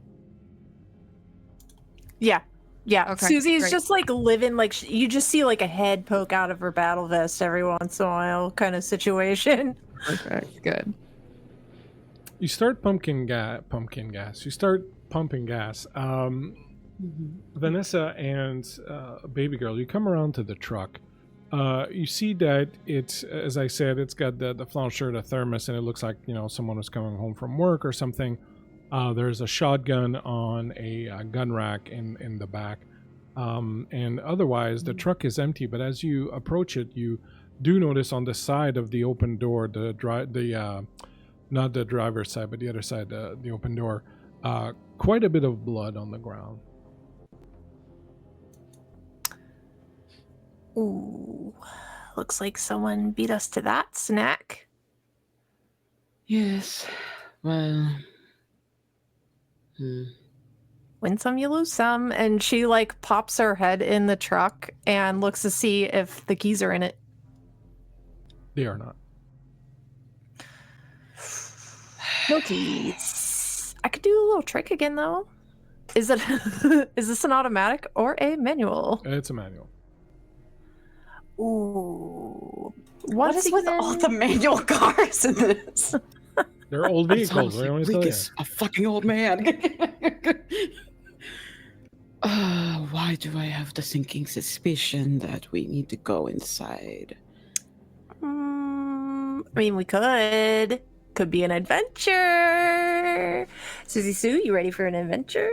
Yeah. Yeah. Okay, Susie's great. just like living, like, you just see like a head poke out of her battle vest every once in a while kind of situation. Perfect. Good. You start pumping gas. You start pumping gas. Vanessa and baby girl, you come around to the truck. You see that it's, as I said, it's got the flannel shirt, a thermos, and it looks like, you know, someone was coming home from work or something. There's a shotgun on a gun rack in the back. And otherwise, the truck is empty. But as you approach it, you do notice on the side of the open door, not the driver's side, but the other side, the open door, quite a bit of blood on the ground. Ooh. Looks like someone beat us to that snack. Yes. Well. Win some, you lose some. And she like pops her head in the truck and looks to see if the keys are in it. They are not. No keys. I could do a little trick again though. Is this an automatic or a manual? It's a manual. Ooh. What is with all the manual cars in this? They're old vehicles. What do I want to tell you? A fucking old man. Why do I have the sinking suspicion that we need to go inside? I mean, we could. Could be an adventure. Susie Sue, you ready for an adventure?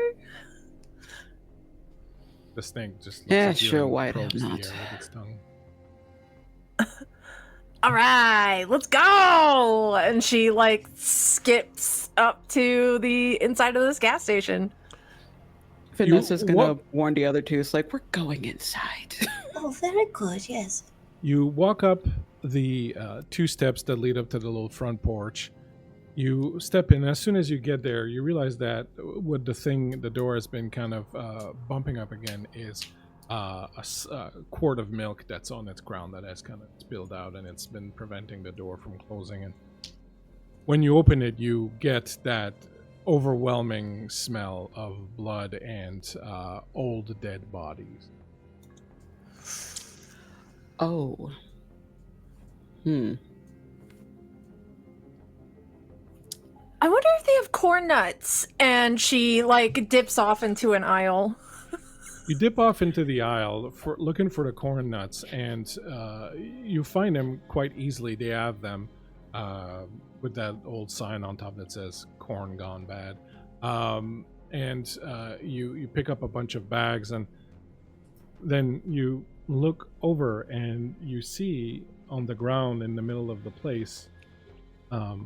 The snake just looks Yeah, at you sure, and why probes the not? air with its tongue. All right, let's go. And she like skips up to the inside of this gas station. Vanessa's gonna warn the other two. It's like, we're going inside. Oh, very good, yes. You walk up the 2 steps that lead up to the little front porch. You step in. As soon as you get there, you realize that what the door has been kind of bumping up again is a quart of milk that's on its ground that has kind of spilled out, and it's been preventing the door from closing. And when you open it, you get that overwhelming smell of blood and old dead bodies. Oh. I wonder if they have corn nuts. And she like dips off into an aisle. You dip off into the aisle looking for the corn nuts, and you find them quite easily. They have them with that old sign on top that says "corn gone bad," and you pick up a bunch of bags, and then you look over and you see on the ground in the middle of the place a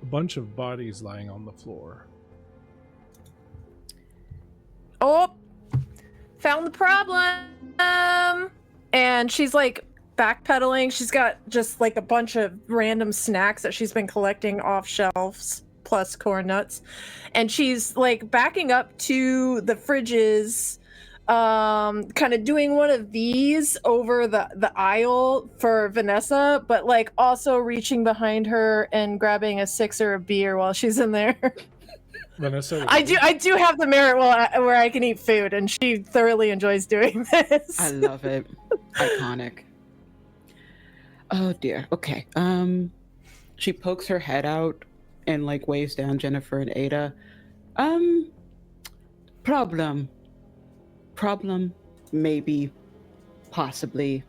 bunch of bodies lying on the floor. Oh, found the problem. And she's like backpedaling. She's got just like a bunch of random snacks that she's been collecting off shelves, plus corn nuts. And she's like backing up to the fridges, kind of doing one of these over the aisle for Vanessa, but like also reaching behind her and grabbing a 6 or a beer while she's in there. Vanessa, I do have the merit where I can eat food, and she thoroughly enjoys doing this. I love it. Iconic. Oh dear. Okay. She pokes her head out and like waves down Jennifer and Ada. Problem, maybe, possibly,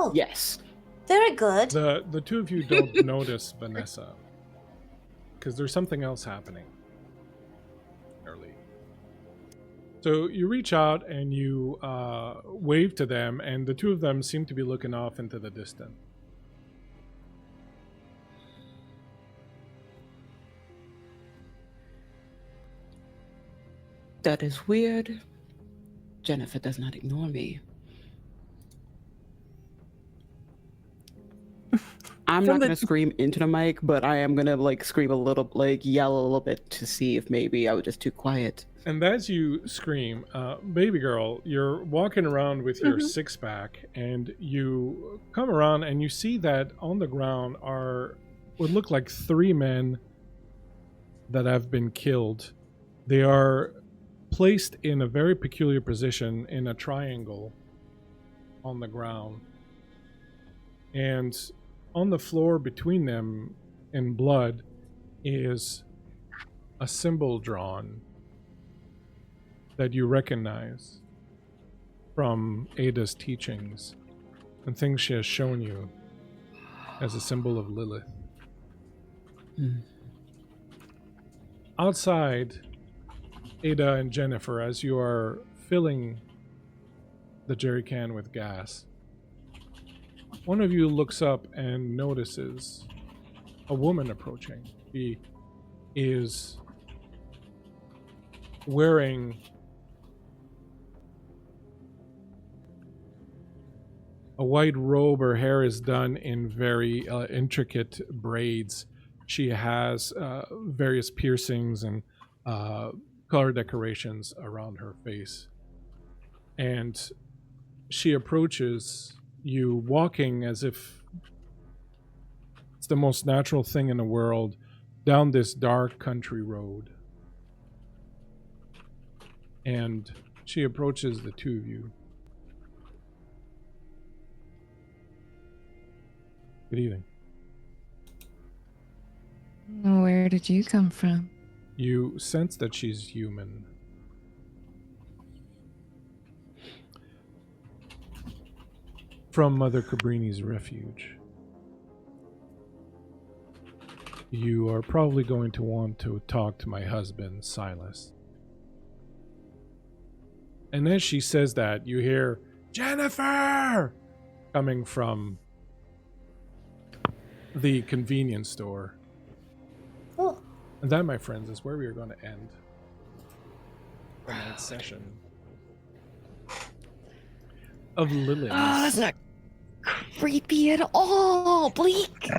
Oh, Yes. very good. The two of you don't notice Vanessa because there's something else happening early. So you reach out and you wave to them, and the two of them seem to be looking off into the distance. That is weird. Jennifer does not ignore me. I'm not going to scream into the mic, but I am going to like scream a little, like yell a little bit to see if maybe I was just too quiet. And as you scream, baby girl, you're walking around with your six-pack, and you come around and you see that on the ground are what look like 3 men that have been killed. They are placed in a very peculiar position in a triangle on the ground. And on the floor between them in blood is a symbol drawn that you recognize from Ada's teachings and things she has shown you as a symbol of Lilith. Outside, Ada and Jennifer, as you are filling the jerry can with gas, one of you looks up and notices a woman approaching. She is wearing a white robe. Her hair is done in very intricate braids. She has various piercings and color decorations around her face. And she approaches you walking as if it's the most natural thing in the world down this dark country road. And she approaches the two of you. Good evening. Where did you come from? You sense that she's human. From Mother Cabrini's refuge. You are probably going to want to talk to my husband, Silas. And as she says that, you hear, Jennifer! Coming from the convenience store. Oh, And that, my friends, is where we are going to end tonight's session of Lilins. Oh, that's not creepy at all, Bleak.